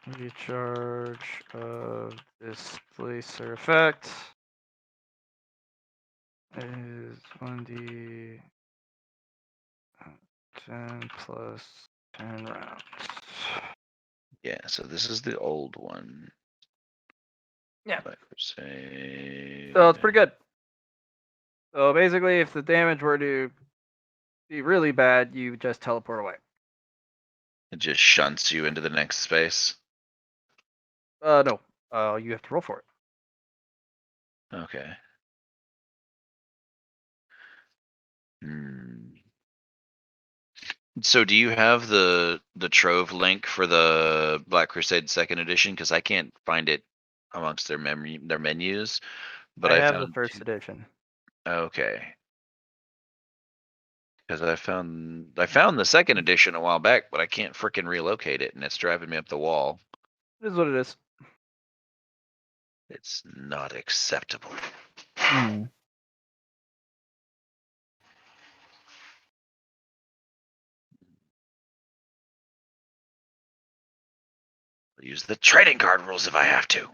Recharge of displacer effect is 1d 10 plus 10 rounds. Yeah, so this is the old one. Yeah. Black Crusade. So it's pretty good. So basically, if the damage were to be really bad, you just teleport away. It just shunts you into the next space. No. You have to roll for it. Okay. Hmm. So do you have the Trove link for the Black Crusade Second Edition? Because I can't find it amongst their menus. But I I have the found first edition. Okay. Because I found the second edition a while back, but I can't freaking relocate it, and it's driving me up the wall. It is what it is. It's not acceptable. I'll use the trading card rules if I have to.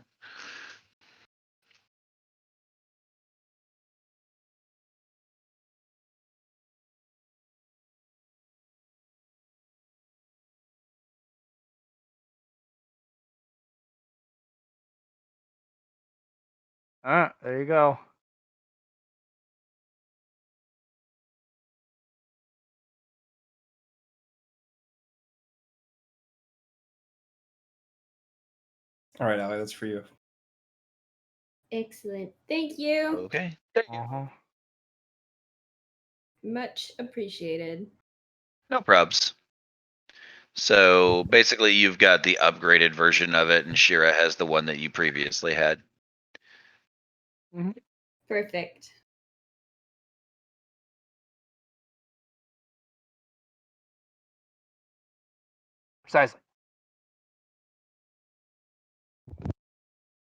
There you go. All right, Allie, that's for you. Excellent. Thank you. Okay. Much appreciated. No probs. So basically, you've got the upgraded version of it, and Shira has the one that you previously had. Perfect. Precisely.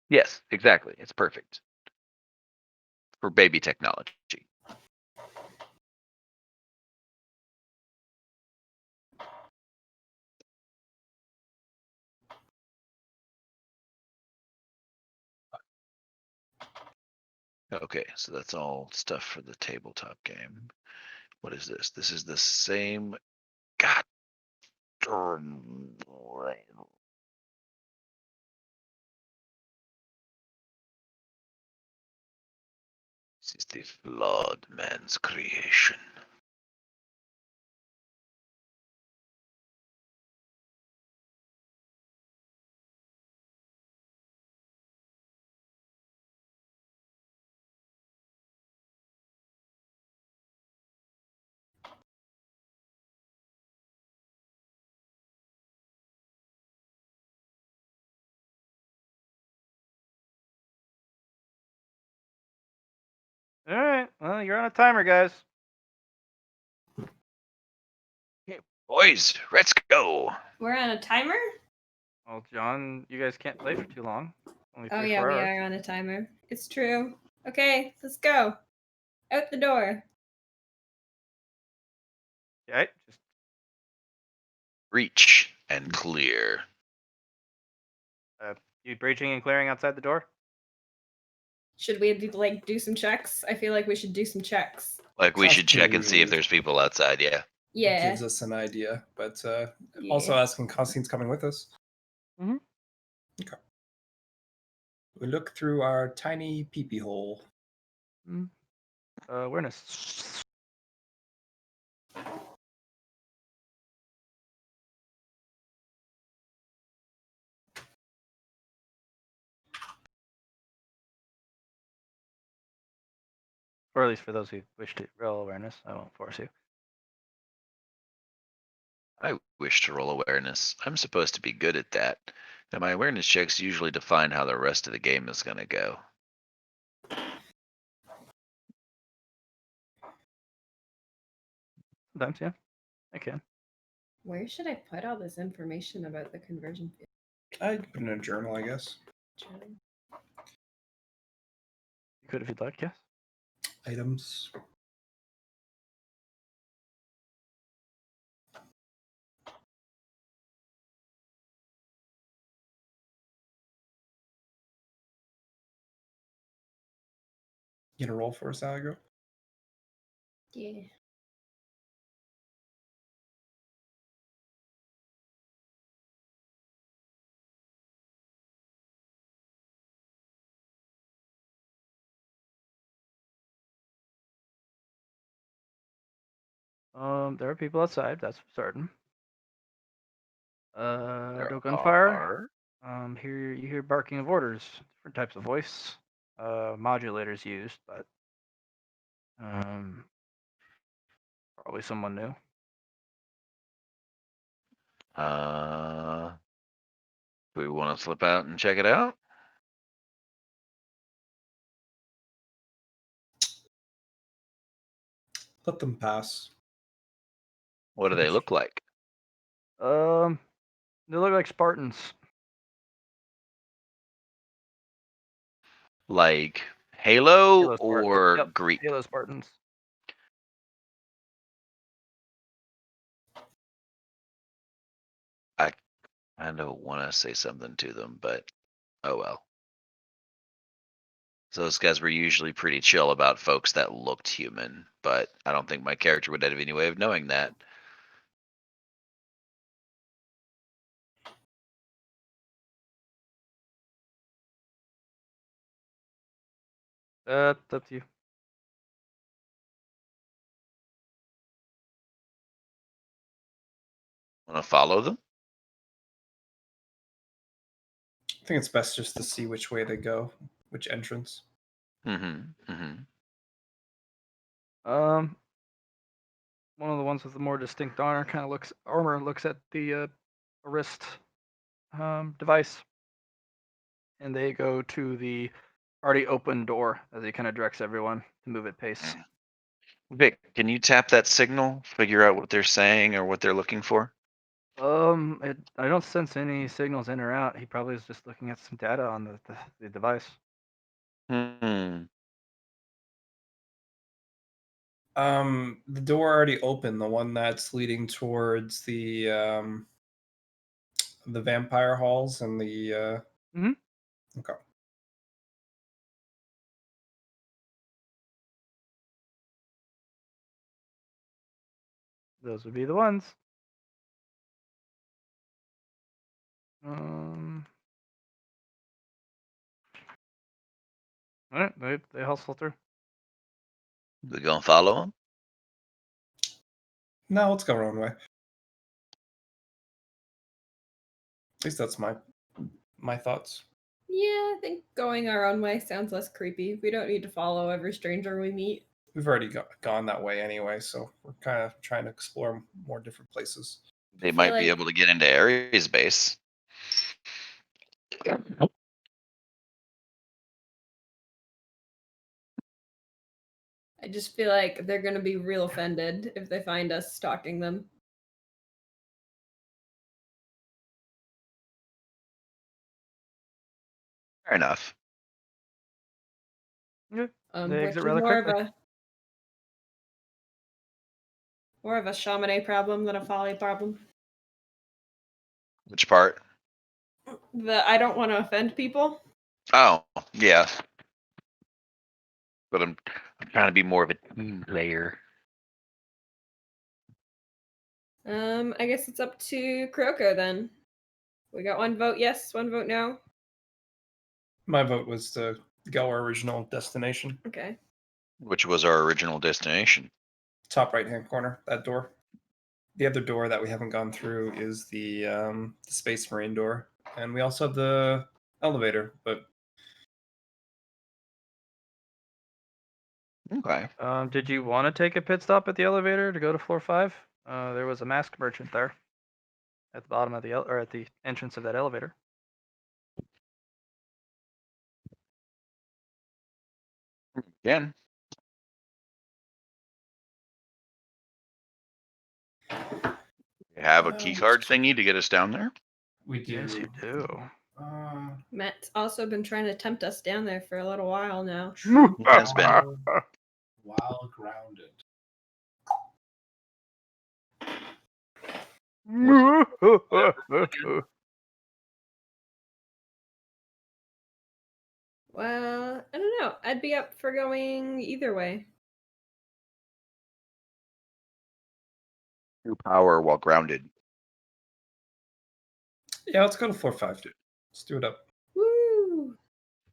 Yes, exactly. It's perfect for baby technology. Okay, so that's all stuff for the tabletop game. What is this? This is the same. God. This is the flawed man's creation. All right. Well, you're on a timer, guys. Okay, boys, let's go. We're on a timer? Well, John, you guys can't play for too long. Only Oh, 3 yeah, 4 we hours. are on a timer. It's true. Okay, let's go. Out the door. Okay. Just Reach and clear. you breaching and clearing outside the door. Should we like do some checks? I feel like we should do some checks. Like we should check and see if Constantine there's people outside. Yeah. Yeah. gives us an idea, but Yeah. also asking Constantine's coming with us. Mhm. Okay. We look through our tiny peepee hole. Awareness. Or at least for those who wish to roll awareness. I won't force you. I wish to roll awareness. I'm supposed to be good at that. And my awareness checks usually define how the rest of the game is going to go. Sometimes, yeah. I can. Where should I put all this information about the conversion field? I put in a journal, I guess. Journal. You could if you'd like, yes. Items. You gonna roll for us, Allegro? Yeah. There are people outside. That's certain. There No gunfire. are. Here you hear barking of orders. Different types of voice. Modulators used, but probably someone new. Do we want to slip out and check it out? Let them pass. What do they look like? They look like Spartans. Like Halo Halo Spartans. or Yep, Greek? Halo Spartans. I don't want to say something to them, but oh well. So those guys were usually pretty chill about folks that looked human, but I don't think my character would have any way of knowing that. It's up to you. Want to follow them? I think it's best just to see which way they go, which entrance. Mm-hmm. Mm-hmm. One of the ones with the more distinct armor looks at the wrist device, and they go to the already open door as he kind of directs everyone to move at pace. Vic, can you tap that signal? Figure out what they're saying or what they're looking for? I don't sense any signals in or out. He probably is just looking at some data on the device. Hmm. The door already open, the one that's leading towards the vampire halls and the Mhm. Okay. Those would be the ones. All right, they hustle through. We gonna follow them? No, let's go our own way. At least that's my thoughts. Yeah, I think going our own way sounds less creepy. We don't need to follow every stranger we meet. We've already gone that way anyway, so we're kind of trying to explore more different places. They feel might be like- able to get into Ares' base. I just feel like they're gonna be real offended if they find us stalking them. Fair enough. Yeah, they Which exit is rather more quickly. of a Chamonix problem than a Folly problem. Which part? I don't want to offend people. Oh, yeah. But I'm trying to be more of a team player. I guess it's up to Kuroko then. We got one vote yes, one vote no. My vote was to go our original destination. Okay. Which was our original destination. Top right hand corner, that door. The other door that we haven't gone through is the Space Marine door. And we also have the elevator, but Okay. Did you want to take a pit stop at the elevator to go to floor 5? There was a mask merchant there at the bottom of or at the entrance of that elevator. Again. You have a key card thingy to get us down there? we do. Yes, you do. Matt's also been trying to tempt us down there for a little while now. He has been. While grounded. Well, I don't know. I'd be up for going either way. True power while grounded. Yeah, let's go to 4-5. Let's do it up. Woo!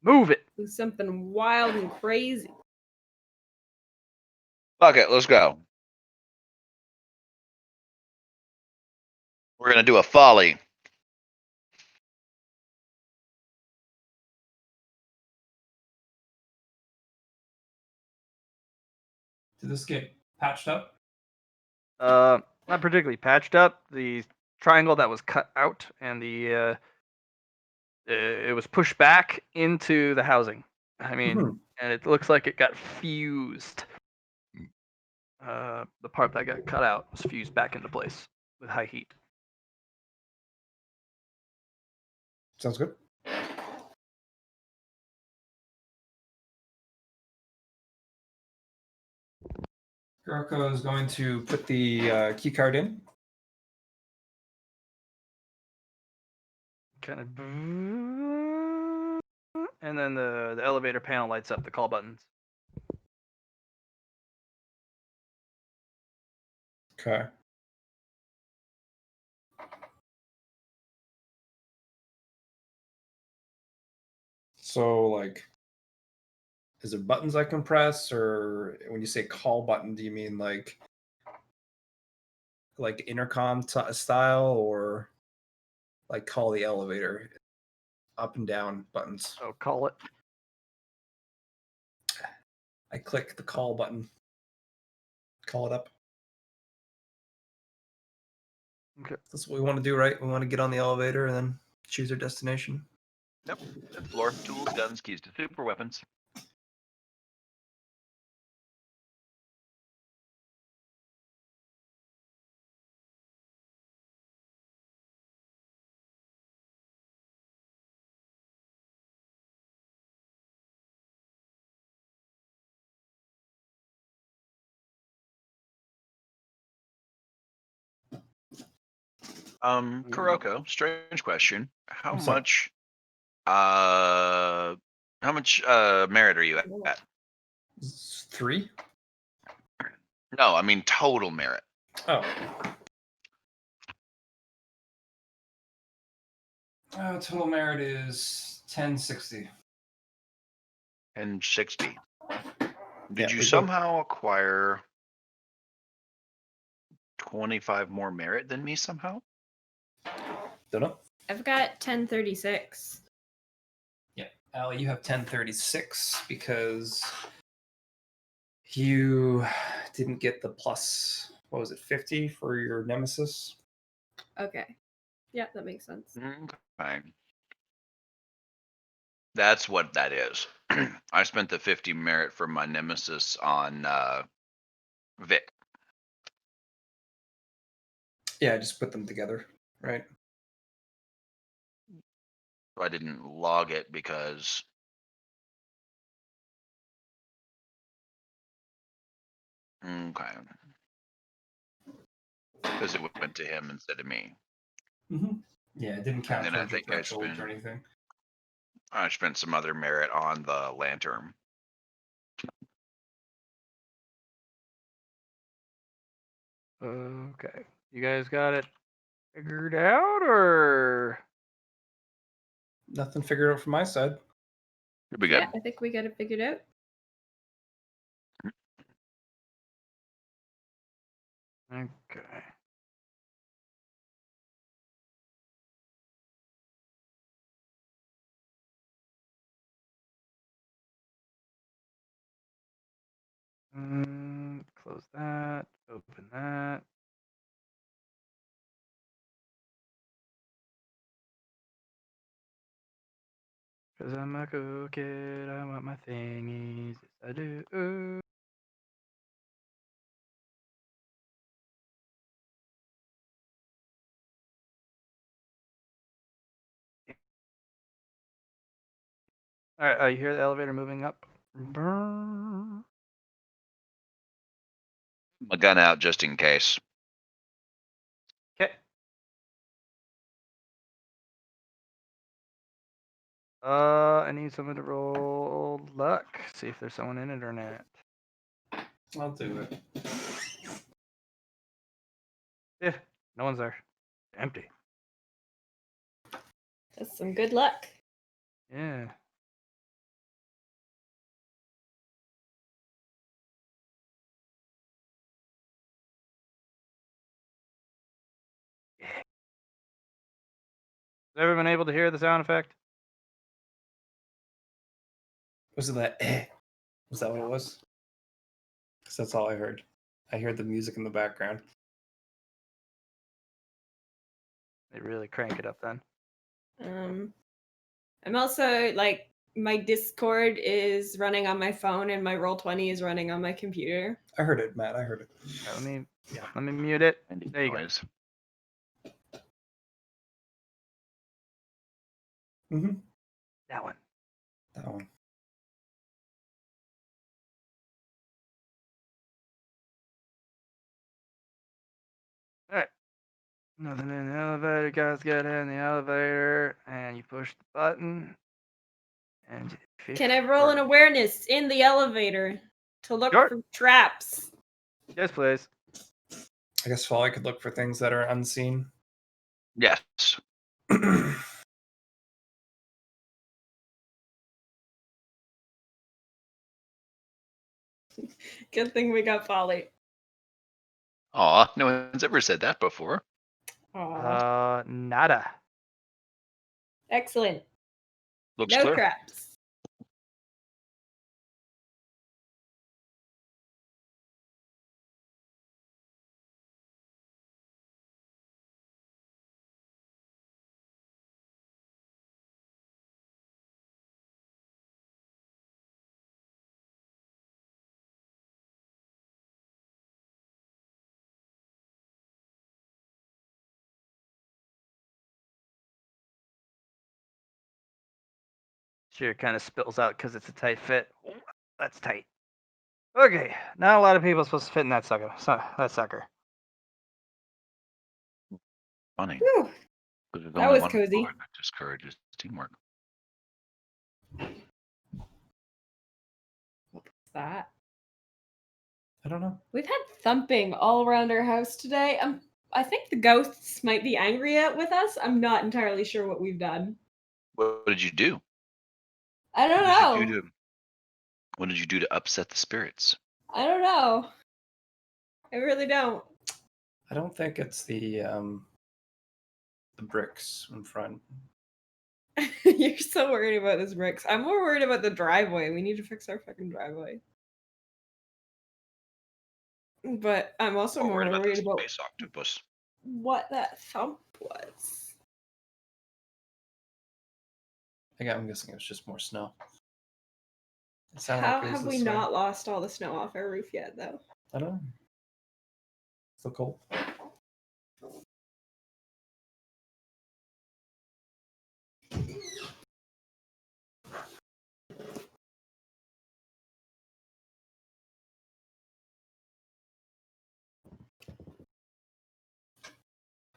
Move it. Do something wild and crazy. Fuck it, let's go. We're gonna do a folly. Did this get patched up? Not particularly patched up. The triangle that was cut out and it was pushed back into the housing. I mean, Mhm. and it looks like it got fused. The part that got cut out was fused back into place with high heat. Sounds good. Kuroko is going to put the key card in. Kind of, and then the elevator panel lights up the call buttons. Okay. So, like, is there buttons I can press, or when you say call button, do you mean like intercom style, or like call the elevator, up and down buttons? So call it. I click the call button. Call it up. Okay. That's what we want to do, right? We want to get on the elevator and then choose our destination. Yep. Explore. Tools, guns, keys to super weapons. Kuroko, strange question. How What's up? much merit are you at? 3? No, I mean total merit. Oh. Total merit is 1060. And 60. Did Yeah, you we go- somehow acquire 25 more merit than me somehow? Don't know. I've got 1036. Yeah, Allie, you have 1036 because you didn't get the plus. What was it, 50 for your nemesis? Okay. Yeah, that makes sense. Okay. That's what that is. I spent the 50 merit for my nemesis on Vic. Yeah, I just put them together, right? I didn't log it because okay. Because it went to him instead of me. Mm-hmm. Yeah, it didn't count then I towards your think I threshold or anything. I spent some other merit on the lantern. Okay. You guys got it figured out, or Nothing figured out from my side. It'll be good. Yeah, I think we got it figured out. okay? Close that. Open that. Cause I'm a cool kid. I want my thingies. Yes, I do. All right. You hear the elevator moving up? Brrr. My gun out just in case. Okay. I need someone to roll luck. See if there's someone in it or not. I'll do it. Yeah, no one's there. Empty. That's some good luck. Yeah. Has everyone been able to hear the sound effect? Was it that? Was that what it was? Because that's all I heard. I heard the music in the background. They really crank it up then. I'm also like my Discord is running on my phone and my Roll20 is running on my computer. I heard it, Matt. I heard it. Let me mute it. Any There you go. noise. Mm-hmm. That one. That one. All right. Nothing in the elevator. Guys, get in the elevator, and you push the button. And Can I roll an awareness in the elevator to look Sure. for traps? Yes, please. I guess Folly could look for things that are unseen. Yes. Good thing we got Folly. Aw, no one's ever said that before. Aw. Nada. Excellent. Looks No clear. traps. Sure, kind of spills out because it's a tight fit. That's tight. Okay, not a lot of people are supposed to fit in that sucker. That sucker. Funny. Whew. There's That only was one cozy. floor that discourages teamwork. What's that? I don't know. We've had thumping all around our house today. I think the ghosts might be angry with us. I'm not entirely sure what we've done. What did you do? I don't What did you know. do to? What did you do to upset the spirits? I don't know. I really don't. I don't think it's the bricks in front. You're so worried about this bricks. I'm more worried about the driveway. We need to fix our fucking driveway. But I'm also Or more worried about worried the about space octopus. what that thump was. I'm guessing it was just more snow. It sounded How like it was have this we way. not lost all the snow off our roof yet, though? I don't know. Still cold.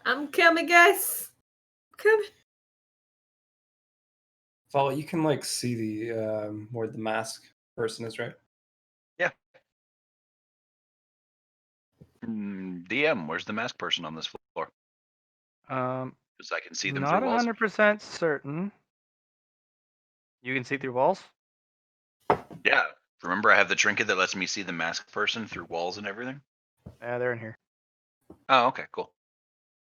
I'm coming, guys. Coming. Folly, you can like see the where the mask person is, right? Yeah. DM, where's the mask person on this floor? Because I can see them Not through walls. 100% certain. You can see through walls. Yeah. Remember, I have the trinket that lets me see the mask person through walls and everything. Yeah, they're in here. Oh, okay, cool.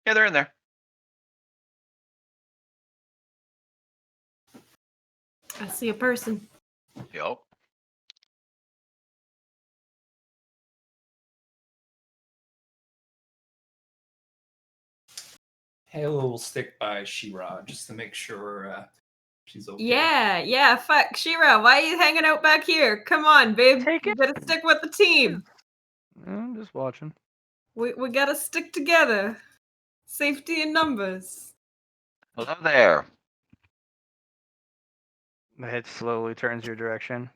Yeah, they're in there. I see a person. Yup. Halo will stick by She-Ra just to make sure she's okay. Yeah, fuck. Shira, why are you hanging out back here? Come on, babe. Take You it. gotta stick with the team. I'm just watching. We gotta stick together. Safety in numbers. Hello there. The head slowly turns your direction.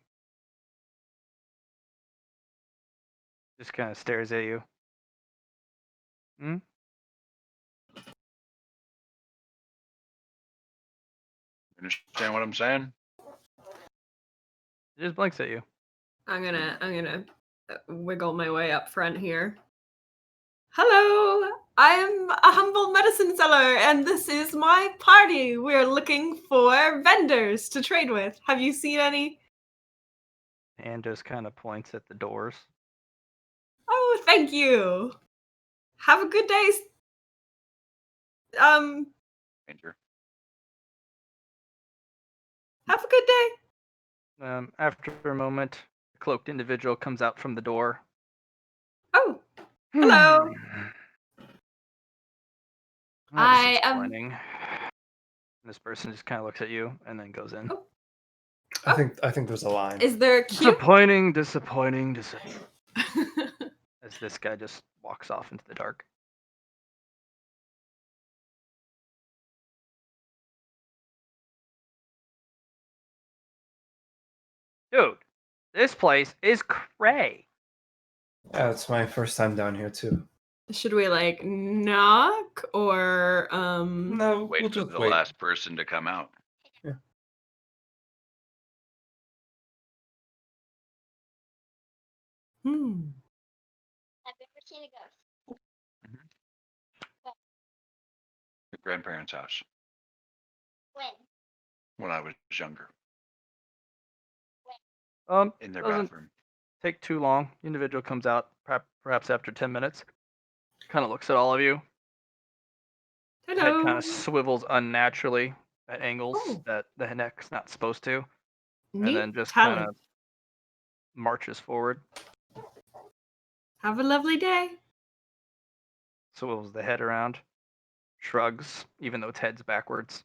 Just kind of stares at you. Hmm? Understand what I'm saying? It just blinks at you. I'm gonna wiggle my way up front here. Hello, I'm a humble medicine seller, and this is my party. We're looking for vendors to trade with. Have you seen any? And just kind of points at the doors. Oh, thank you. Have a good day. Ranger. Have a good day. After a moment, a cloaked individual comes out from the door. Oh, hello. That's I am. disappointing. This person just kind of looks at you and then goes in. Oh. I think there's a line. Is there a queue? Disappointing. As this guy just walks off into the dark. Dude, this place is cray. Yeah, it's my first time down here too. Should we like knock or No, Wait we'll for just the wait. last person to come out. Hmm. Have you ever seen a ghost? The grandparents' house When? when I was younger in their Doesn't bathroom. take too long. The individual comes out perhaps after 10 minutes. Kind of looks at all of you. Head kind Hello. of swivels unnaturally at angles Oh. that the neck's not supposed to, and Neat then just kind talent. of marches forward, Have a lovely day. swivels the head around, shrugs, even though its head's backwards.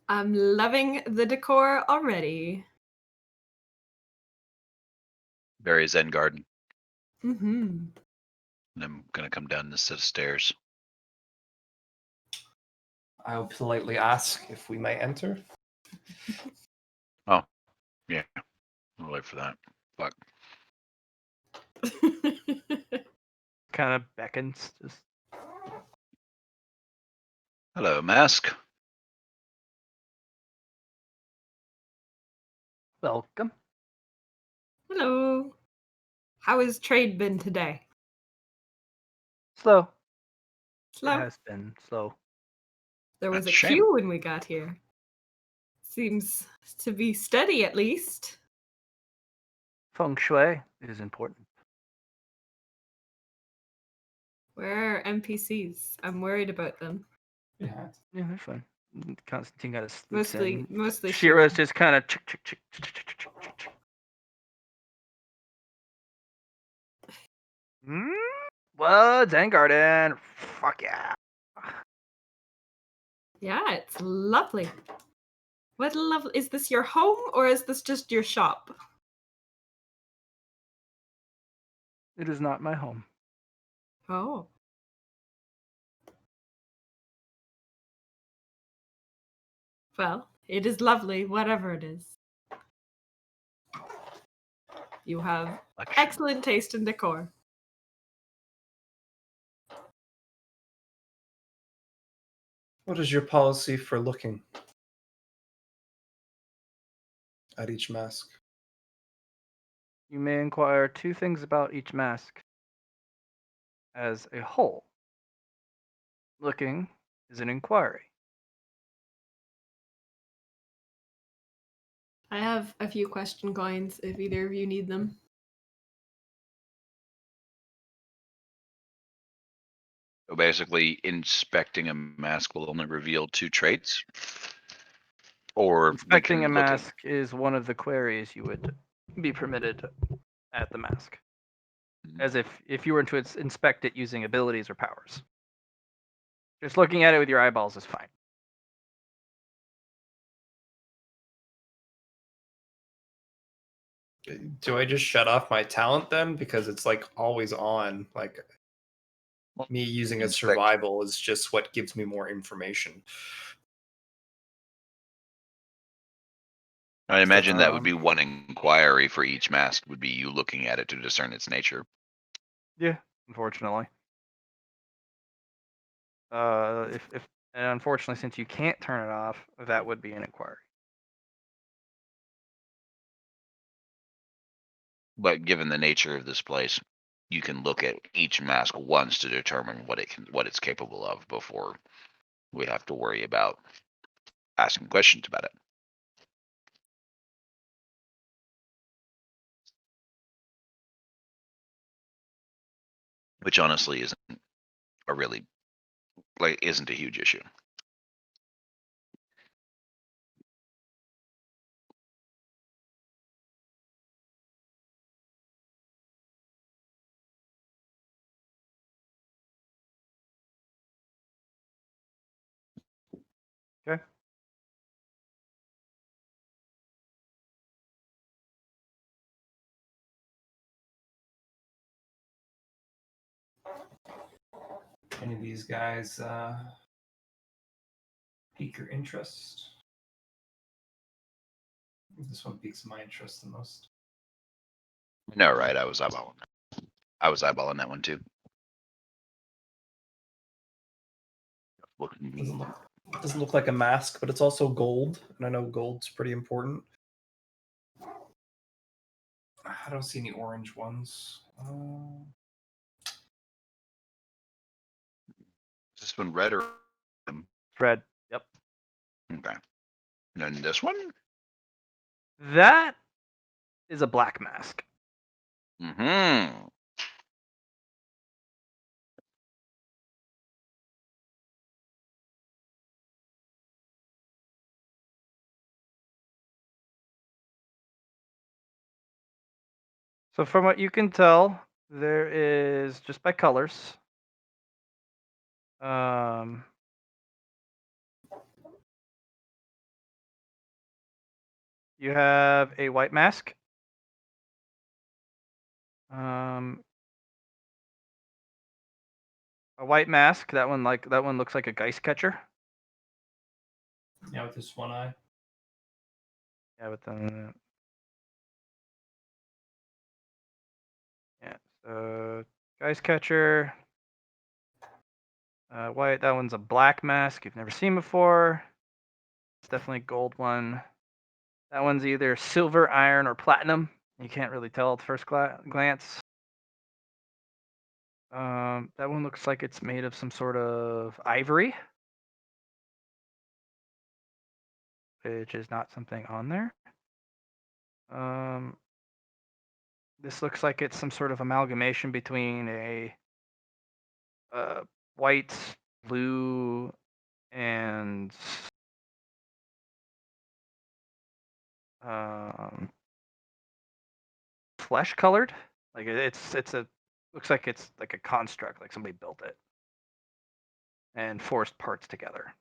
I'm loving the decor already. Very Zen garden. Mm-hmm. And I'm gonna come down this set of stairs. I'll politely ask if we may enter. Oh, yeah. I'll wait for that. Fuck. Kind of beckons. Just Hello, mask. welcome. Hello. How has trade been today? Slow. Slow. It has been slow. There was That's a a shame. queue when we got here. Seems to be steady at least. Feng shui is important. Where are NPCs? I'm worried about them. Yeah. Yeah, they're fine. Constantine got his loops Mostly in. Shira. Shira's just kind of chick. Well, Zen Garden. Fuck yeah. Yeah, it's lovely. What lovely. Is this your home or is this just your shop? It is not my home. Oh. Well, it is lovely, whatever it is. You have excellent taste in decor. What is your policy for looking at each mask? You may inquire two things about each mask. As a whole, looking is an inquiry. I have a few question coins if either of you need them. So basically, inspecting a mask will only reveal two traits, or we Inspecting can a look at. mask is one of the queries you would be permitted at the mask. As if you were to inspect it using abilities or powers. Just looking at it with your eyeballs is fine. Do I just shut off my talent then? Because it's like always on. Like Me using a Inspect. survival is just what gives me more information. I imagine that would Um, be one inquiry for each mask. Would be you looking at it to discern its nature. Yeah, unfortunately. If and unfortunately, since you can't turn it off, that would be an inquiry. But given the nature of this place, you can look at each mask once to determine what it's capable of before we have to worry about asking questions about it. Which honestly isn't a huge issue. Okay. Any of these guys pique your interest? This one piques my interest the most. No, right? I was eyeballing that one too. Doesn't look like a mask, but it's also gold, and I know gold's pretty important. I don't see any orange ones. Is this one red or Red. Yep. okay? And then this one. That is a black mask. Mm-hmm. So from what you can tell, there is just by colors. You have a white mask. A white mask. That one looks like a geist catcher. Yeah, with this one eye. Yeah, with the so geist catcher. White. That one's a black mask you've never seen before. It's definitely a gold one. That one's either silver, iron, or platinum. You can't really tell at first glance. That one looks like it's made of some sort of ivory, which is not something on there. This looks like it's some sort of amalgamation between a white, blue, and flesh colored. Like it's a looks like it's like a construct, like somebody built it and forced parts together.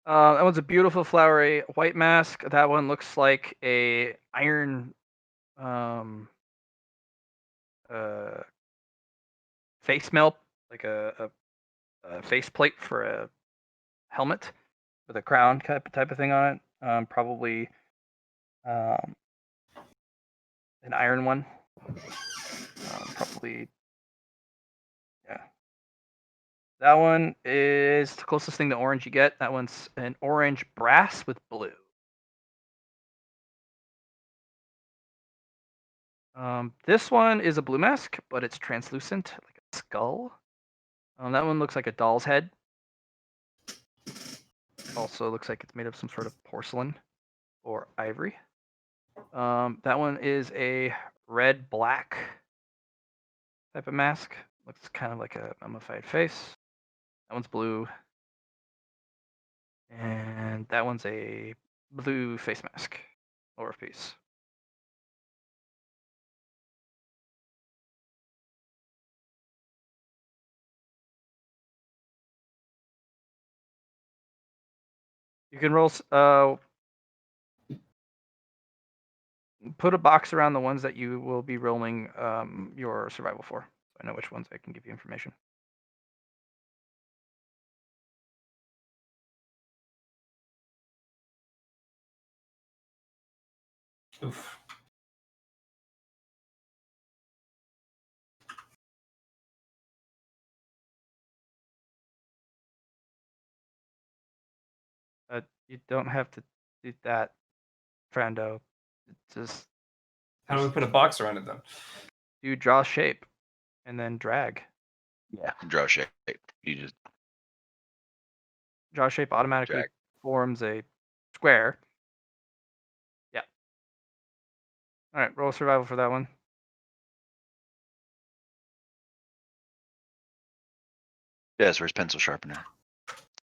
That one's a beautiful flowery white mask. That one looks like a iron face melt, like a face plate for a helmet with a crown type of thing on it. Probably an iron one. Probably, yeah. That one is the closest thing to orange you get. That one's an orange brass with blue. This one is a blue mask, but it's translucent, like a skull. That one looks like a doll's head. Also looks like it's made of some sort of porcelain or ivory. That one is a red-black type of mask. Looks kind of like a mummified face. That one's blue. And that one's a blue face mask, lower piece. You can roll. Put a box around the ones that you will be rolling your survival for. I know which ones I can give you information. Oof. You don't have to do that, friendo. Just How do we put a box around it then? do draw shape and then drag. Yeah. Draw shape. You just Draw shape automatically drag. forms a square. Yeah. All right, roll survival for that one. Yes, where's pencil sharpener?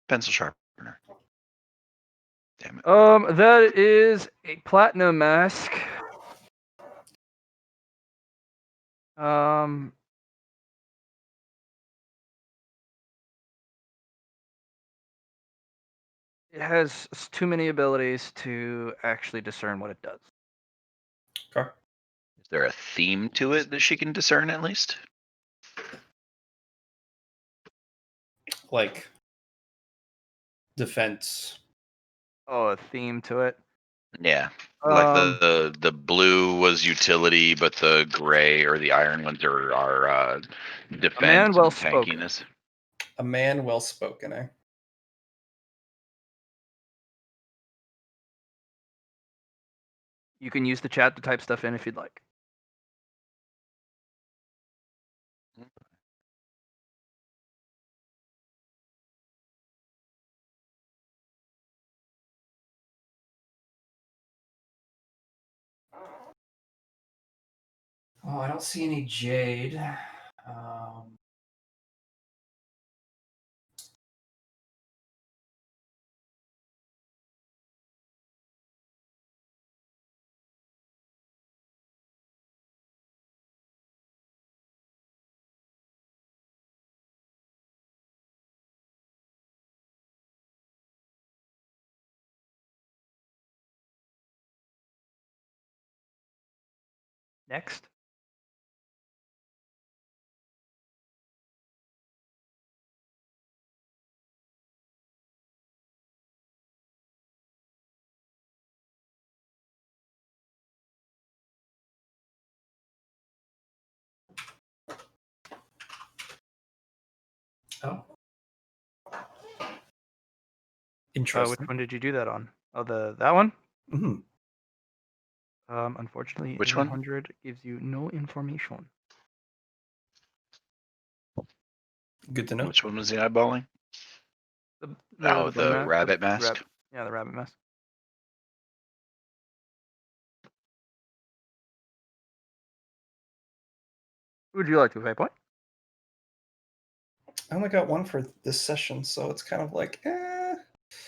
Pencil sharpener. Damn it. That is a platinum mask. It has too many abilities to actually discern what it does. Okay. Is there a theme to it that she can discern at least? Like defense. Oh, a theme to it. Yeah. Like Um, the blue was utility, but the gray or the iron ones are defense well and spoken. tankiness. A man well spoken, eh? You can use the chat to type stuff in if you'd like. Oh, I don't see any jade. Next. Oh. Which Interesting. one did you do that on? Oh, that one? Hmm. Unfortunately, Which a one? 100 gives you no information. Good to know. Which one was the eyeballing? The rabbit mask? Yeah, the rabbit mask. Who would you like to pay point? I only got one for this session, so it's kind of like, That's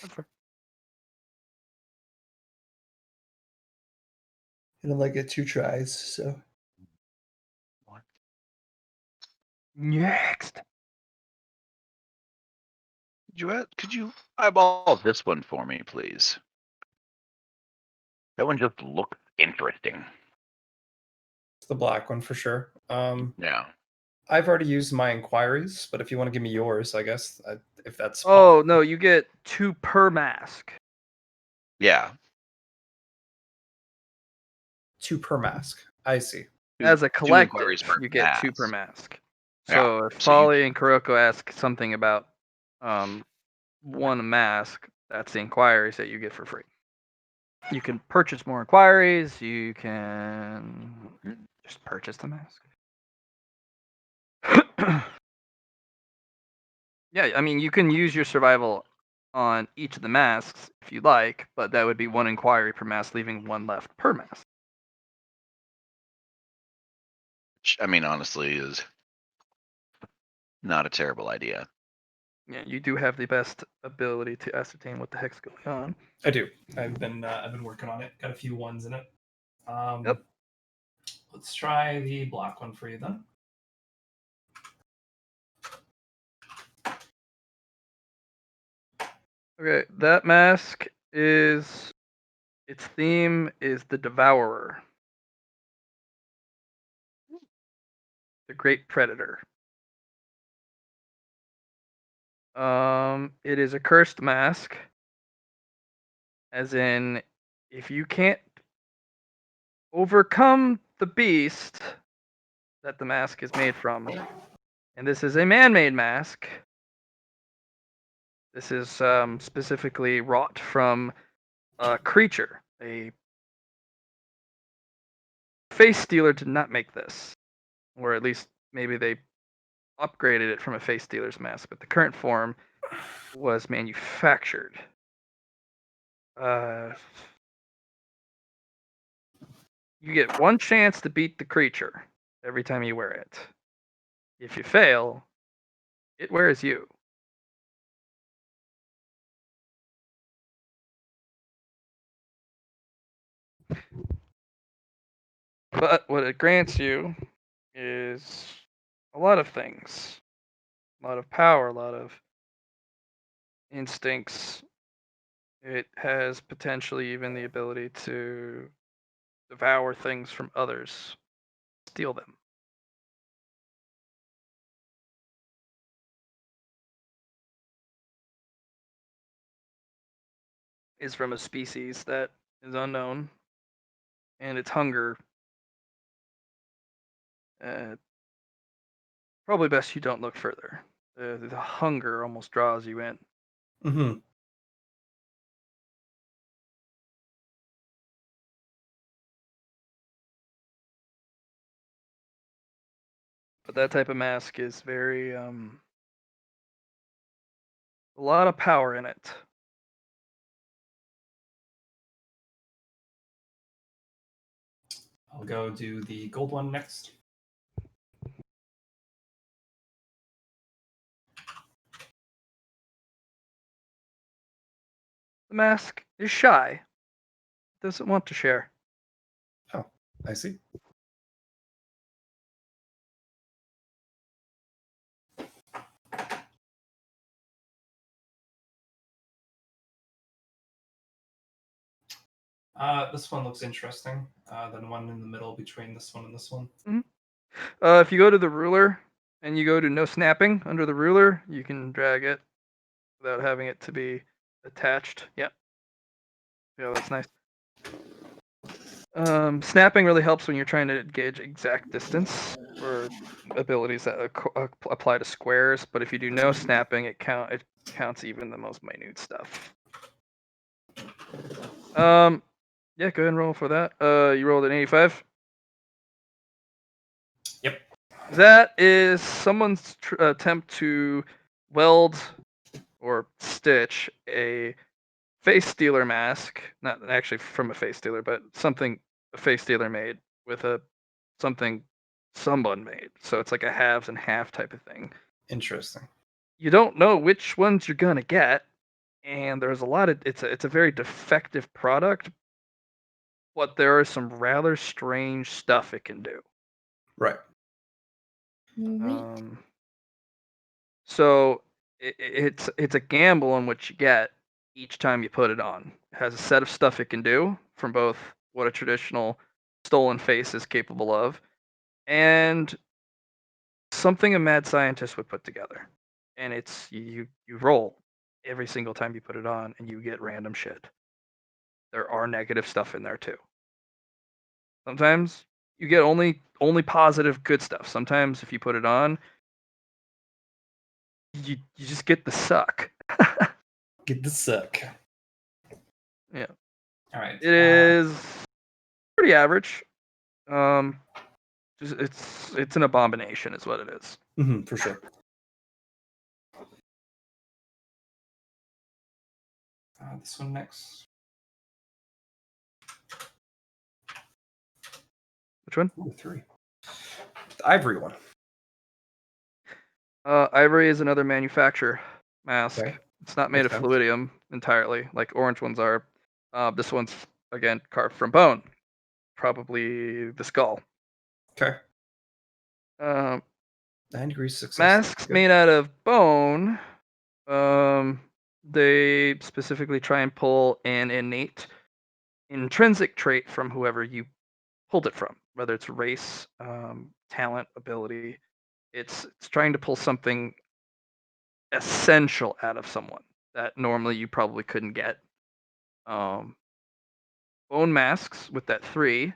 fair. I only get 2 tries, so. Next. Could you eyeball this one for me, please? That one just looks interesting. It's the black one for sure. Yeah. I've already used my inquiries, but if you want to give me yours, I guess, if that's Oh, no, you get 2 per mask. Yeah. 2 per mask. I see. As a Two collective, inquiries per you get 2 per mask. mask. Yeah, So if so you- Folly and Kuroko ask something about one mask, that's the inquiries that you get for free. You can purchase more inquiries. You can just purchase the mask. Yeah, I mean, you can use your survival on each of the masks if you like, but that would be 1 inquiry per mask, leaving 1 left per mask. which, I mean, honestly, is not a terrible idea. Yeah, you do have the best ability to ascertain what the heck's going on. I do. I've been working on it. Got a few ones in it. Yep. Let's try the black one for you then. Okay, that mask is, its theme is the Devourer. the Great Predator. It is a cursed mask, as in, if you can't overcome the beast that the mask is made from, and this is a man-made mask. This is specifically wrought from a creature. A face stealer did not make this, or at least maybe they upgraded it from a face stealer's mask, but the current form was manufactured. You get one chance to beat the creature every time you wear it. If you fail, it wears you. But what it grants you is a lot of things. A lot of power, a lot of instincts. It has potentially even the ability to devour things from others, steal them. Is from a species that is unknown, and its hunger. Probably best you don't look further. The hunger almost draws you in. Mm-hmm. But that type of mask is very a lot of power in it. I'll go do the gold one next. The mask is shy. Doesn't want to share. Oh, I see. This one looks interesting. The one in the middle between this one and this one. If you go to the ruler and you go to no snapping under the ruler, you can drag it without having it to be attached. Yep. Yeah, that's nice. Snapping really helps when you're trying to gauge exact distance for abilities that apply to squares. But if you do no snapping, it counts even the most minute stuff. Yeah, go ahead and roll for that. You rolled an 85. Yep. That is someone's attempt to weld or stitch a face stealer mask, not actually from a face stealer, but something a face stealer made with something someone made. So it's like a halves and half type of thing. Interesting. You don't know which ones you're gonna get, and there's a lot of it's a very defective product, but there is some rather strange stuff it can do. Right. So it's a gamble on what you get each time you put it on. It has a set of stuff it can do from both what a traditional stolen face is capable of and something a mad scientist would put together. And it's you roll every single time you put it on and you get random shit. There are negative stuff in there too. Sometimes you get only positive good stuff. Sometimes if you put it on, you just get the suck. Get the suck. Yeah. All right. It is pretty average. It's an abomination, is what it is. For sure. This one next. Which one? Ooh, 3. The ivory one. Ivory is another manufacturer mask. Okay. It's not made Makes of sense. fluidium entirely, like orange ones are. This one's again carved from bone, probably the skull. Okay. 9 degrees success. Masks made out of bone. They specifically try and pull an innate intrinsic trait from whoever you pulled it from, whether it's race, talent, ability. It's trying to pull something essential out of someone that normally you probably couldn't get. Bone masks with that 3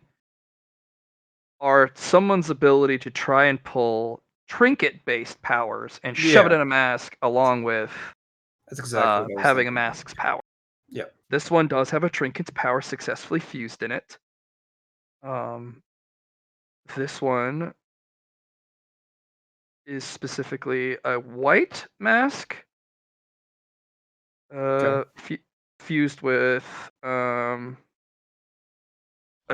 are someone's ability to try and pull trinket-based powers and shove it Yeah. in a mask along with That's exactly what I was having a thinking. mask's power. Yep. This one does have a trinket's power successfully fused in it. This one is specifically a white mask fused with a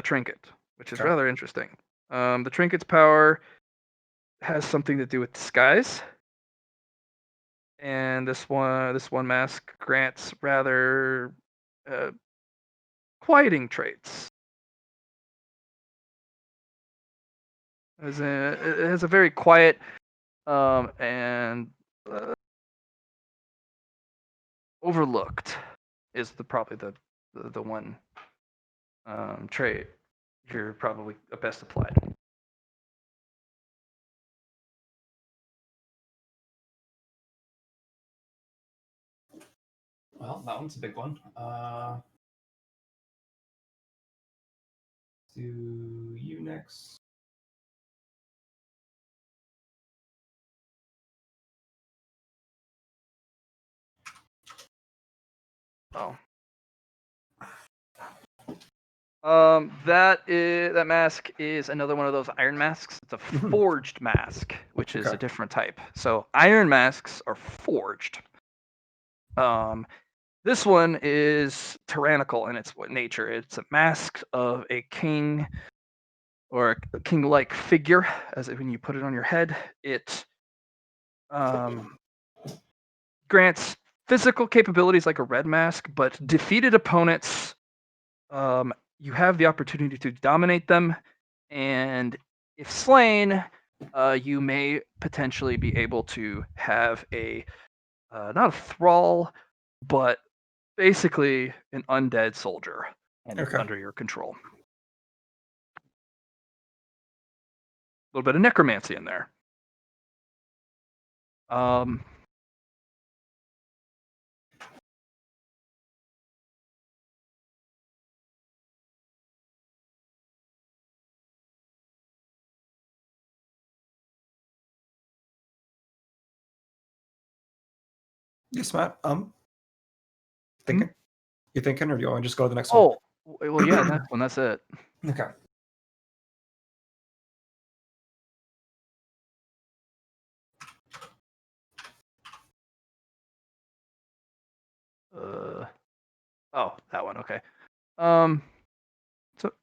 trinket, which is Okay. rather interesting. The trinket's power has something to do with disguise, and this one mask grants rather quieting traits. It has a very quiet and overlooked is probably the one trait you're probably best applied. Well, that one's a big one. Do you next? Oh. That mask is another one of those iron masks. It's a forged mask, which is a different type. So iron masks are forged. This one is tyrannical in its nature. It's a mask of a king or a king-like figure. When you put it on your head, it grants physical capabilities like a red mask, but defeated opponents, you have the opportunity to dominate them, and if slain, you may potentially be able to have a not a thrall, but basically an undead soldier under your control. A little bit of necromancy in there. Yes, Matt. Thinking? You thinking, or do you want to just go to the next one? Oh, well, yeah, next one. That's it. Okay. Oh, that one. Okay. So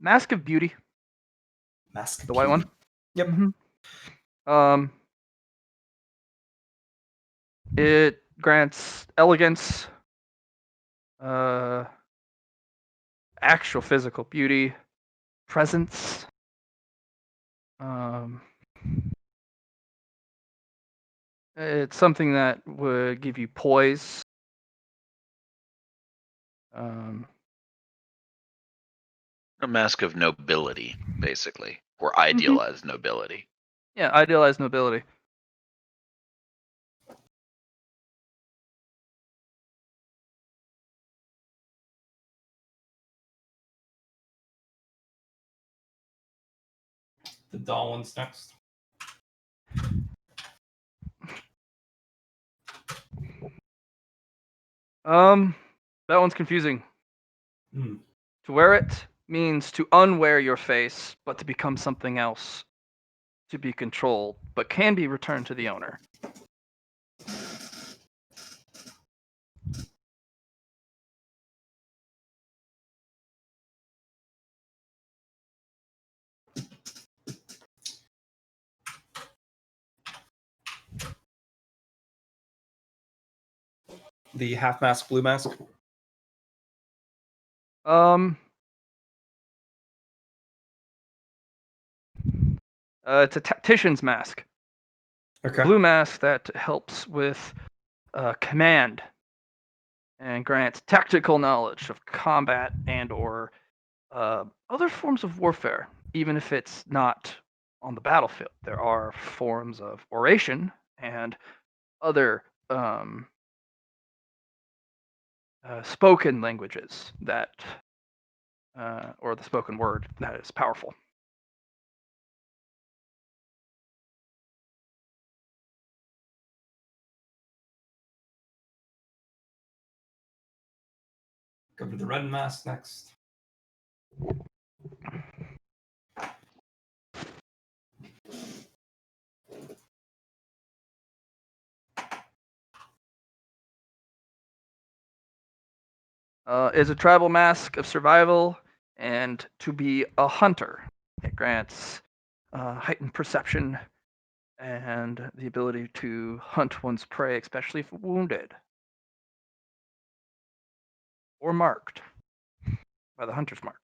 Mask of Beauty, Mask. the white one. Yep. It grants elegance, actual physical beauty, presence. It's something that would give you poise. A mask of nobility, basically, or idealized nobility. Yeah, idealized nobility. The doll one's next. That one's confusing. Mm. To wear it means to unwear your face, but to become something else, to be controlled, but can be returned to the owner. The half mask, blue mask. It's a tactician's mask. Okay. Blue mask that helps with command and grants tactical knowledge of combat and or other forms of warfare, even if it's not on the battlefield. There are forms of oration and other spoken languages that, or the spoken word that is powerful. Go to the red mask next. Is a tribal mask of survival and to be a hunter. It grants heightened perception and the ability to hunt one's prey, especially if wounded or marked by the hunter's mark.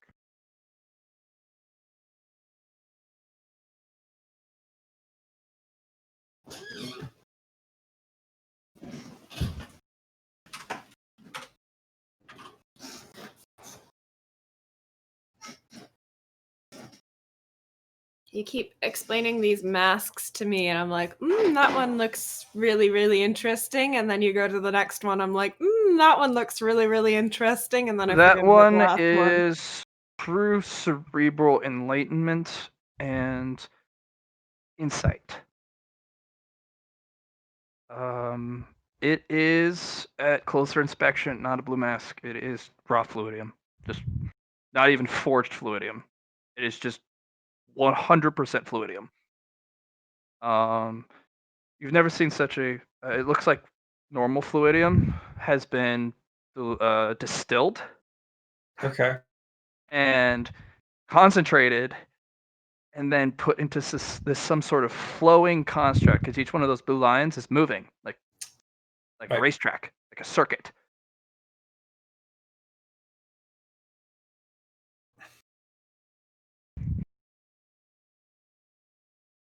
You keep explaining these masks to me, and I'm like, that one looks really, really interesting. And then you go to the next one, I'm like, that one looks really, really interesting. And then I That forget about the one last one. is true cerebral enlightenment and insight. It is at closer inspection not a blue mask. It is raw fluidium, just not even forged fluidium. It is just 100% fluidium. You've never seen such a. It looks like normal fluidium has been distilled Okay. and concentrated, and then put into this some sort of flowing construct. Because each one of those blue lines is moving like a Right. racetrack, like a circuit.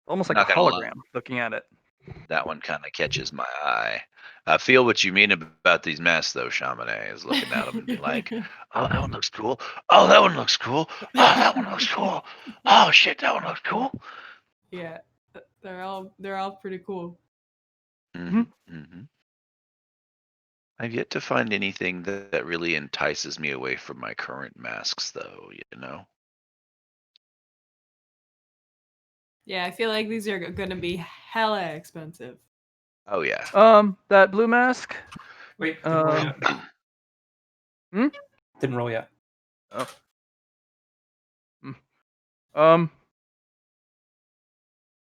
Almost like a Not gonna lie. hologram looking at it. That one kind of catches my eye. I feel what you mean about these masks, though. Chamonix is looking at them and be like, "Oh, that one looks cool. Oh, that one looks cool. Oh, that one looks cool. Oh shit, that one looks cool." Yeah, they're all pretty cool. Mm-hmm. I've yet to find anything that really entices me away from my current masks, though. You know. Yeah, I feel like these are going to be hella expensive. Oh yeah. That blue mask. Wait, didn't roll yet. Hmm? Didn't roll yet. Oh. Um.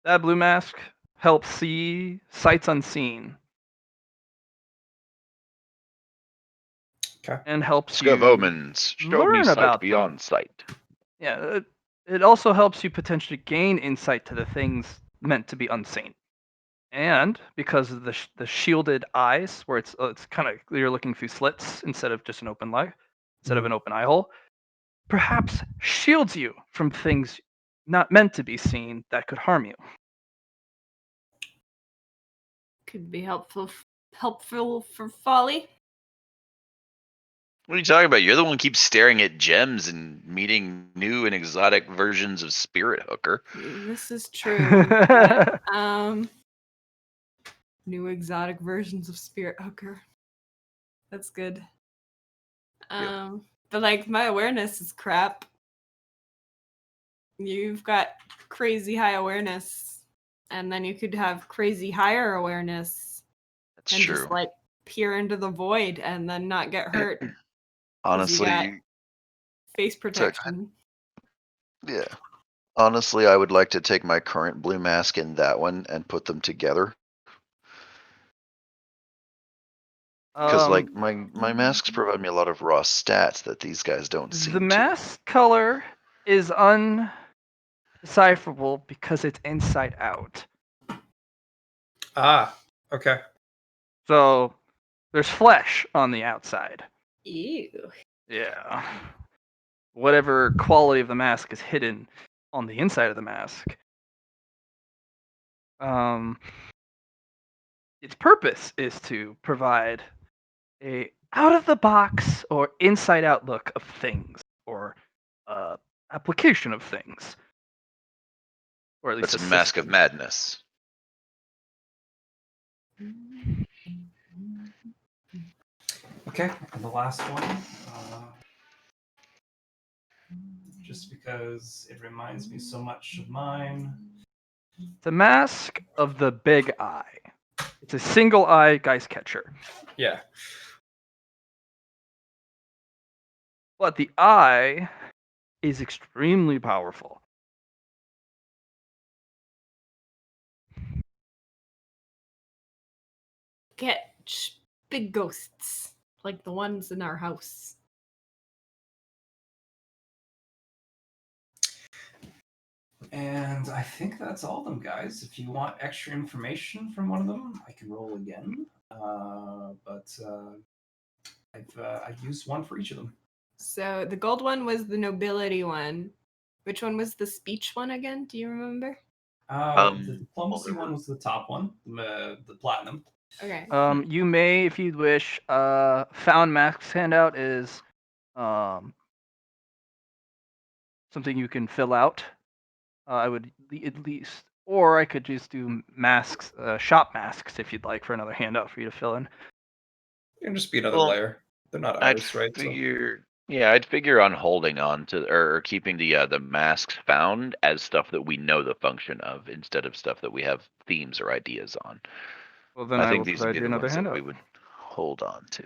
That blue mask helps see sights unseen. Okay. And helps Mask of you omens. Show me learn sight about them. beyond sight. Yeah, it also helps you potentially gain insight to the things meant to be unseen. And because of the shielded eyes, where it's kind of you're looking through slits instead of just an open eye, instead of an open eye hole, perhaps shields you from things not meant to be seen that could harm you. Could be helpful for Folly. What are you talking about? You're the one who keeps staring at gems and meeting new and exotic versions of Spirit Hooker. This is true. But, new exotic versions of Spirit Hooker. That's good. But like my awareness is crap. You've got crazy high awareness, and then you could have crazy higher awareness. That's and true. just like peer into the void and then not get hurt. Honestly, Face protection. yeah. Honestly, I would like to take my current blue mask and that one and put them together. Because like my masks provide me a lot of raw stats that these guys don't seem the to. mask color is undecipherable because it's inside out. Ah, okay. So there's flesh on the outside. Ew. Yeah. Whatever quality of the mask is hidden on the inside of the mask. Its purpose is to provide a out of the box or inside out look of things or application of things or at least That's a mask of assistant. madness. Okay, and the last one, just because it reminds me so much of mine. The mask of the big eye. It's a single eye geist catcher, Yeah. but the eye is extremely powerful. Catch big ghosts, like the ones in our house. And I think that's all of them, guys. If you want extra information from one of them, I can roll again. I've used one for each of them. So the gold one was the nobility one. Which one was the speech one again? Do you remember? The diplomacy one was the top one, the platinum. Okay. You may, if you wish, found masks handout is something you can fill out. I would at least, or I could just do masks, shop masks if you'd like for another handout for you to fill in. It can just be another Well, layer. They're not I'd ours, right? So figure, yeah, I'd figure on holding on to or keeping the masks found as stuff that we know the function of instead of stuff that we have themes or ideas on. Well, then I I think will these would provide be you the another ones that handout. we would hold on to.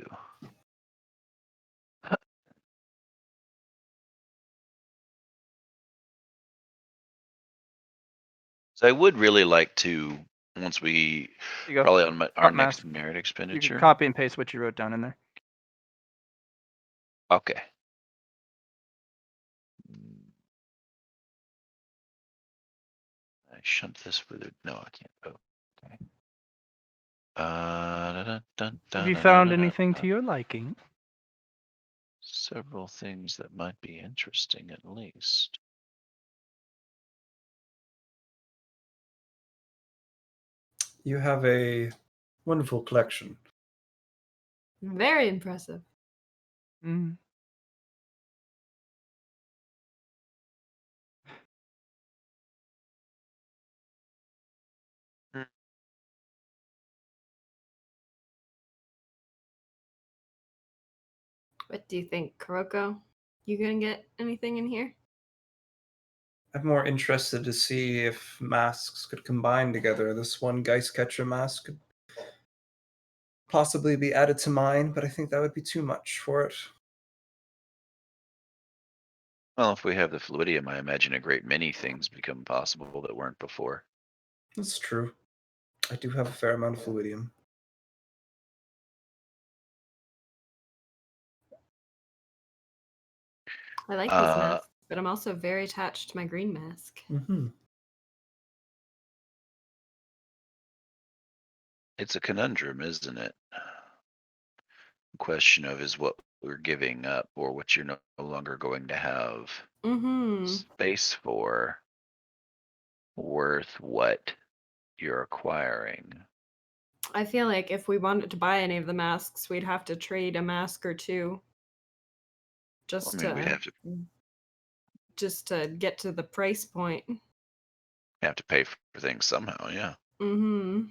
So I would really like to, once we Here you go. probably on our Shop next mask. merit You expenditure. can copy and paste what you wrote down in there. Okay. I shunt this further. No, I can't. Oh, okay. Have you found anything to your liking? Several things that might be interesting, at least. you have a wonderful collection. Very impressive. Mm. What do you think, Kuroko? You gonna get anything in here? I'm more interested to see if masks could combine together. This one Geist Catcher mask could possibly be added to mine, but I think that would be too much for it. Well, if we have the fluidium, I imagine a great many things become possible that weren't before. That's true. I do have a fair amount of fluidium. I like these masks, but I'm also very attached to my green mask. Mm-hmm. It's a conundrum, isn't it? Question of is what we're giving up or what you're no longer going to have Mm-hmm. space for worth what you're acquiring. I feel like if we wanted to buy any of the masks, we'd have to trade a mask or two. Just I mean, we to get to the price point. have to pay for things somehow, yeah. Mm-hmm.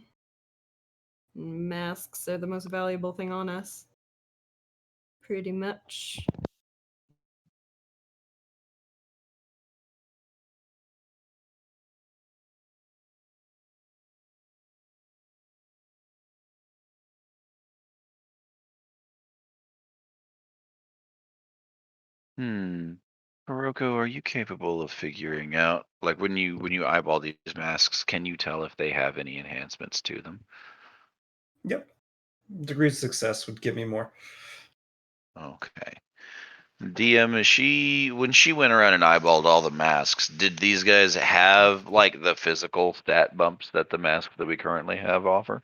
Masks are the most valuable thing on us. Pretty much. Hiroko, are you capable of figuring out, like when you eyeball these masks, can you tell if they have any enhancements to them? Yep. Degrees of success would give me more. Okay. DM, when she went around and eyeballed all the masks, did these guys have like the physical stat bumps that the masks that we currently have offer?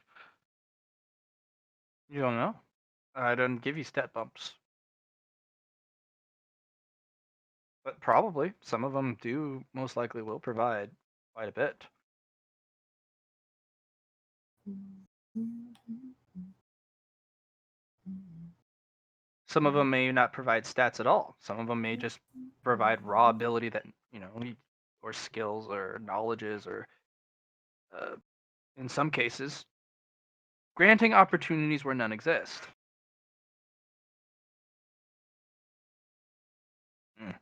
You don't know? I don't give you stat bumps. But probably. Some of them do, most likely will provide quite a bit. Some of them may not provide stats at all. Some of them may just provide raw ability that, or skills or knowledges or, in some cases, granting opportunities where none exist. Mm.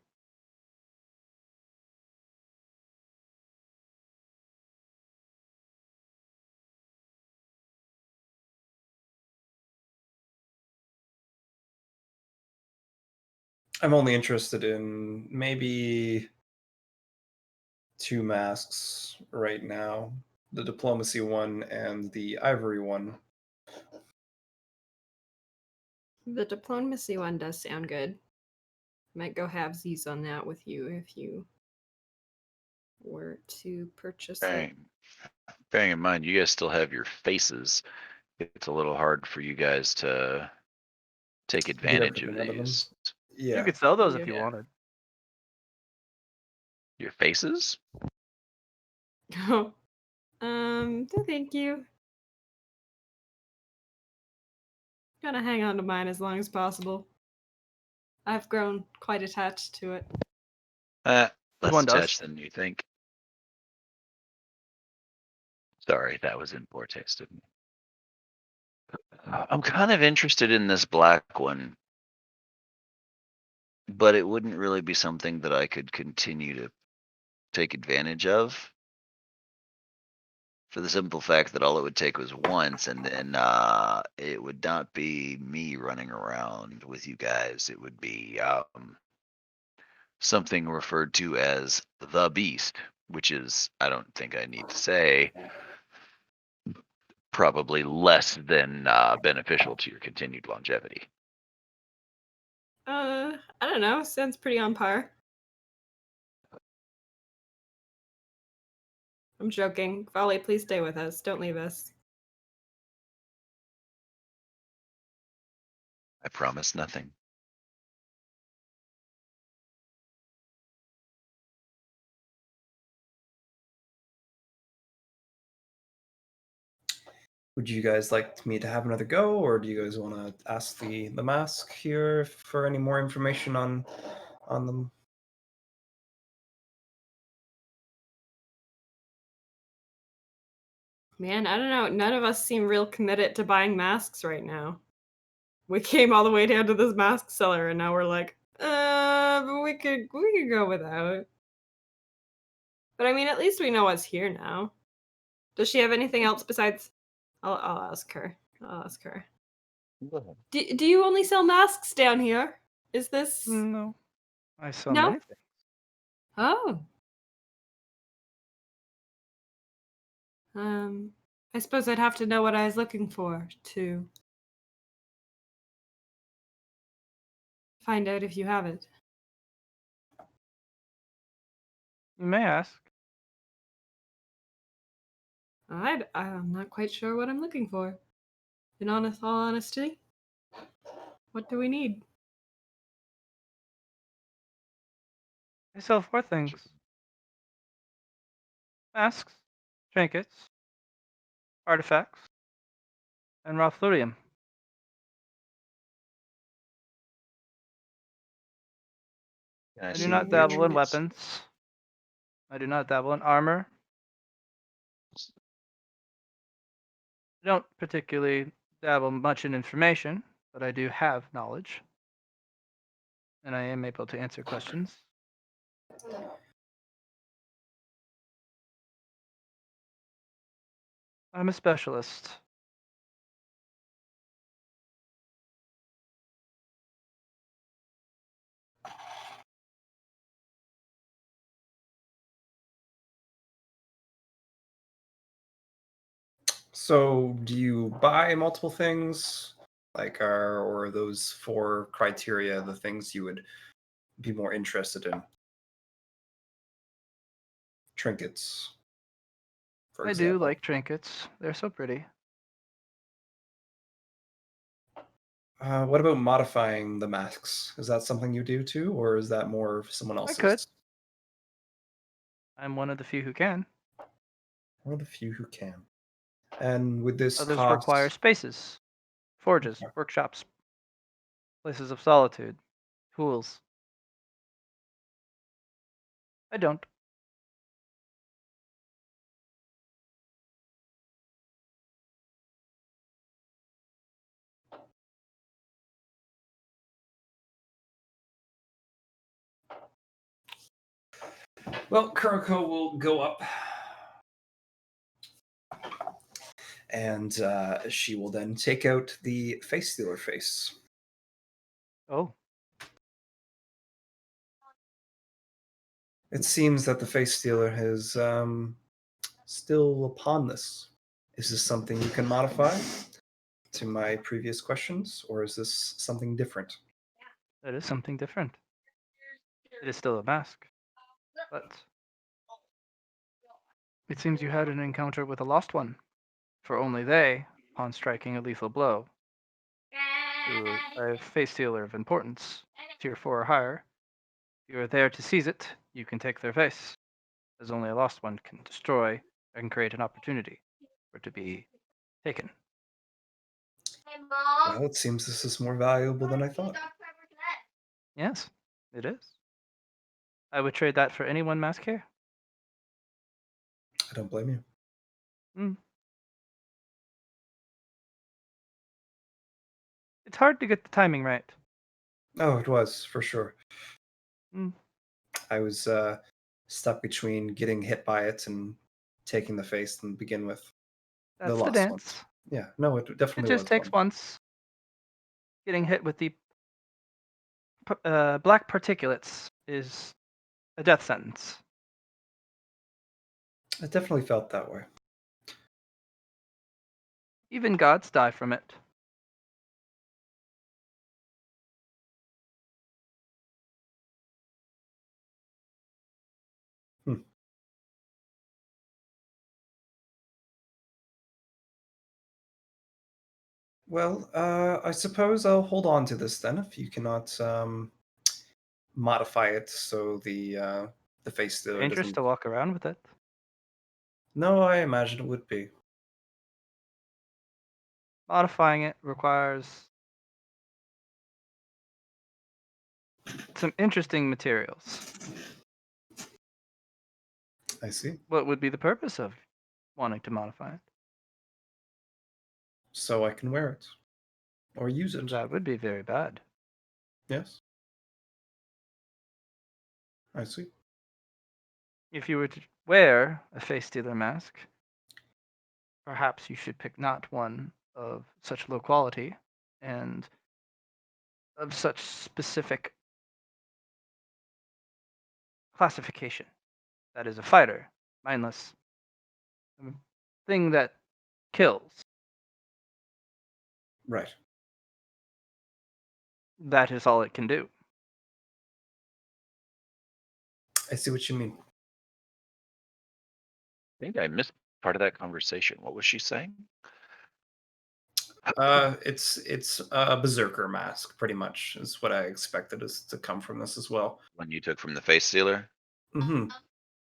I'm only interested in maybe 2 masks right now, the diplomacy one and the ivory one. The diplomacy one does sound good. Might go halvesies on that with you if you were to purchase it. Bearing in mind, you guys still have your faces. It's a little hard for you guys to take Get advantage of everything out of them. these. You Yeah. could sell those if Yeah. you wanted. Your faces? Oh, no, thank you. Gonna hang on to mine as long as possible. I've grown quite attached to it. Less one does. attached than you think. Sorry, that was in poor taste of me. I'm kind of interested in this black one, but it wouldn't really be something that I could continue to take advantage of. For the simple fact that all it would take was once, and then it would not be me running around with you guys. It would be something referred to as the beast, which is, I don't think I need to say, probably less than beneficial to your continued longevity. I don't know. Sounds pretty on par. I'm joking. Volley, please stay with us. Don't leave us. I promise nothing. Would you guys like me to have another go, or do you guys want to ask the mask here for any more information on them? Man, I don't know. None of us seem real committed to buying masks right now. We came all the way down to this mask seller, and now we're like, but we could go without. But I mean, at least we know what's here now. Does she have anything else besides? I'll ask her. I'll ask her. Do you only sell masks down here? Is this No, I sell no? many things. Oh. I suppose I'd have to know what I was looking for to find out if you have it. You may ask. I'm not quite sure what I'm looking for. In all honesty, what do we need? I sell 4 things: masks, trinkets, artifacts, and raw fluidium. Can I I do see not your dabble in trinkets? weapons. I do not dabble in armor. I don't particularly dabble much in information, but I do have knowledge. And I am able to answer questions. I'm a specialist. So, do you buy multiple things? Like, or are those 4 criteria the things you would be more interested in? Trinkets, for I do example. like trinkets. They're so pretty. What about modifying the masks? Is that something you do too, or is that more of someone I could. else's? I'm one of the few who can. One of the few who can. And would this Others require cost? spaces, forges, workshops, places of solitude, tools. I don't. Well, Kuroko will go up, and she will then take out the face stealer face. Oh, It seems that the face stealer is still upon this. Is this something you can modify to my previous questions, or is this something different? that is something different. It is still a mask, but it seems you had an encounter with a lost one, for only they, upon striking a lethal blow to a face stealer of importance, tier 4 or higher, if you are there to seize it, you can take their face, as only a lost one can destroy and create an opportunity for it to be taken. Hey, Mom. Well, it seems this is more valuable than I thought. Yes, it is. I would trade that for any one mask here. I don't blame you. Mm. It's hard to get the timing right. Oh, it was for sure. Mm. I was stuck between getting hit by it and taking the face to begin with. The That's the lost ones. dance. Yeah, no, it It definitely just was takes fun. once. Getting hit with the black particulates is a death sentence. It definitely felt that way. Even gods die from it. Hmm. Well, I suppose I'll hold on to this then. If you cannot modify it so the face stealer Dangerous doesn't. to walk around with it. No, I imagine it would be. Modifying it requires some interesting materials. I see. What would be the purpose of wanting to modify it? So I can wear it or use it. That would be very bad. Yes, I see. If you were to wear a face stealer mask, perhaps you should pick not one of such low quality and of such specific classification. That is a fighter, mindless, a thing that kills. Right. That is all it can do. I see what you mean. I think I missed part of that conversation. What was she saying? It's a berserker mask, pretty much, is what I expected is to come from this as well. When you took from the face sealer? Hmm.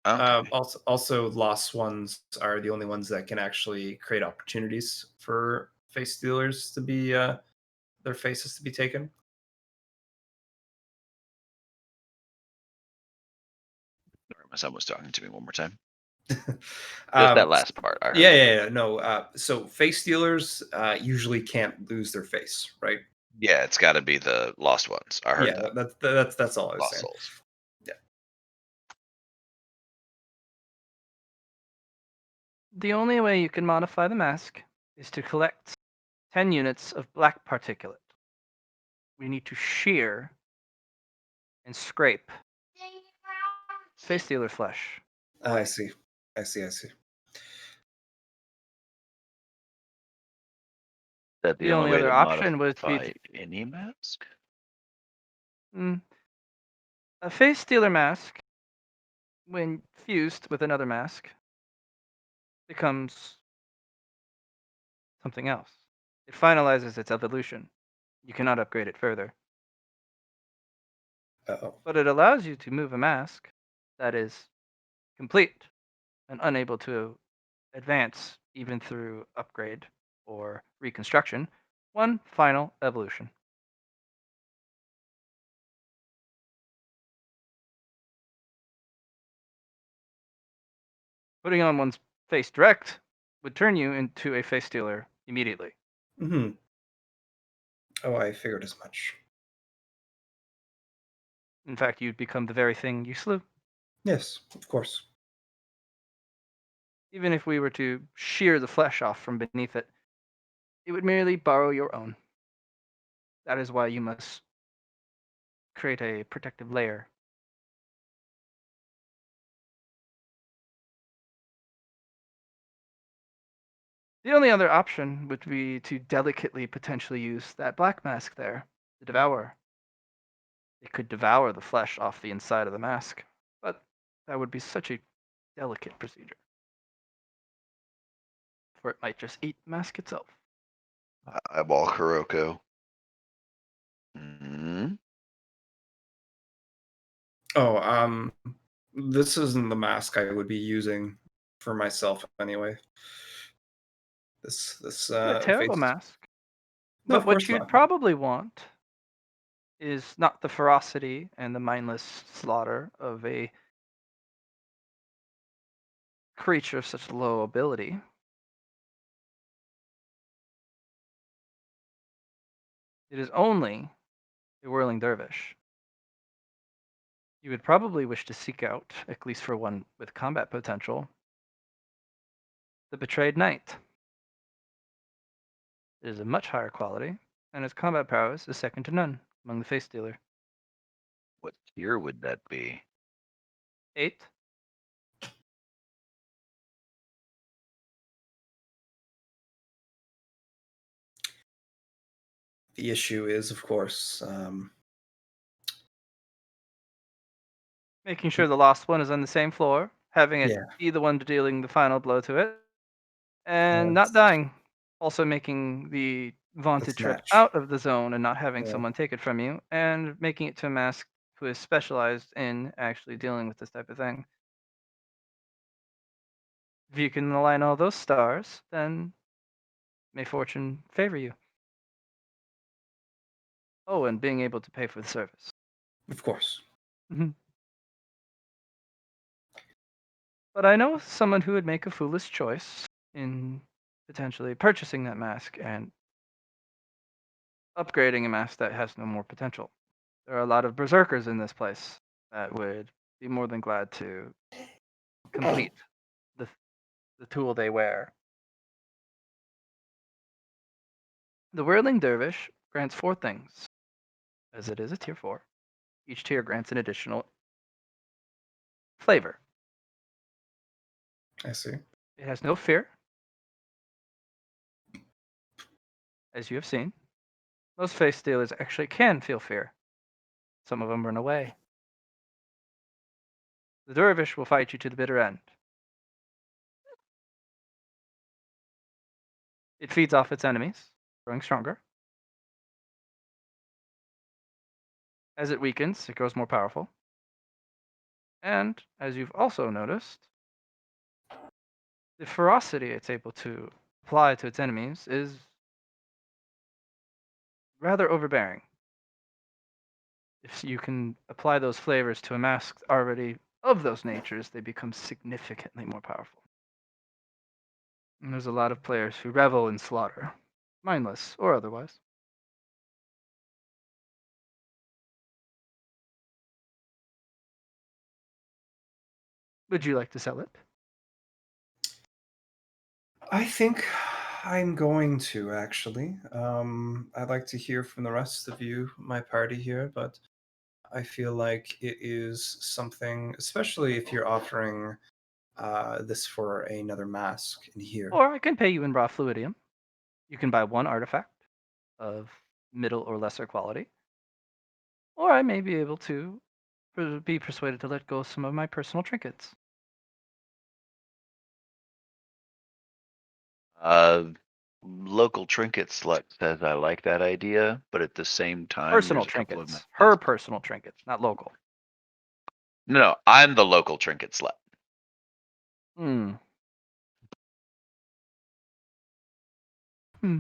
Okay. Also, lost ones are the only ones that can actually create opportunities for face stealers to be their faces to be taken. Sorry, my son was talking to me one more time. Just um, that last part. I heard. yeah. No. So face stealers usually can't lose their face, right? Yeah, it's got to be the lost ones. I heard Yeah, that. that's all I was Lost saying. souls. The only way you can modify the mask is to collect 10 units of black particulate. We need to shear and scrape face stealer flesh. I see. I see. I see. That the The only only way other to option would be modify any mask? mm, a face stealer mask, when fused with another mask, becomes something else. It finalizes its evolution. You cannot upgrade it further. Oh. But it allows you to move a mask that is complete and unable to advance even through upgrade or reconstruction. One final evolution. Putting on one's face direct would turn you into a face stealer immediately. Hmm. Oh, I figured as much. In fact, you'd become the very thing you slew. Yes, of course. Even if we were to shear the flesh off from beneath it, it would merely borrow your own. That is why you must create a protective layer. The only other option would be to delicately potentially use that black mask there, the devourer. It could devour the flesh off the inside of the mask, but that would be such a delicate procedure. For it might just eat the mask itself. Eyeball Kuroko. Hmm. Oh, this isn't the mask I would be using for myself anyway. This Not a terrible face. mask. No, But of what course you'd not. probably want is not the ferocity and the mindless slaughter of a creature of such low ability. It is only a whirling dervish. You would probably wish to seek out, at least for one with combat potential, the betrayed knight. It is a much higher quality, and its combat prowess is second to none among the face dealer. What tier would that be? 8. The issue is, of course, Making sure the lost one is on the same floor, having it yeah, be the one dealing the final blow to it, and not that's dying. Also making the vaunted that's trip match. out of the zone and not having Yeah, someone take it from you, and making it to a mask who is specialized in actually dealing with this type of thing. If you can align all those stars, then may fortune favor you. Oh, and being able to pay for the service. of course. Mhm. But I know someone who would make a foolish choice in potentially purchasing that mask and upgrading a mask that has no more potential. There are a lot of berserkers in this place that would be more than glad to complete the, the tool they wear. The Whirling Dervish grants 4 things, as it is a tier 4. Each tier grants an additional flavor. I see. It has no fear, as you have seen. Most face stealers actually can feel fear. Some of them run away. The dervish will fight you to the bitter end. It feeds off its enemies, growing stronger. As it weakens, it grows more powerful. And, as you've also noticed, the ferocity it's able to apply to its enemies is rather overbearing. If you can apply those flavors to a mask already of those natures, they become significantly more powerful. And there's a lot of players who revel in slaughter, mindless or otherwise. Would you like to sell it? I think I'm going to actually. I'd like to hear from the rest of you, my party here, but I feel like it is something, especially if you're offering this for another mask in here. Or I can pay you in raw fluidium. You can buy 1 artifact of middle or lesser quality. Or I may be able to be persuaded to let go of some of my personal trinkets. Uh, Local trinket slut says I like that idea, but at the same time, Personal there's a couple of trinkets. Her methods. personal trinkets, not local. No, I'm the local trinket slut. Hmm. Hmm.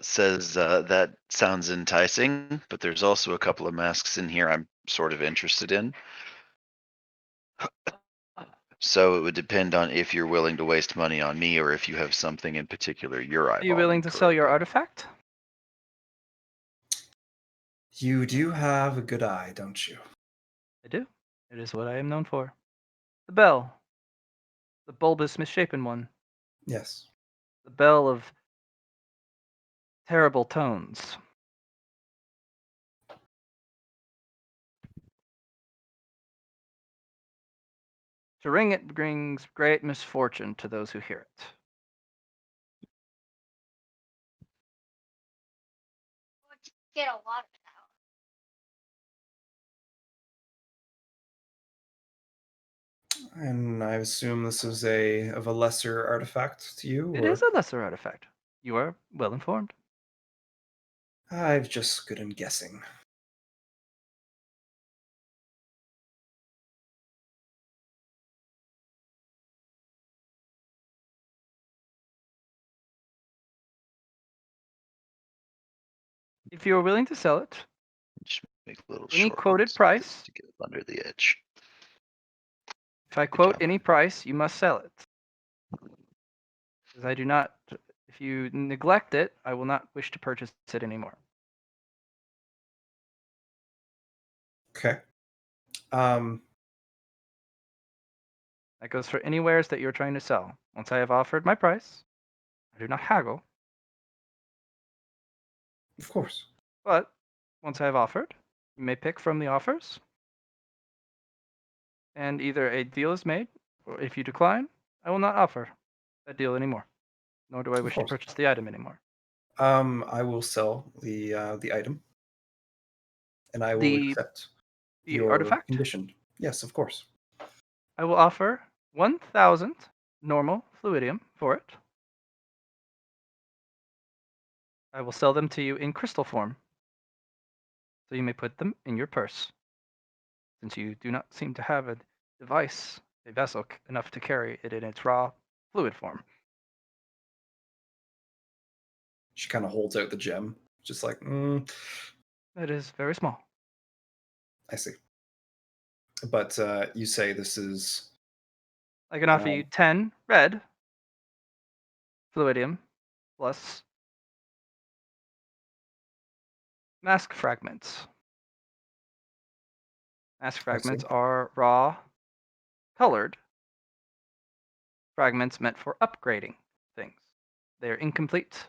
Says that sounds enticing, but there's also a couple of masks in here I'm sort of interested in. So it would depend on if you're willing to waste money on me or if you have something in particular you're Are you eyeballing. willing to sell your Kuroko. artifact? You do have a good eye, don't you? I do. It is what I am known for. The bell. The bulbous, misshapen one. Yes. The bell of terrible tones. To ring it brings great misfortune to those who hear it. Get a lot of And I assume this is of a lesser artifact to you, It or is a lesser artifact. You are well informed. I've just good in guessing. If you are willing to sell it, Just make little any short quoted ones price, to get up under the edge. if I Good quote job. any price, you must sell it. Because I do not, if you neglect it, I will not wish to purchase it anymore. Okay. That goes for any wares that you're trying to sell. Once I have offered my price, I do not haggle. Of course. But once I have offered, you may pick from the offers, and either a deal is made, or if you decline, I will not offer that deal anymore. Nor do I Of wish to course. purchase the item anymore. I will sell the item, and I will The accept the your artifact, condition. Yes, of course. I will offer 1,000 normal fluidium for it. I will sell them to you in crystal form, so you may put them in your purse, since you do not seem to have a device, a vessel enough to carry it in its raw fluid form. She kind of holds out the gem, just like, It is very small. I see. But you say this is I can offer you 10 red fluidium plus mask fragments. Mask I see. fragments are raw, colored fragments meant for upgrading things. They are incomplete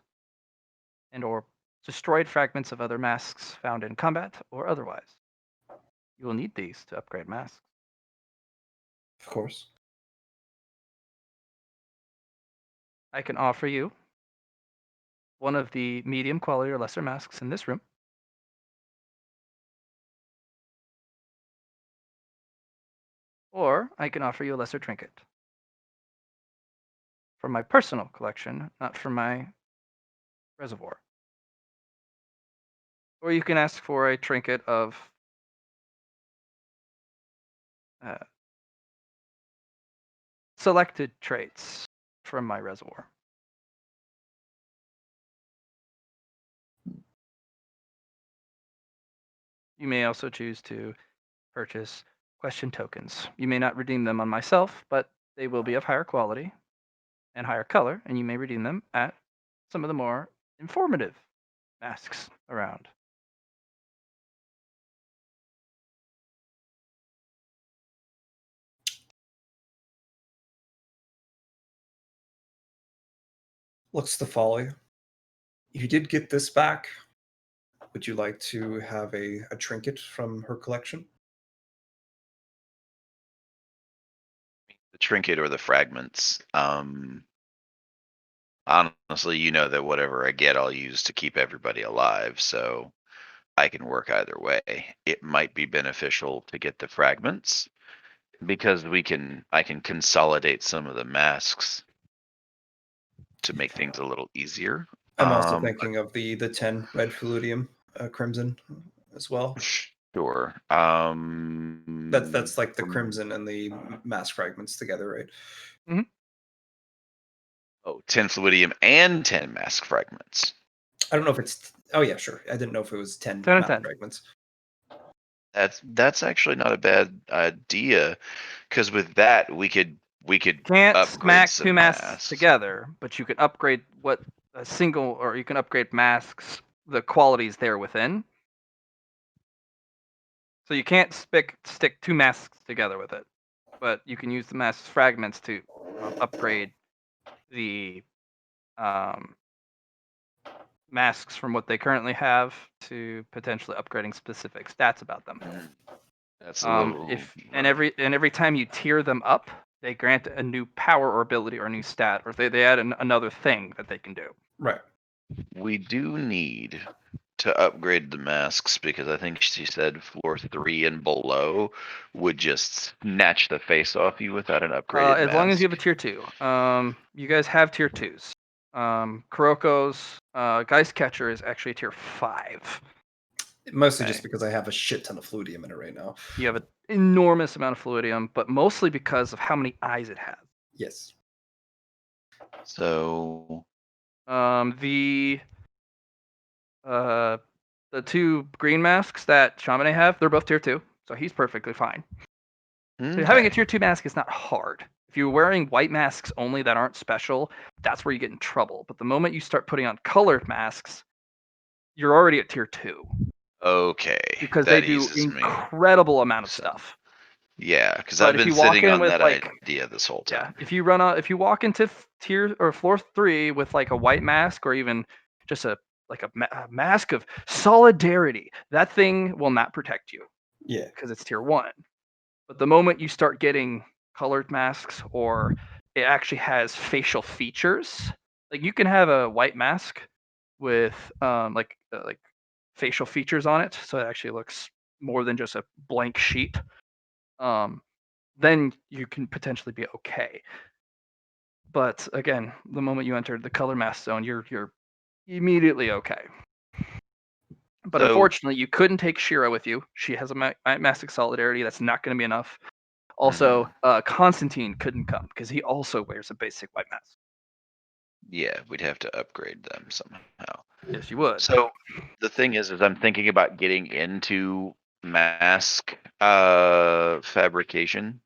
and or destroyed fragments of other masks found in combat or otherwise. You will need these to upgrade masks. Of course. I can offer you one of the medium quality or lesser masks in this room. Or I can offer you a lesser trinket. From my personal collection, not from my reservoir. Or you can ask for a trinket of selected traits from my reservoir. You may also choose to purchase question tokens. You may not redeem them on myself, but they will be of higher quality and higher color, and you may redeem them at some of the more informative masks around. Looks to follow you. You did get this back. Would you like to have a trinket from her collection? The trinket or the fragments. Honestly, you know that whatever I get, I'll use to keep everybody alive. So I can work either way. It might be beneficial to get the fragments because I can consolidate some of the masks to make things a little easier. I'm also But thinking of the 10 red fluidium crimson as well. sure. That's like the from- crimson and the mask fragments together, right? Oh, 10 fluidium and 10 mask fragments. I don't know if it's. Oh yeah, sure. I didn't know if it was 10 10 and mask 10. fragments. That's actually not a bad idea, because with that we could Can't upgrade smack two some masks masks. together, but you can upgrade what a single, or you can upgrade masks, the qualities there within. So you can't stick 2 masks together with it, but you can use the mask fragments to upgrade the um, masks from what they currently have to potentially upgrading specific stats about them. That's a little. Every time you tier them up, they grant a new power or ability or a new stat, or they add another thing that they can do. Right. We do need to upgrade the masks because I think she said floor 3 and below would just snatch the face off you without an upgraded As mask. long as you have a tier 2. You guys have tier 2s. Kuroko's Geist Catcher is actually tier 5. Mostly Okay. just because I have a shit ton of fluidium in it right now. You have an enormous amount of fluidium, but mostly because of how many eyes it has. Yes. So The 2 green masks that Shamane have, they're both tier 2, so he's perfectly fine. So having a tier 2 mask is not hard. If you're wearing white masks only that aren't special, that's where you get in trouble. But the moment you start putting on colored masks, you're already at tier 2 okay, because they that do eases me. incredible amount of So, stuff. Yeah, because But I've if been you walk sitting in on with that like, idea this whole yeah, time. if you walk into tier or floor 3 with like a white mask or even just a mask of solidarity, that thing will not protect you Yeah. because it's tier 1. But the moment you start getting colored masks or it actually has facial features, like you can have a white mask with like facial features on it, so it actually looks more than just a blank sheet. Then you can potentially be okay. But again, the moment you enter the color mask zone, you're immediately okay. But So unfortunately, you couldn't take Shira with you. She has a mask solidarity. That's not going to be enough. Also, Constantine couldn't come because he also wears a basic white mask. yeah, we'd have to upgrade them somehow. Yes, you would. So the thing is I'm thinking about getting into mask fabrication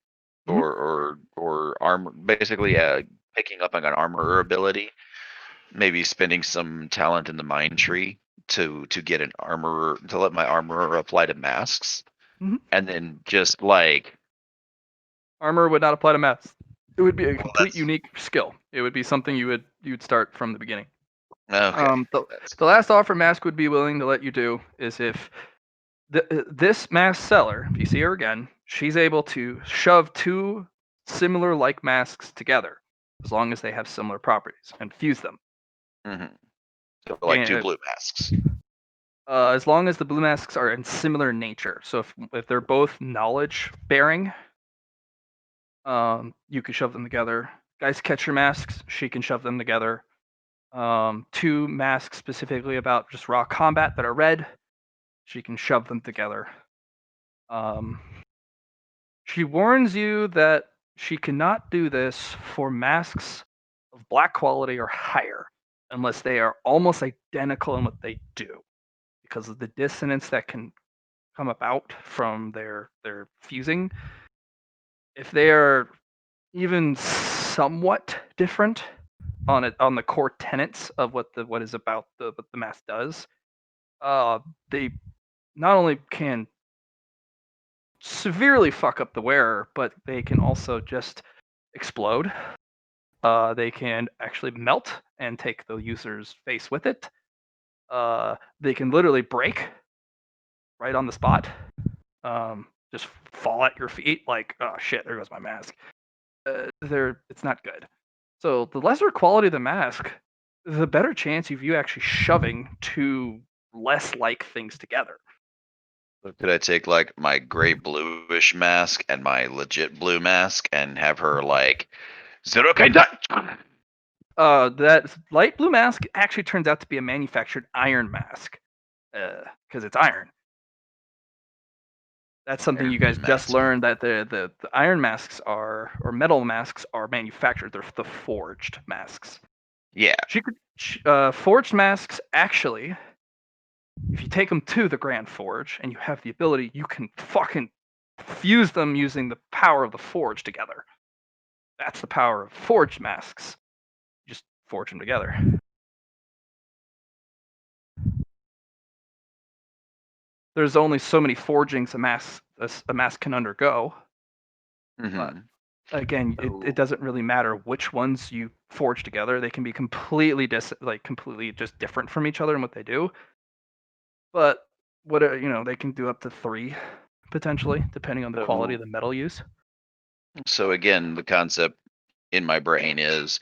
Mhm. or armor, basically picking up like an armorer ability, maybe spending some talent in the mind tree to get an armorer, to let my armorer apply to masks, Mhm. and then just like Armor would not apply to masks. It would be a well, complete unique skill. It would be something you'd start from the beginning. okay. The last offer Mask would be willing to let you do is if this mask seller, if you see her again, she's able to shove 2 similar like masks together, as long as they have similar properties, and fuse them. So like 2 And blue masks. as long as the blue masks are in similar nature, so if they're both knowledge bearing, you can shove them together. Guys, catch your masks. She can shove them together. 2 masks specifically about just raw combat that are red. She can shove them together. She warns you that she cannot do this for masks of black quality or higher, unless they are almost identical in what they do, because of the dissonance that can come about from their fusing. If they are even somewhat different on the core tenets of what is about what the mask does, they not only can severely fuck up the wearer, but they can also just explode. They can actually melt and take the user's face with it. They can literally break right on the spot. Just fall at your feet like, oh shit, there goes my mask. It's not good. So the lesser quality of the mask, the better chance of you actually shoving 2 less like things together. So could I take like my gray bluish mask and my legit blue mask and have her like zero That light blue mask actually turns out to be a manufactured iron mask, because it's iron. That's something you guys just learned, that the iron masks or metal masks are manufactured. They're the forged masks. Yeah. Forged masks actually, if you take them to the Grand Forge and you have the ability, you can fucking fuse them using the power of the forge together. That's the power of forged masks. You just forge them together. there's only so many forgings a mask can undergo. But Mhm. again, it doesn't really matter which ones you forge together. They can be completely completely just different from each other in what they do. But they can do up to 3 potentially, depending on the quality of the metal use. So again, the concept in my brain is,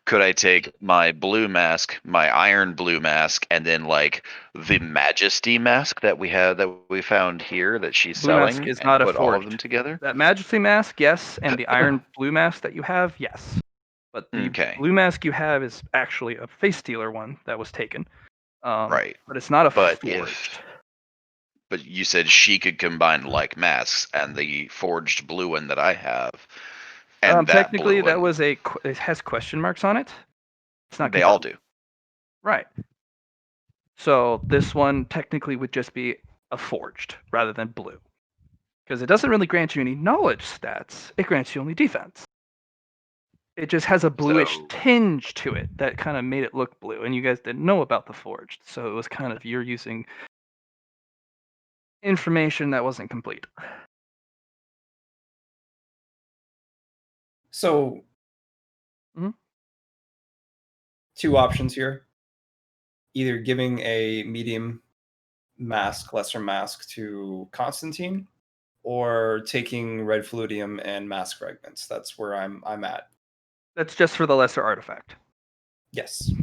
could I take my blue mask, my iron blue mask, and then like the Majesty mask that we found here that she's Blue mask selling, is and not a put all of them forged. together? That Majesty mask, yes, and the iron blue mask that you have, yes. But the Okay, blue mask you have is actually a face stealer one that was taken. right. But it's not a But forged. but you said she could combine like masks and the forged blue one that I have, and that blue Technically, that one. was it has question marks on it. It's not They all confirmed. do. Right. So this one technically would just be a forged rather than blue. Because it doesn't really grant you any knowledge stats, it grants you only defense. It just has a bluish So tinge to it that kind of made it look blue, and you guys didn't know about the forged, so it was kind of you're using information that wasn't complete. So, Mhm. 2 options here. Either giving a medium mask, lesser mask to Constantine, or taking red fluidium and mask fragments. That's where I'm at. That's just for the lesser artifact. Yes.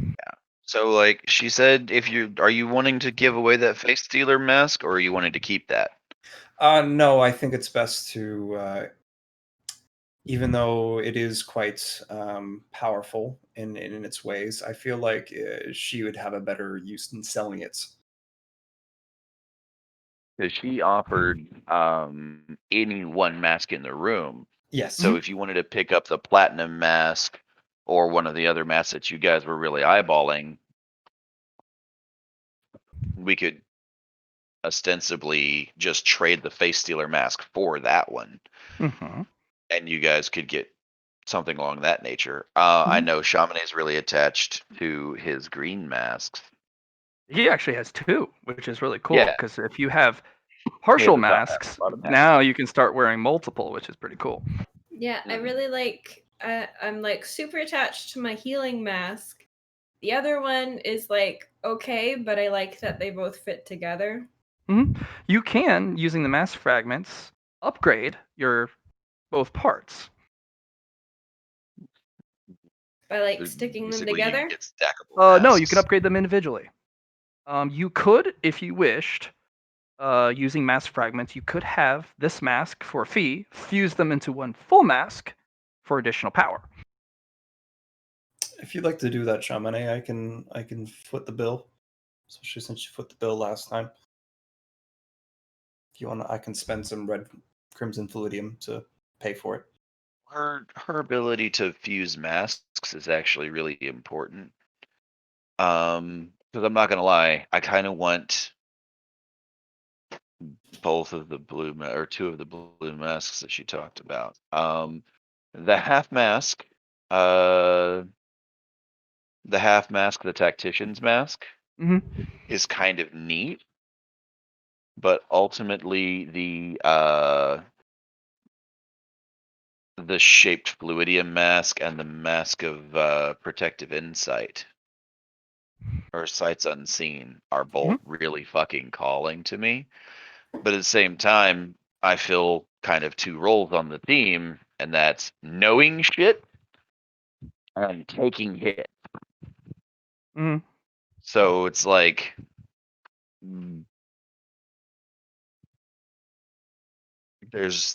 So, like she said, are you wanting to give away that face stealer mask, or are you wanting to keep that? No, I think it's best to, even though it is quite powerful in its ways, I feel like she would have a better use in selling it. Because she offered any one mask in the room. Yes. So if you wanted to pick up the platinum mask or one of the other masks that you guys were really eyeballing, we could ostensibly just trade the face stealer mask for that one, Mm-hmm. and you guys could get something along that nature. I Mhm. know Shaman is really attached to his green masks. He actually has 2, which is really cool. Yeah, Because if you have he has partial a top mask, masks, bottom mask. now you can start wearing multiple, which is pretty cool. Yeah, I Mhm. really like. I'm like super attached to my healing mask. The other one is like okay, but I like that they both fit together. You can, using the mass fragments, upgrade your both parts. By like So sticking them basically, you can together. get stackable No, you can masks. upgrade them individually. You could, if you wished, using mass fragments, you could have this mask for a fee, fuse them into one full mask for additional power. If you'd like to do that, Shamane, I can foot the bill. Especially since you foot the bill last time. If you want, I can spend some red crimson fluidium to pay for it. Her ability to fuse masks is actually really important. Because I'm not gonna lie, I kind of want both of the or 2 of the blue masks that she talked about. The half mask, uh, the tactician's mask, hmm is kind of neat, but ultimately the shaped fluidium mask and the mask of protective insight or sights unseen are both really fucking calling to me. But at the same time, I feel kind of 2 roles on the team, and that's knowing shit and taking hit. hmm So it's like there's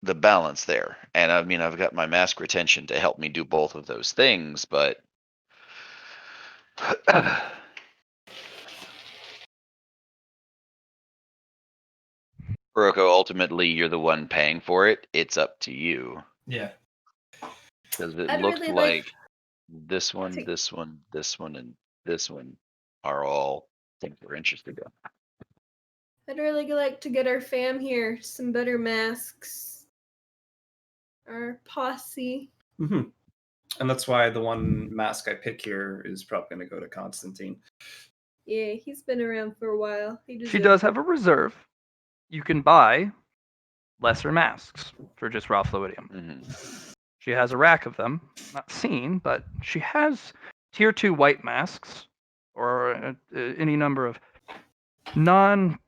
the balance there. And I mean, I've got my mask retention to help me do both of those things, but Kuroko, ultimately you're the one paying for it. It's up to you. Yeah. Because it I'd looked really like like this one, to. this one, this one, and this one are all things we're interested in. I'd really like to get our fam here some better masks. Our posse. hmm And that's why the one mask I pick here is probably going to go to Constantine. Yeah, he's been around for a while. He She deserves does it. have a reserve. You can buy lesser masks for just raw fluidium. Mhm. She has a rack of them, not seen, but she has tier 2 white masks or any number of non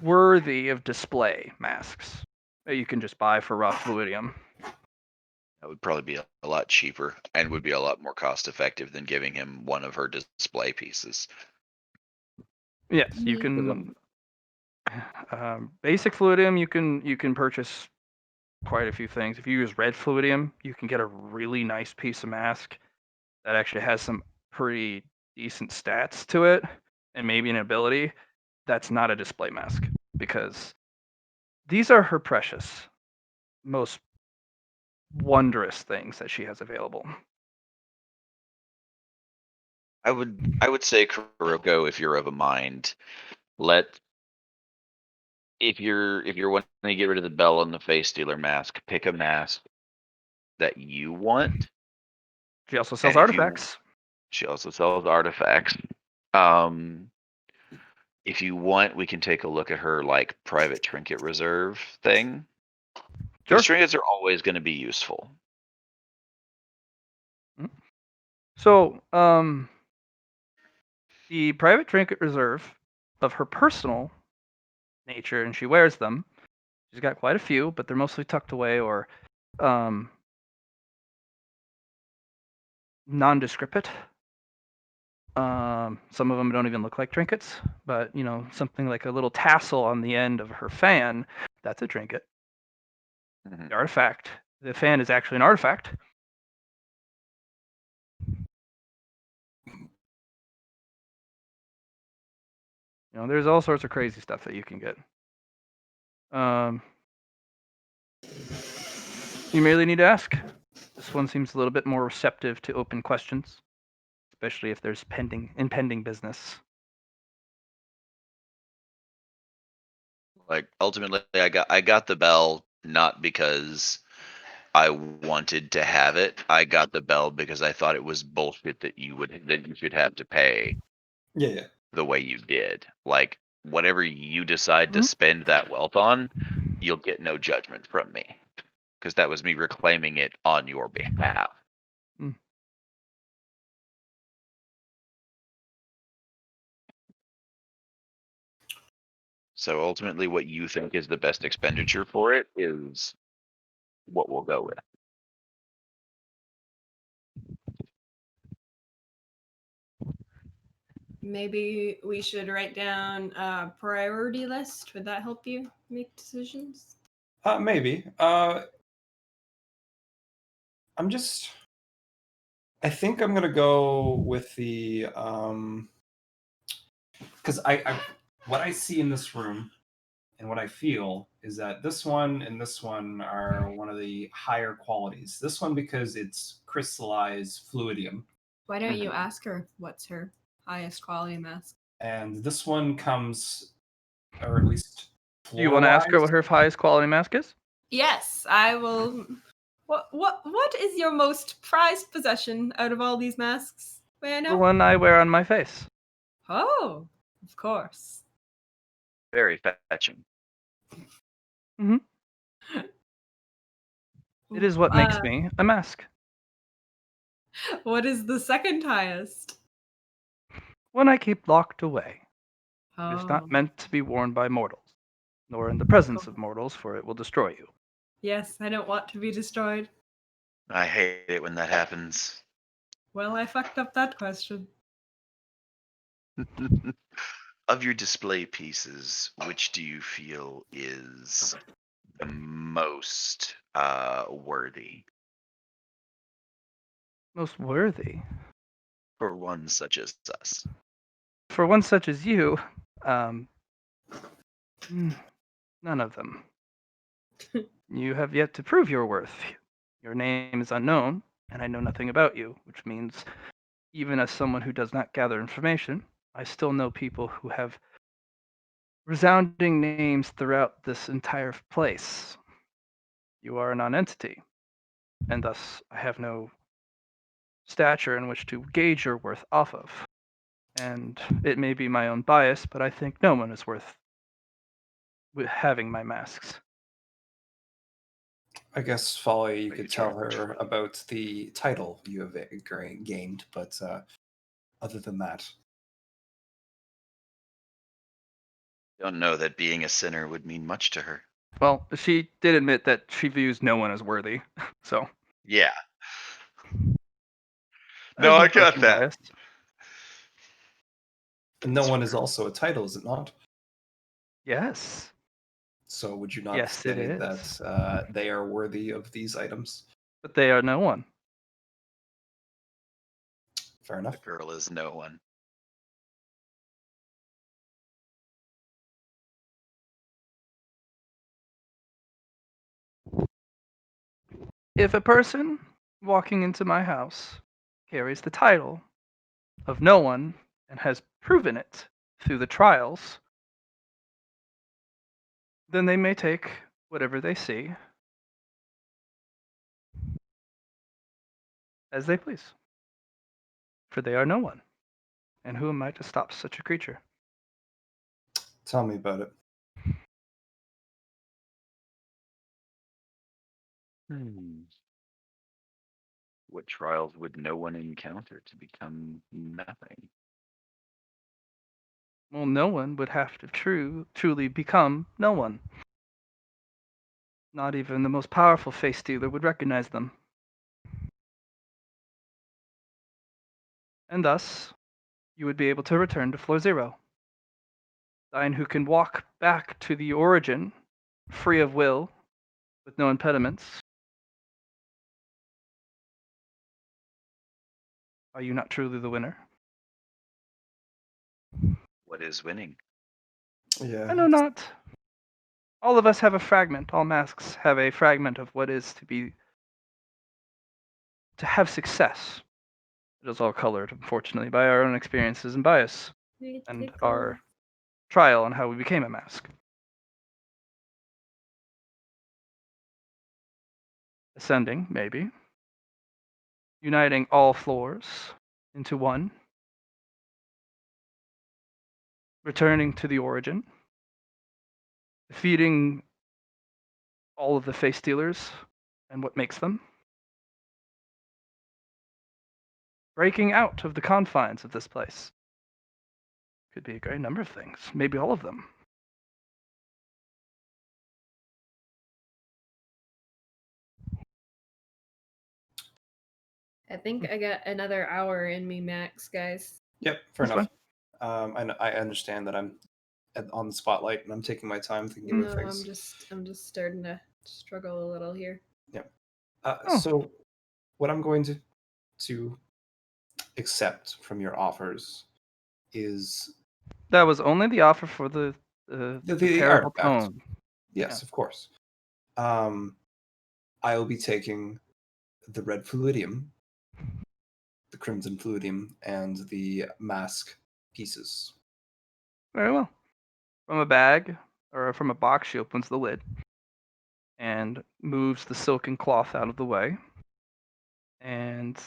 worthy of display masks that you can just buy for raw fluidium. That would probably be a lot cheaper and would be a lot more cost effective than giving him one of her display pieces. Yes, you Yeah. can. Basic fluidium, you can purchase quite a few things. If you use red fluidium, you can get a really nice piece of mask that actually has some pretty decent stats to it and maybe an ability that's not a display mask because these are her precious, most wondrous things that she has available. I would say, Kuroko, if you're of a mind, let if you're wanting to get rid of the bell and the face stealer mask, pick a mask that you want. She also sells And if you artifacts. she also sells artifacts. Um if you want, we can take a look at her like private trinket reserve thing. Sure. Because trinkets are always going to be useful. So, the private trinket reserve of her personal nature, and she wears them. She's got quite a few, but they're mostly tucked away or nondescript. Some of them don't even look like trinkets, but something like a little tassel on the end of her fan, that's a trinket. Mhm. The artifact. The fan is actually an artifact. There's all sorts of crazy stuff that you can get. You merely need to ask. This one seems a little bit more receptive to open questions, especially if there's impending business. Like ultimately, I got the bell not because I wanted to have it. I got the bell because I thought it was bullshit that you should have to pay Yeah. the way you did. Like whatever you decide to Mhm. spend that wealth on, you'll get no judgment from me because that was me reclaiming it on your behalf. Mm. So ultimately, what you think is the best expenditure for it is what we'll go with. Maybe we should write down a priority list. Would that help you make decisions? Maybe. I'm just. I think I'm gonna go with the because what I see in this room and what I feel is that this one and this one are one of the higher qualities. This one because it's crystallized fluidium, Why don't you Mhm. ask her what's her highest quality mask? and this one comes, or at least Do you want to ask her floor-wise. what her highest quality mask is? Yes, I will. What is your most prized possession out of all these masks? May I The know? one I wear on my face. Oh, of course. Very fetching. Hmm. It is what makes me a mask. What is the second highest? One I keep locked away. It is Oh, not meant to be worn by mortals, nor in the presence of mortals, for it will destroy you. yes, I don't want to be destroyed. I hate it when that happens. Well, I fucked up that question. Of your display pieces, which do you feel is the most worthy Most worthy. for one such as us? For one such as you, um, none of them. You have yet to prove your worth. Your name is unknown, and I know nothing about you, which means, even as someone who does not gather information, I still know people who have resounding names throughout this entire place. You are a nonentity, and thus I have no stature in which to gauge your worth off of. And it may be my own bias, but I think no one is worth having my masks. I guess, Folly, you Like could it's tell your her about the title you have gained, but other than that, Don't know that being a sinner would mean much to her. Well, she did admit that she views no one as worthy, so Yeah. there's No, no I got personal that. bias. no one is also a title, is it not? Yes, So would you not yes, it say is. that they are worthy of these items? But they are no one. Fair The enough. girl is no one. If a person walking into my house carries the title of no one and has proven it through the trials, then they may take whatever they see as they please. For they are no one. And who am I to stop such a creature? Tell me about it. What trials would no one encounter to become nothing? Well, no one would have to truly become no one. Not even the most powerful face stealer would recognize them. And thus, you would be able to return to floor zero. Thine who can walk back to the origin, free of will, with no impediments. Are you not truly the winner? What is winning? Yeah. I know not. All of us have a fragment. All masks have a fragment of what is to have success. It is all colored, unfortunately, by our own experiences and bias, and our trial on how we became a mask. Ascending, maybe. Uniting all floors into one. Returning to the origin. Defeating all of the face stealers and what makes them. Breaking out of the confines of this place. Could be a great number of things, maybe all of them. I think I got another hour in me max, guys. Yep. Fair That's enough. I understand that I'm on the spotlight and I'm taking my time thinking No, of things. I'm just starting to struggle a little here. Oh. So, what I'm going to accept from your offers is That was only the offer for the the terrible artifact. tone. Yes, Yeah. of course. I'll be taking the red fluidium, the crimson fluidium, and the mask pieces. Very well. From a bag or from a box, she opens the lid and moves the silken cloth out of the way. And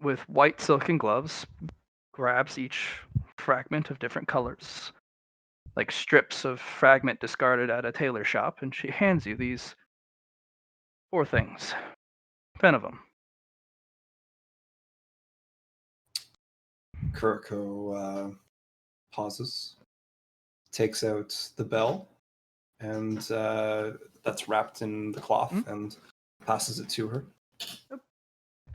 with white silken gloves, grabs each fragment of different colors, like strips of fragment discarded at a tailor shop, and she hands you these 4 things. 10 of them. Kuriko pauses, takes out the bell, and that's wrapped in the cloth, Mhm. and passes it to her.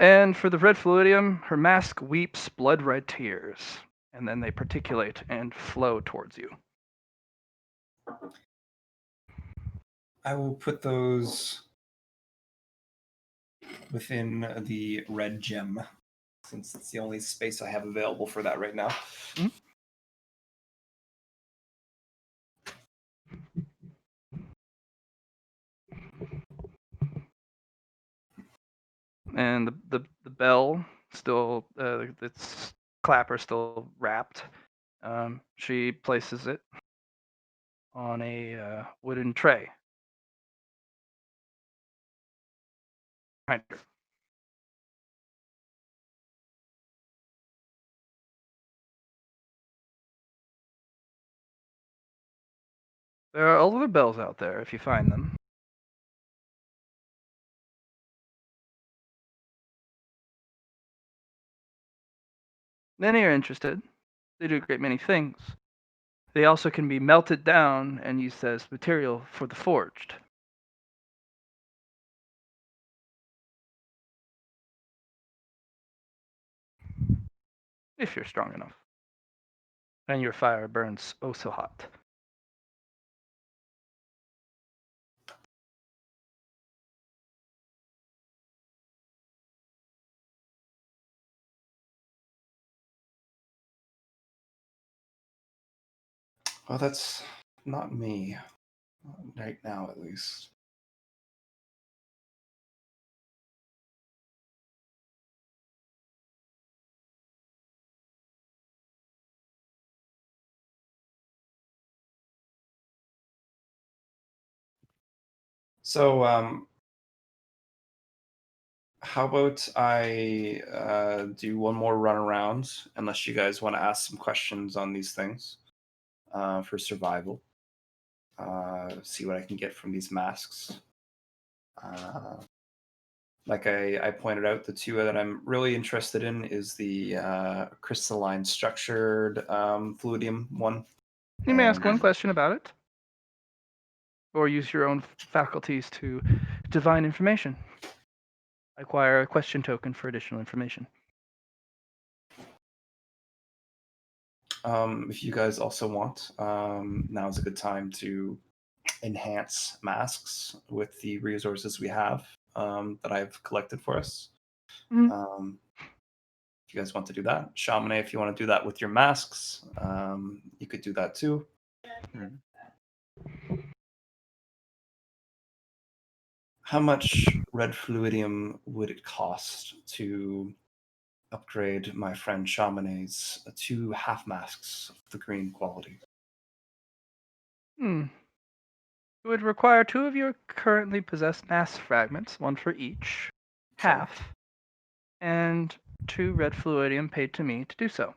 And for the red fluidium, her mask weeps blood red tears, and then they particulate and flow towards you. I will put those within the red gem, since it's the only space I have available for that right now. Mhm. And the bell still, its clapper still wrapped. She places it on a wooden tray behind her. There are other bells out there if you find them. Many are interested. They do a great many things. They also can be melted down and used as material for the forged. If you're strong enough. And your fire burns oh so hot. Well, that's not me. Right now, at least. So, how about I do one more run around, unless you guys want to ask some questions on these things for survival. See what I can get from these masks. Like I pointed out, the two that I'm really interested in is the crystalline structured fluidium one. You may ask one And question about it, or use your own faculties to divine information. Acquire a question token for additional information. if you guys also want, now is a good time to enhance masks with the resources we have that I've collected for us. Mhm. If you guys want to do that, Shamane, if you want to do that with your masks, you could do that too. Mhm. How much red fluidium would it cost to upgrade my friend Shamane's 2 half masks of the green quality? Hmm. It would require 2 of your currently possessed mass fragments, 1 for each, Sorry. half, and 2 red fluidium paid to me to do so.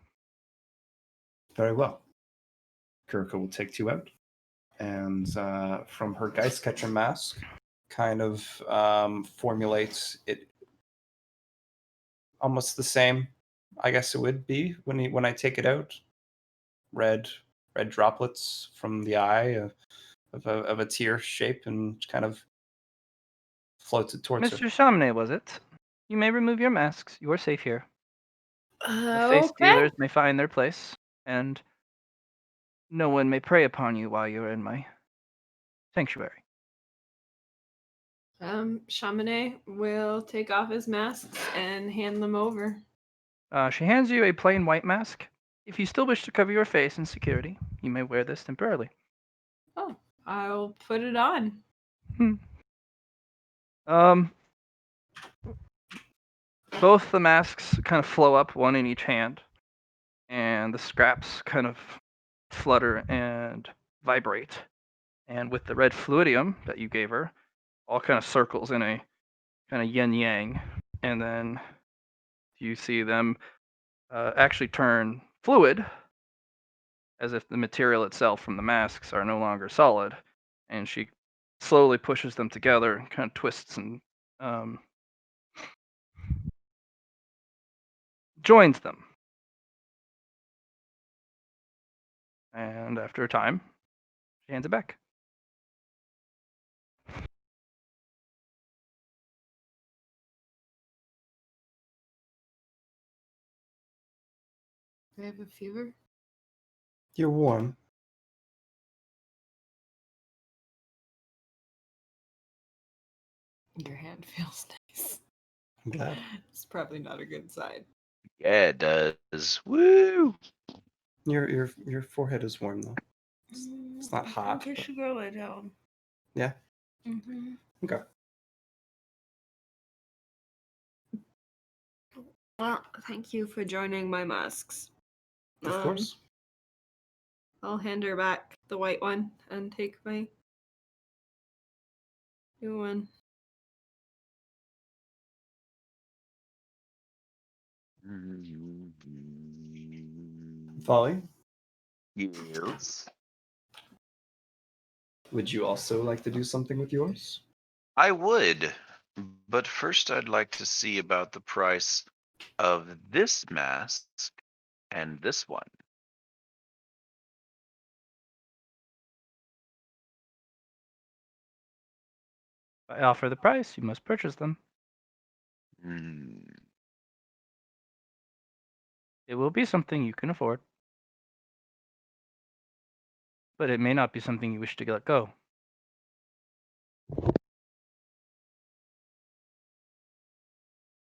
Very well. Kurika will take 2 out, and from her Geist Catcher mask, kind of formulates it almost the same. I guess it would be when I take it out. Red droplets from the eye of a tear shape and kind of floats it towards her. Mr. Chaminade, was it? You may remove your masks. You are safe here. The face Okay. dealers may find their place, and no one may prey upon you while you're in my sanctuary. Chaminade will take off his masks and hand them over. She hands you a plain white mask. If you still wish to cover your face in security, you may wear this temporarily. Oh, I'll put it on. Um, both the masks kind of flow up, one in each hand, and the scraps kind of flutter and vibrate. And with the red fluidium that you gave her, all kind of circles in a kind of yin yang, and then you see them actually turn fluid, as if the material itself from the masks are no longer solid, and she slowly pushes them together and kind of twists and joins them. And after a time, she hands it back. I have a fever. You're warm. Your hand feels nice. I'm glad. It's probably not a good sign. Yeah, it does. Woo! Your forehead is warm though. It's not hot. I but- should go lay down. Yeah. Mm-hmm. Okay. Well, thank you for joining my masks. Of course. I'll hand her back the white one and take my new one. Volley. Yes. Would you also like to do something with yours? I would, but first I'd like to see about the price of this mask and this one. If I offer the price, you must purchase them. Hmm. It will be something you can afford, but it may not be something you wish to let go.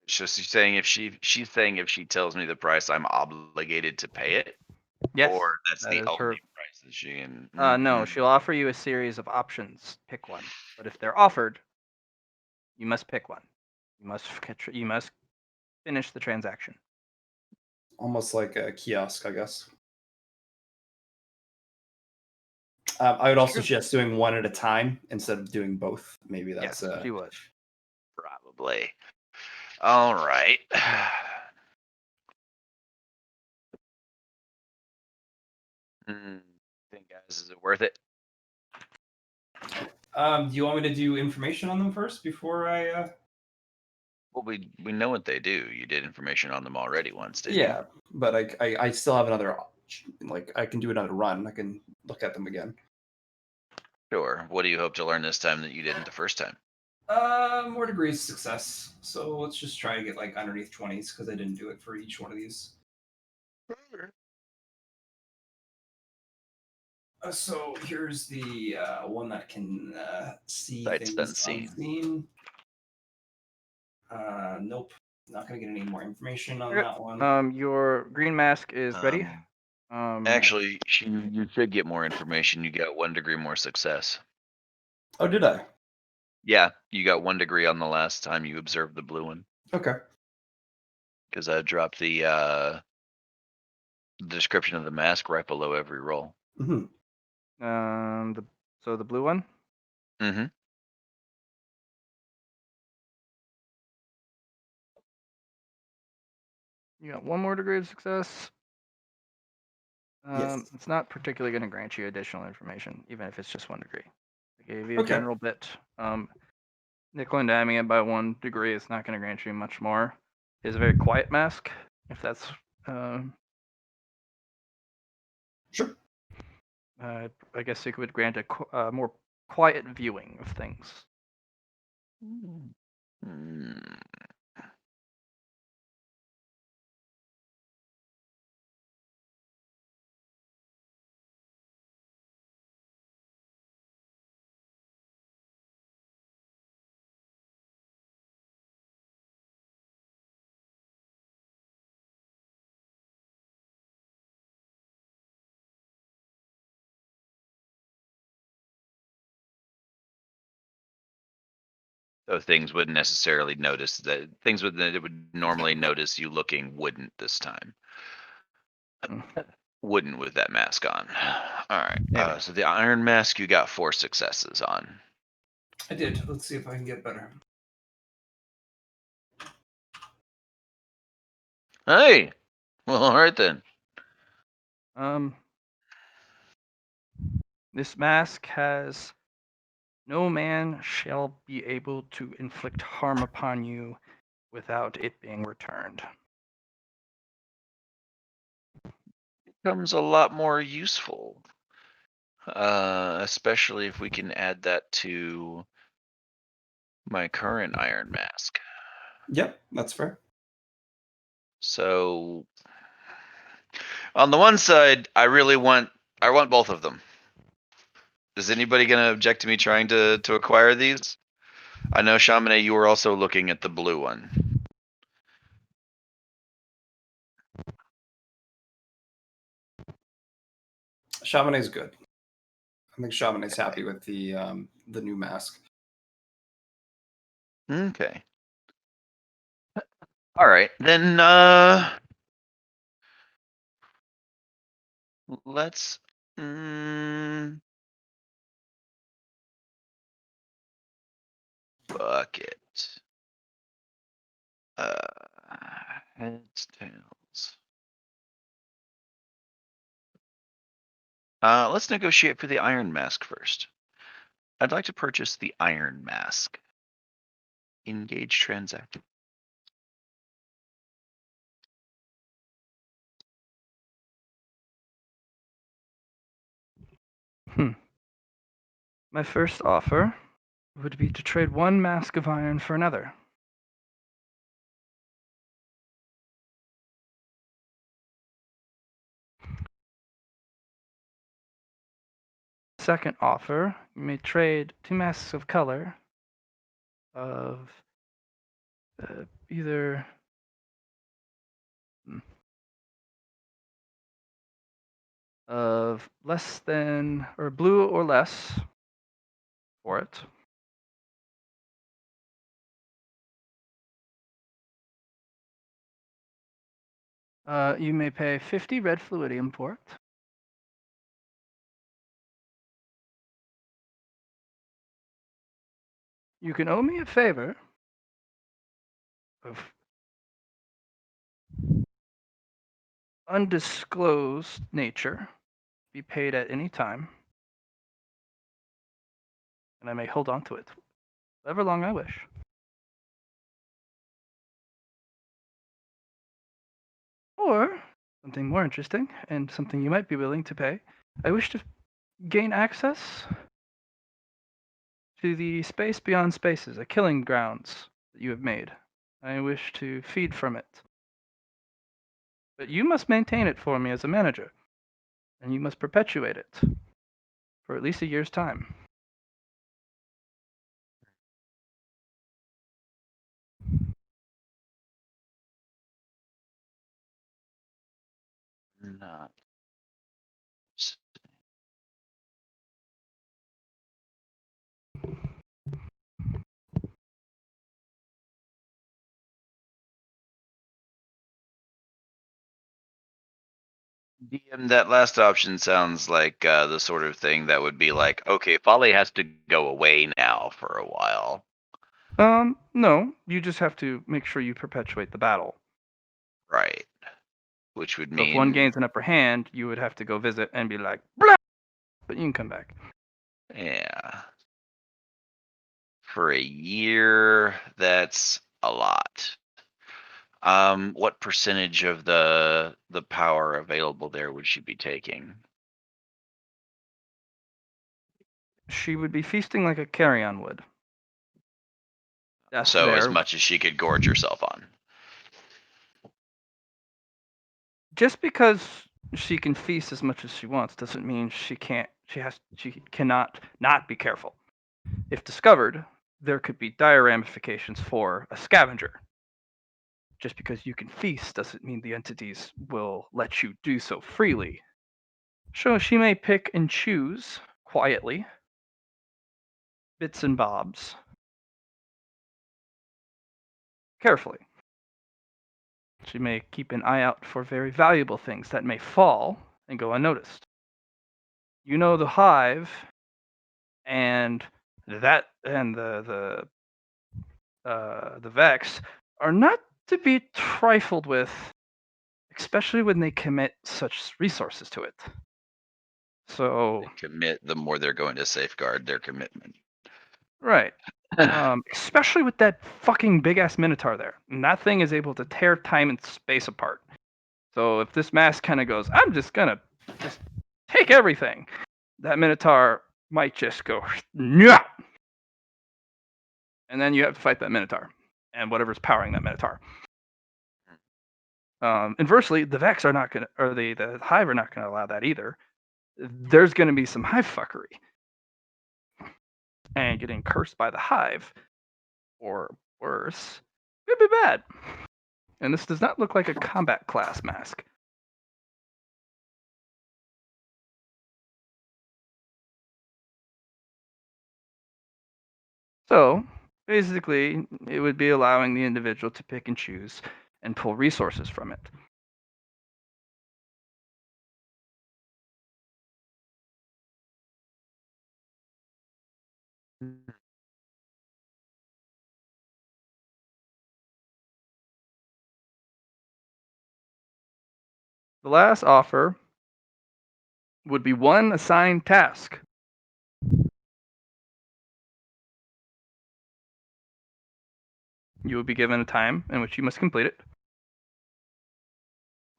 So she's saying she's saying if she tells me the price, I'm obligated to pay it, Yes, or that's that the is her. only price that she can. No, she'll offer you a series of options. Pick one. But if they're offered, you must pick one. You must finish the transaction. Almost like a kiosk, I guess. I would also Sure. suggest doing one at a time instead of doing both. Maybe that's Yes, she would. Probably. All right. Think, guys, is it worth it? Do you want me to do information on them first before I? Well, we know what they do. You did information on them already once, didn't you? Yeah, but I still have another. Like I can do another run. I can look at them again. Sure. What do you hope to learn this time that you didn't the first time? More degrees of success. So let's just try to get like underneath 20s because I didn't do it for each one of these. So here's the one that can see Sights things unseen. unseen. Nope, not gonna get any more information on Okay. that one. Your green mask is ready. Actually, you should get more information. You got 1 degree more success. Oh, did I? Yeah, you got 1 degree on the last time you observed the blue one. Okay. Because I dropped the description of the mask right below every roll. Mm-hmm. So the blue one. Mm-hmm. You got one more degree of success. Yes. It's not particularly going to grant you additional information, even if it's just 1 degree. I gave you a Okay. general bit. Nickel and diming it by 1 degree is not going to grant you much more. It's a very quiet mask, if that's. Sure. I guess it would grant a more quiet viewing of things. Mm. So things wouldn't necessarily notice that things that it would normally notice you looking wouldn't this time. Wouldn't with that mask on. All right. Maybe. So the iron mask, you got 4 successes on. I did. Let's see if I can get better. Hey. Well, all right then. This mask has no man shall be able to inflict harm upon you without it being returned. Becomes a lot more useful. Especially if we can add that to my current iron mask. Yep, that's fair. So on the one side, I want both of them. Is anybody gonna object to me trying to acquire these? I know Shamane, you were also looking at the blue one. Chamonix's good. I think Chamonix's happy with the new mask. Okay. All right, then let's bucket. Heads, tails. Let's negotiate for the iron mask first. I'd like to purchase the Iron Mask. Engage transaction. My first offer would be to trade one mask of iron for another. Second offer, you may trade 2 masks of color of either of less than or blue or less for it. You may pay 50 red fluidium for it. You can owe me a favor of undisclosed nature, be paid at any time, and I may hold on to it however long I wish. Or something more interesting and something you might be willing to pay. I wish to gain access to the space beyond spaces, a killing grounds that you have made. I wish to feed from it. But you must maintain it for me as a manager, and you must perpetuate it for at least a year's time. Not. DM, that last option sounds like the sort of thing that would be like, okay, Folly has to go away now for a while. No, you just have to make sure you perpetuate the battle. Right. Which would So if one mean, gains an upper hand, you would have to go visit and be like, blah! But you can come back. yeah. For a year, that's a lot. What percentage of the power available there would she be taking? She would be feasting like a carrion would. Death So as there. much as she could gorge herself on. Just because she can feast as much as she wants doesn't mean she cannot not be careful. If discovered, there could be dire ramifications for a scavenger. Just because you can feast doesn't mean the entities will let you do so freely. So she may pick and choose quietly bits and bobs carefully. She may keep an eye out for very valuable things that may fall and go unnoticed. You know, the hive and the Vex are not to be trifled with, especially when they commit such resources to it. So, Commit, the more they're going to safeguard their commitment. right. Especially with that fucking big ass Minotaur there. And that thing is able to tear time and space apart. So if this mask kind of goes, I'm just gonna just take everything, that Minotaur might just go, yeah. And then you have to fight that Minotaur and whatever's powering that Minotaur. Inversely, the Vex are not gonna, or the Hive are not gonna allow that either. There's gonna be some Hive fuckery, and getting cursed by the Hive, or worse, could be bad. And this does not look like a combat class mask. So basically, it would be allowing the individual to pick and choose and pull resources from it. The last offer would be one assigned task. You will be given a time in which you must complete it.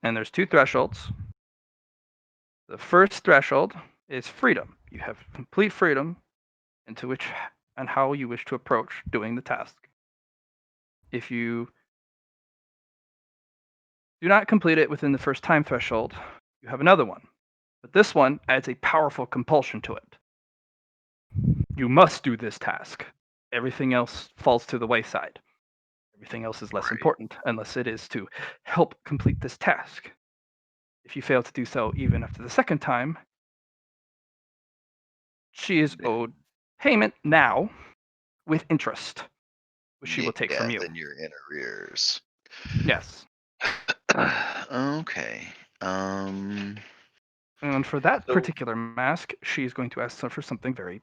And there's 2 thresholds. The first threshold is freedom. You have complete freedom into which and how you wish to approach doing the task. If you do not complete it within the first time threshold, you have another one. But this one adds a powerful compulsion to it. You must do this task. Everything else falls to the wayside. Everything else is less Right. important unless it is to help complete this task. If you fail to do so even after the second time, she is owed payment now with interest, which she will take from you. Then you're in arrears. Yes. Okay. And for that So- particular mask, she's going to ask for something very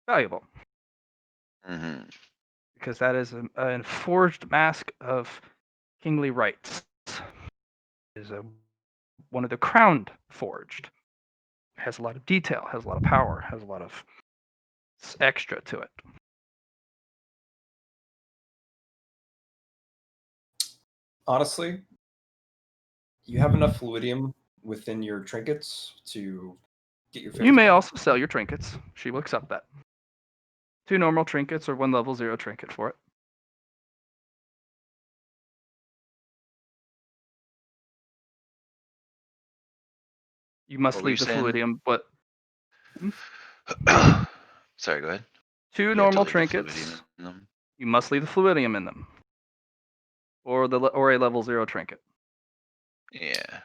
valuable. Mhm. Because that is a forged mask of kingly rights. It is one of the crowned forged. It has a lot of detail, has a lot of power, has a lot of extra to it. Honestly, you have enough fluidium within your trinkets to get your 50. You may also sell your trinkets. She will accept that. 2 normal trinkets or 1 level 0 trinket for it. You must What were you leave the saying? fluidium, but Sorry, go ahead. 2 You have to normal leave the fluidium trinkets. in them? You must leave the fluidium in them, or a level 0 trinket. Yeah.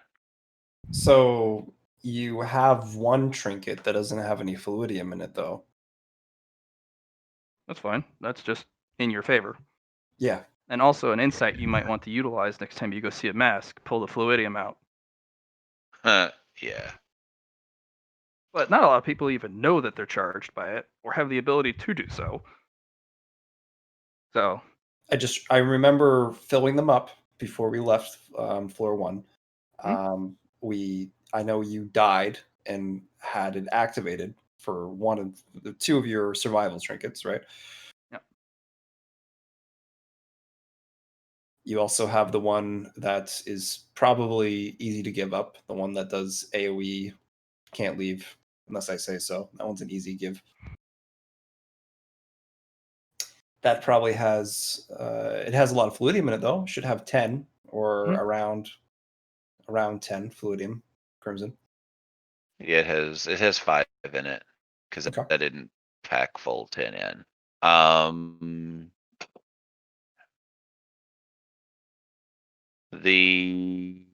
So you have one trinket that doesn't have any fluidium in it, though. That's fine. That's just in your favor. Yeah. And also an insight you might want to utilize next time you go see a mask. Pull the fluidium out. Yeah. But not a lot of people even know that they're charged by it or have the ability to do so. So I remember filling them up before we left floor 1. I know you died and had it activated for one of the 2 of your survival trinkets, right? yeah. You also have the one that is probably easy to give up, the one that does AoE, can't leave unless I say so. That one's an easy give. That probably has it has a lot of fluidium in it though. Should have 10 or around 10 fluidium crimson. Yeah, it has 5 in it because Okay. I didn't pack full 10 in. The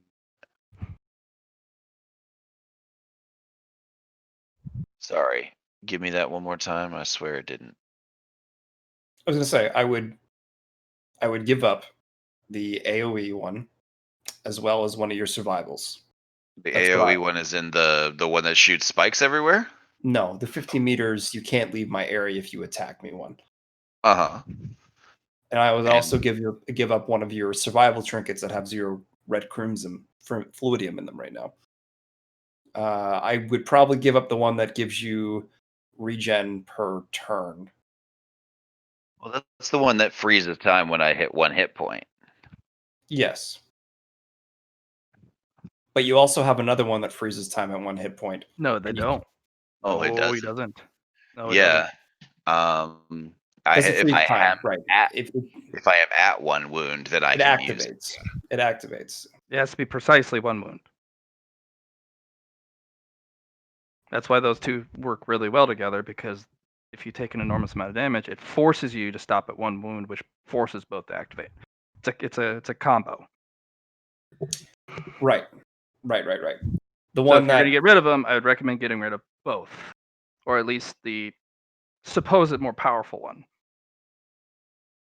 Sorry, give me that one more time. I swear it didn't. I was gonna say I would give up the AoE one as well as one of your survivals. The That's what AoE one is in the one that shoots spikes everywhere? No, the 15 meters you can't leave my area if you attack me one. Uh-huh. And I would also And give up one of your survival trinkets that have 0 red crimson fluidium in them right now. I would probably give up the one that gives you regen per turn. well, that's the one that freezes time when I hit 1 hit point. Yes. But you also have another one that freezes time at 1 hit point. No, they don't. Oh, it No, he doesn't. doesn't. No, Yeah. Does it freeze time? am Right. at If if I am at 1 wound, then I it can use it. activates. It activates. It has to be precisely 1 wound. That's why those 2 work really well together, because if you take an enormous amount of damage, it forces you to stop at 1 wound, which forces both to activate. It's a combo. Right. Right. The So one if you're that going to get rid of them, I would recommend getting rid of both, or at least the supposed more powerful one.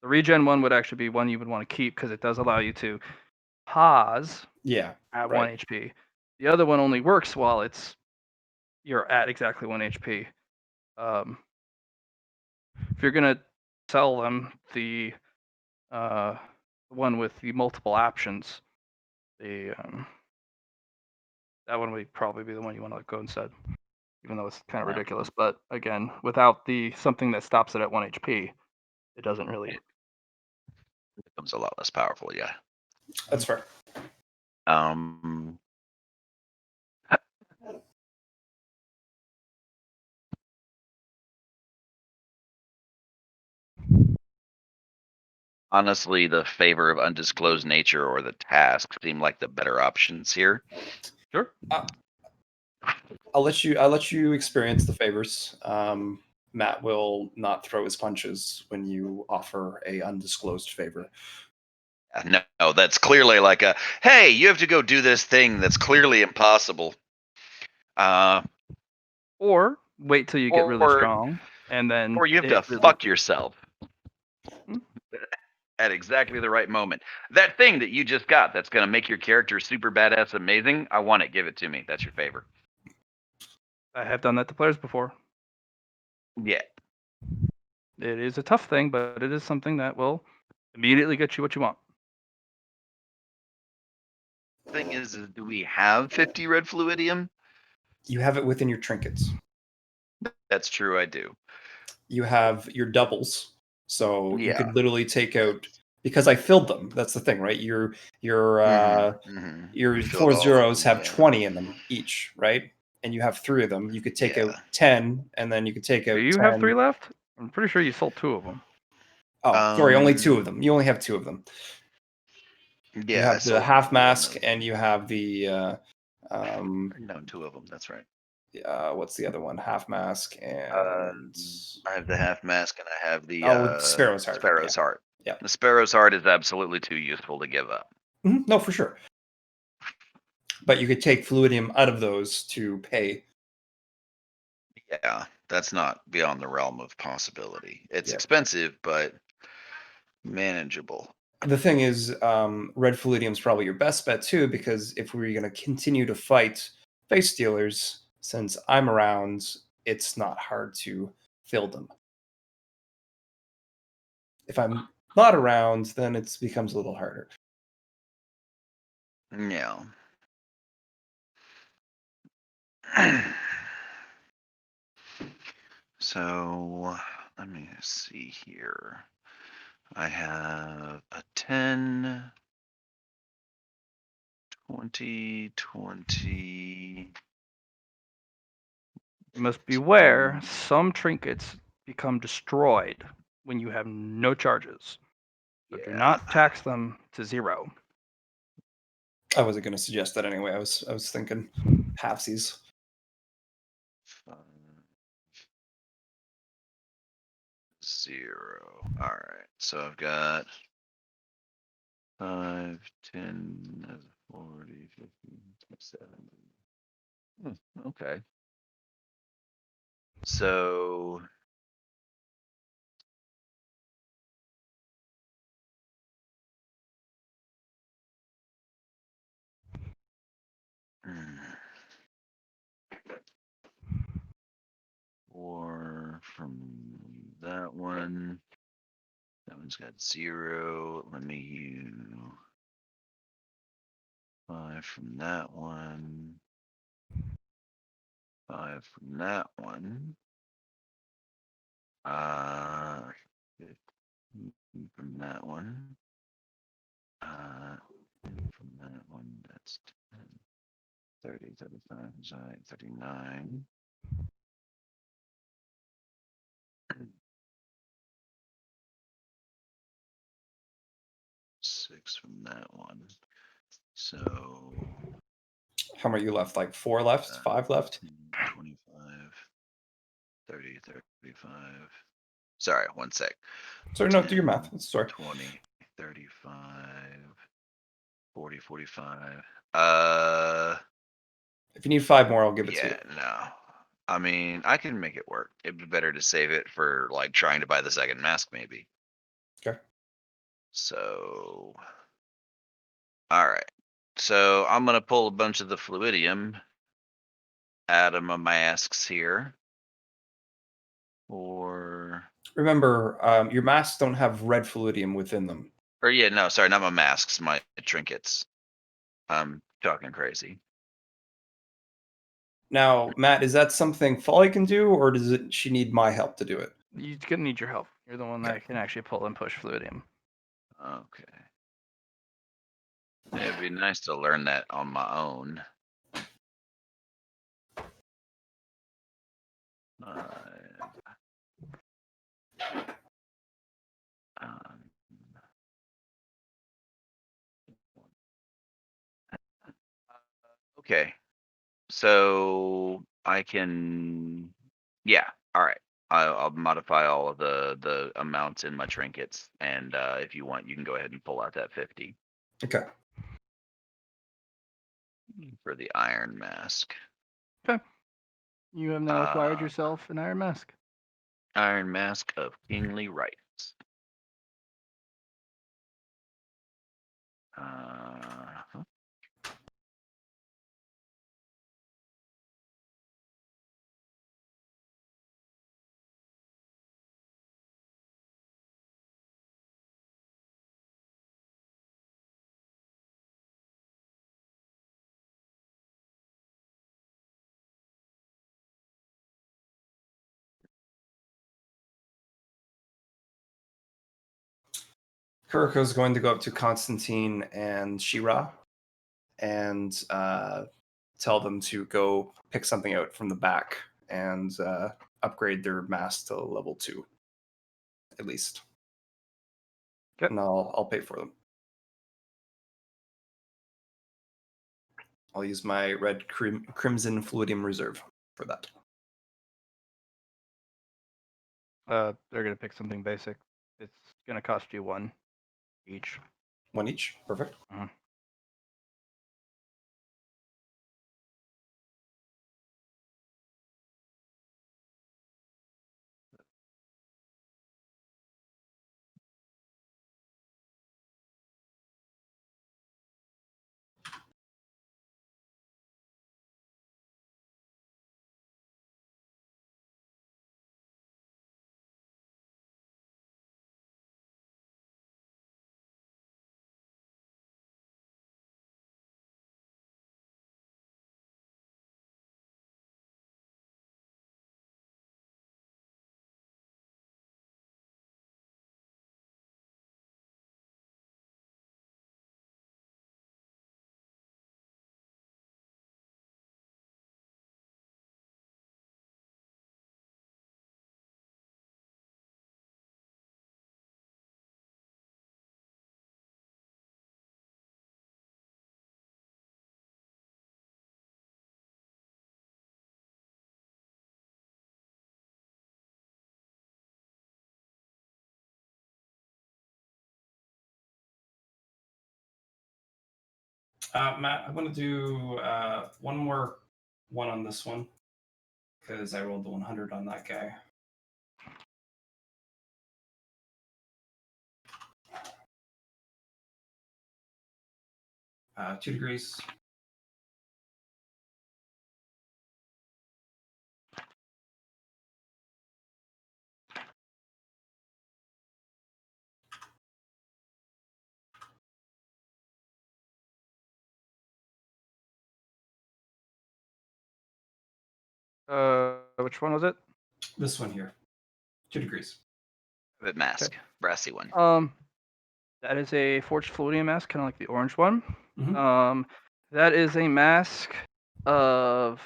The regen one would actually be one you would want to keep because it does allow you to pause yeah, at right. 1 HP. The other one only works while you're at exactly 1 HP. If you're gonna sell them, the one with the multiple options, that one would probably be the one you want to go instead, even though it's kind of ridiculous. But again, without the something that stops it at 1 HP, it doesn't really becomes a lot less powerful. Yeah. That's fair. Um. Honestly, the favor of undisclosed nature or the task seem like the better options here. Sure. I'll let you experience the favors. Matt will not throw his punches when you offer a undisclosed favor. No, that's clearly like a hey, you have to go do this thing that's clearly impossible. Or wait till you get really Or- strong, and then Or you have it to really- fuck yourself Hmm? at exactly the right moment. That thing that you just got that's going to make your character super badass amazing, I want it. Give it to me. That's your favor. I have done that to players before. Yeah. It is a tough thing, but it is something that will immediately get you what you want. Thing is do we have 50 red fluidium? You have it within your trinkets. That's true, I do. You have your doubles, so you Yeah. could literally take out, because I filled them. That's the thing, right? Your Mhm. your You filled 4 all of zeros them, have yeah. 20 in them each, right? And you have 3 of them. You could take out 10, and then you could take out Do you 10. have 3 left? I'm pretty sure you sold 2 of them. Oh, sorry, only 2 of them. You only have 2 of them. Yeah, You I have the sold half one mask, of and you have the no, 2 of them. That's right. what's the other one? Half mask and I have the half mask and I have the Sparrow's Heart. Sparrow's Heart. Yeah. The Sparrow's Heart is absolutely too useful to give up. No, for sure. But you could take fluidium out of those to pay. Yeah, that's not beyond the realm of possibility. It's Yeah. expensive, but manageable. The thing is, red fluidium is probably your best bet too, because if we're going to continue to fight face stealers, since I'm around, it's not hard to fill them. If I'm not around, then it becomes a little harder. Yeah. So let me see here. I have a 10, 20, 20. You must beware, some trinkets become destroyed when you have no charges. So do not tax them to 0. I wasn't going to suggest that anyway. I was thinking halfsies. 0. All right. So I've got 5, 10, 40, 50, 70. Okay. So or from that one. That one's got 0. Let me use 5 from that one. 5 from that one. 15 from that one. From that one, that's 10, 30, 35, 39. Six from that one. So How many are you left? Like 4 left? 5 left? 25, 30, 35. Sorry, 1 sec. Sorry, no, do your math. Sorry. 20, 35, 40, 45. If you need 5 more, I'll give it to you. Yeah, no. I mean, I can make it work. It'd be better to save it for like trying to buy the second mask, maybe. Okay. So, all right. So I'm gonna pull a bunch of the fluidium out of my masks here. Or Remember, your masks don't have red fluidium within them. yeah, no, sorry, not my masks, my trinkets. I'm talking crazy. Now, Matt, is that something Folly can do, or does she need my help to do it? You're gonna need your help. You're the one that can actually pull and push fluidium. Okay. It'd be nice to learn that on my own. Um, okay. So I can, yeah. All right. I'll modify all of the amounts in my trinkets, and if you want, you can go ahead and pull out that 50 Okay. for the iron mask. Okay. You have now acquired Uh, yourself an iron mask. Iron mask of kingly rights. Uh, Kuriko's going to go up to Constantine and Shira and tell them to go pick something out from the back and upgrade their mass to level 2, at least. Okay. And I'll pay for them. I'll use my red crimson fluidium reserve for that. They're gonna pick something basic. It's gonna cost you 1 each. 1 each. Perfect. Mhm. Matt, I'm going to do one more one on this one because I rolled the 100 on that guy. Uh, 2 degrees. Which one was it? This one here. 2 degrees. the mask, brassy one. That is a forged fluidium mask, kind of like the orange one. Mhm. That is a mask of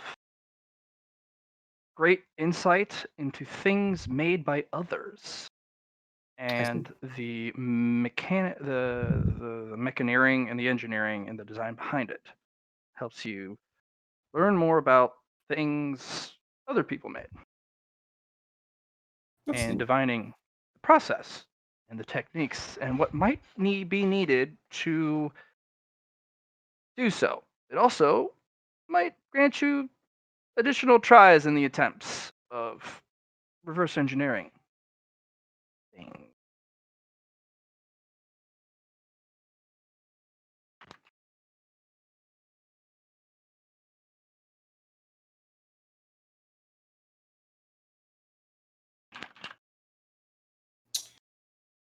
great insight into things made by others, and the the mechaneering and the engineering and the design behind it helps you learn more about things other people made That's and neat. divining the process and the techniques and what might be needed to do so. It also might grant you additional tries in the attempts of reverse engineering things.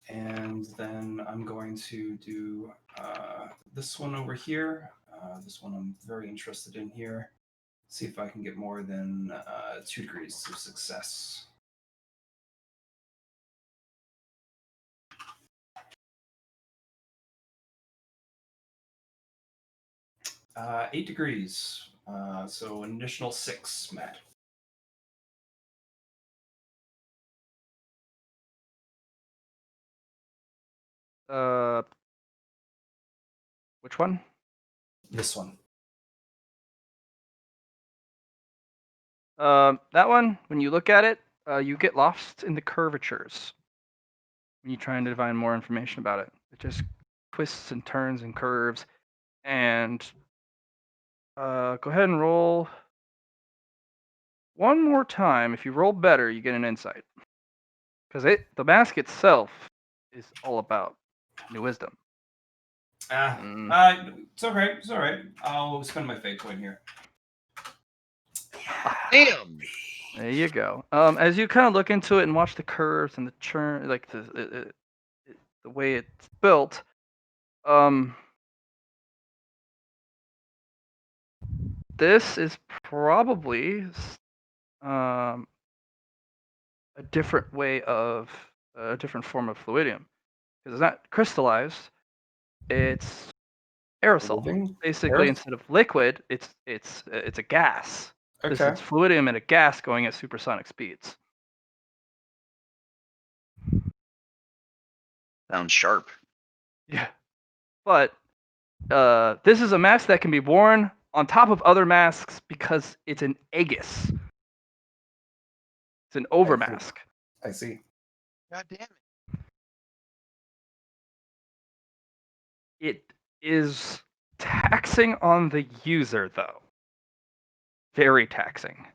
And then I'm going to do this one over here. This one I'm very interested in here. See if I can get more than 2 degrees of success. 8 degrees. So an additional 6, Matt. Which one? This one. That one. When you look at it, you get lost in the curvatures when you try and divine more information about it. It just twists and turns and curves. And go ahead and roll one more time. If you roll better, you get an insight. Because the mask itself is all about new wisdom. It's all right. It's all right. I'll spend my fate point here. Damn. There you go. As you kind of look into it and watch the curves and the churn, like the way it's built, this is probably a different way of a different form of fluidium because it's not crystallized; it's aerosol. Moving? Basically, instead of liquid, it's a gas. This Okay. is fluidium and a gas going at supersonic speeds. Sounds sharp. Yeah, but this is a mask that can be worn on top of other masks because it's an aegis. It's an overmask. I see. God damn it. It is taxing on the user, though. Very taxing.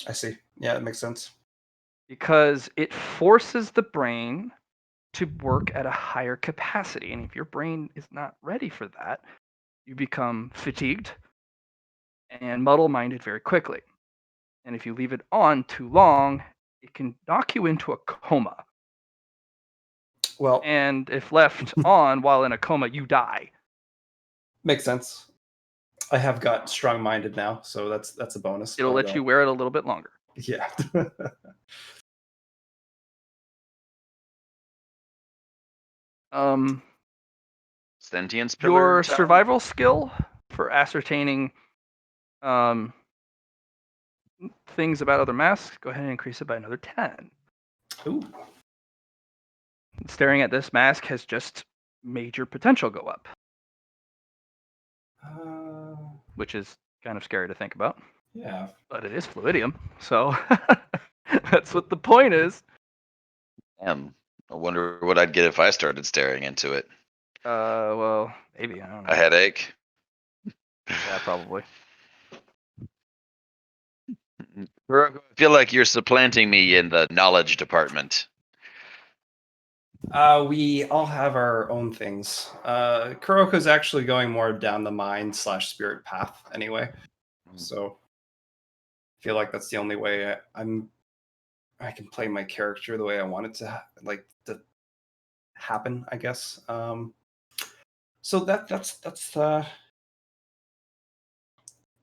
I see. Yeah, that makes sense. Because it forces the brain to work at a higher capacity. And if your brain is not ready for that, you become fatigued and muddle minded very quickly. And if you leave it on too long, it can knock you into a coma. Well, And if left on while in a coma, you die. makes sense. I have got strong-minded now, so that's a bonus. It'll but, let you wear it a little bit longer. Yeah. Sentience pillar. Your talent? survival skill for ascertaining things about other masks, go ahead and increase it by another 10. Ooh. Staring at this mask has just made your potential go up, which is kind of scary to think about. Yeah. But it is fluidium, so that's what the point is. Damn. I wonder what I'd get if I started staring into it. Well, maybe, I don't know. A headache. Yeah, probably. I feel like you're supplanting me in the knowledge department. We all have our own things. Kuroko's actually going more down the mind/spirit path anyway. So I feel like that's the only way I can play my character the way I want it to to happen, I guess. So that's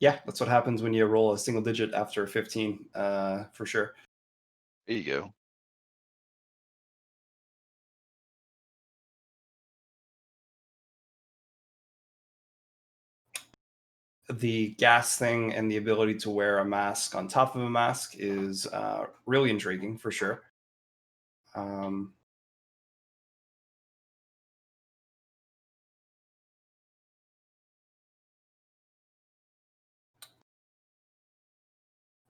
yeah, that's what happens when you roll a single digit after 15, for sure. There you go. The gas thing and the ability to wear a mask on top of a mask is really intriguing for sure.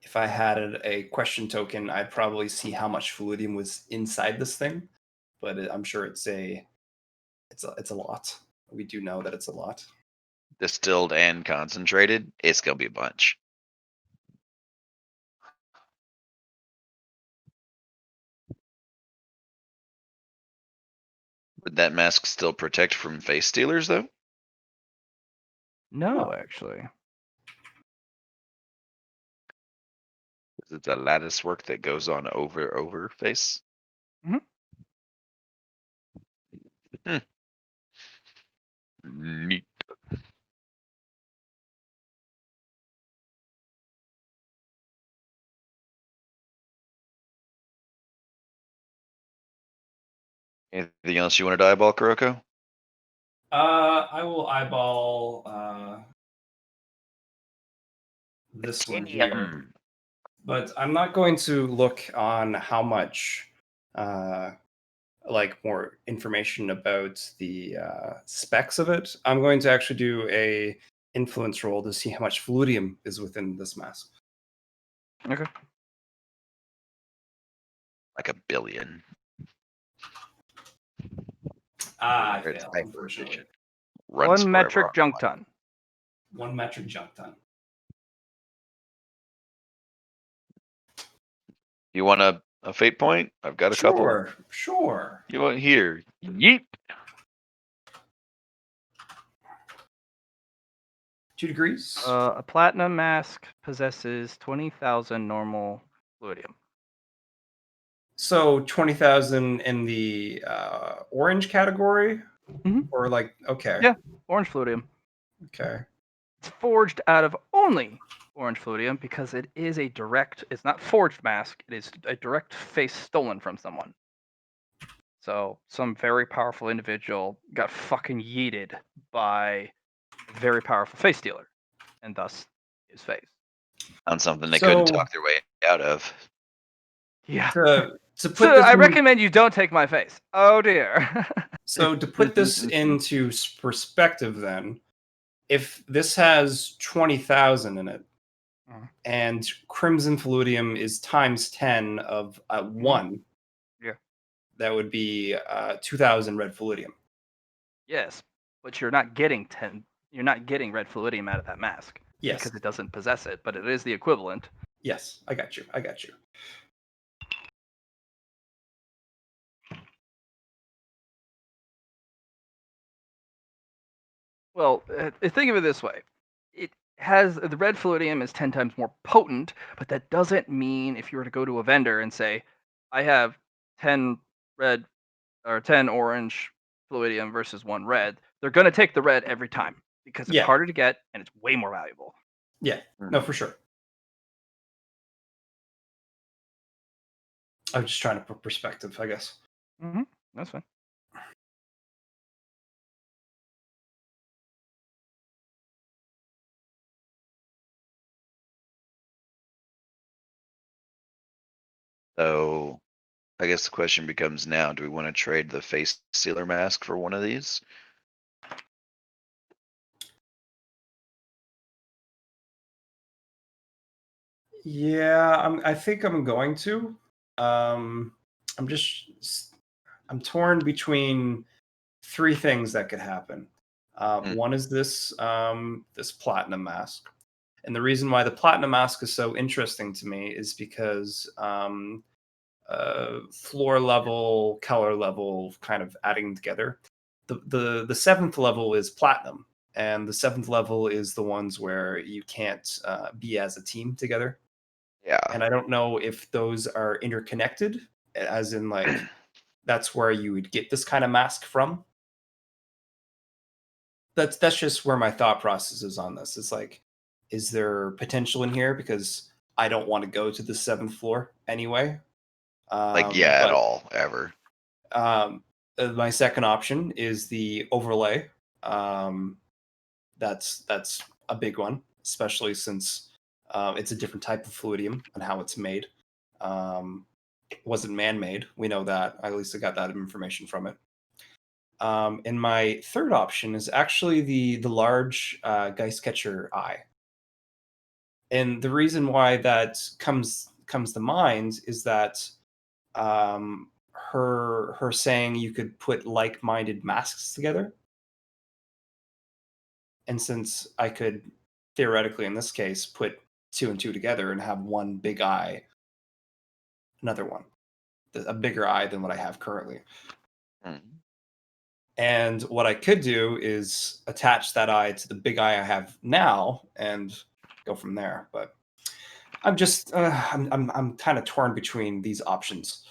If I had a question token, I'd probably see how much fluidium was inside this thing, but I'm sure it's a lot. We do know that it's a lot. Distilled and concentrated. It's gonna be a bunch. Would that mask still protect from face stealers though? No, actually. 'Cause it's a lattice work that goes on over face. Mhm. Neat. Anything else you wanted to eyeball, Kuroko? I will eyeball this one here. Damn. But I'm not going to look on how much, like more information about the specs of it. I'm going to actually do a influence roll to see how much fluidium is within this mask. Okay. Like 1 billion. I It's failed, hyper unfortunately. efficient. Runs 1 forever metric on junk one. ton. 1 metric junk ton. You want a fate point? I've got a couple. Sure. You want here? Yeet. 2 degrees. A platinum mask possesses 20,000 normal fluidium. So 20,000 in the orange category, Mhm. or like okay, Yeah. Orange fluidium. okay, It's forged out of only orange fluidium because it is a direct. It's not forged mask. It is a direct face stolen from someone. So some very powerful individual got fucking yeeted by a very powerful face stealer, and thus his face. On something they couldn't So talk their way out of. Yeah. to put So this I in, recommend you don't take my face. Oh dear. so to put this into perspective, then, if this has 20,000 in it, Mhm. and crimson fluidium is times 10 of 1, Yeah. that would be 2,000 red fluidium. Yes, but you're not getting 10. You're not getting red fluidium out of that mask Yes, because it doesn't possess it, but it is the equivalent. yes, I got you. Well, think of it this way: it has the red fluidium is 10 times more potent, but that doesn't mean if you were to go to a vendor and say, "I have 10 red or 10 orange fluidium versus 1 red," they're going to take the red every time because it's Yeah. harder to get and it's way more valuable. Yeah, no, for sure. I'm just trying to put perspective, I guess. Mm-hmm. That's fine. So I guess the question becomes now, do we want to trade the face sealer mask for one of these? Yeah, I think I'm going to. I'm torn between 3 things that could happen. One is this platinum mask, and the reason why the platinum mask is so interesting to me is because floor level, color level, kind of adding together. The 7th level is platinum, and the 7th level is the ones where you can't be as a team together. Yeah. And I don't know if those are interconnected, as in like that's where you would get this kind of mask from. That's just where my thought process is on this. It's like, is there potential in here because I don't want to go to the 7th floor anyway? At But all, ever. my second option is the overlay. That's a big one, especially since it's a different type of fluidium and how it's made. It wasn't man-made. We know that. At least I got that information from it. And my third option is actually the large Geistcatcher eye. And the reason why that comes to mind is that her saying you could put like-minded masks together. And since I could theoretically in this case put 2 and 2 together and have one big eye, another one, a bigger eye than what I have currently. Hmm. And what I could do is attach that eye to the big eye I have now and go from there. But I'm just I'm kind of torn between these options.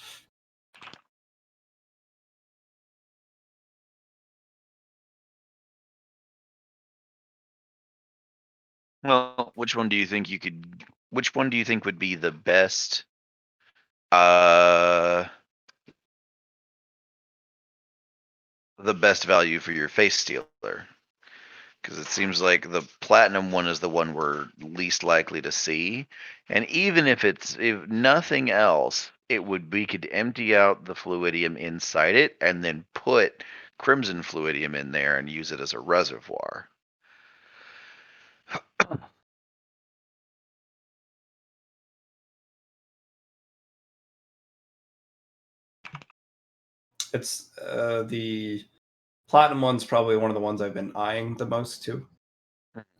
Well, which one do you think which one do you think would be the best the best value for your face stealer? Because it seems like the platinum one is the one we're least likely to see. And even if nothing else, we could empty out the fluidium inside it and then put crimson fluidium in there and use it as a reservoir. It's the platinum one's probably one of the ones I've been eyeing the most too.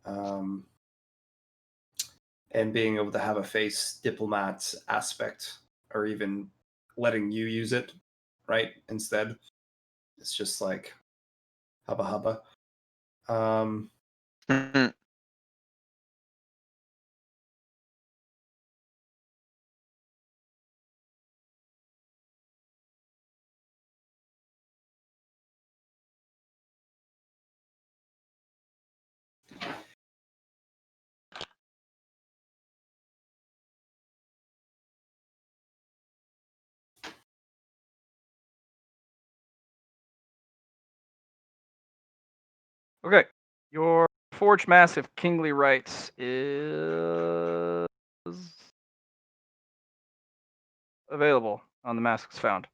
And being able to have a face diplomat aspect, or even letting you use it, right? Instead, it's just like hubba hubba. Okay. Your Forged Mask of Kingly Rights is available on the Masks Found.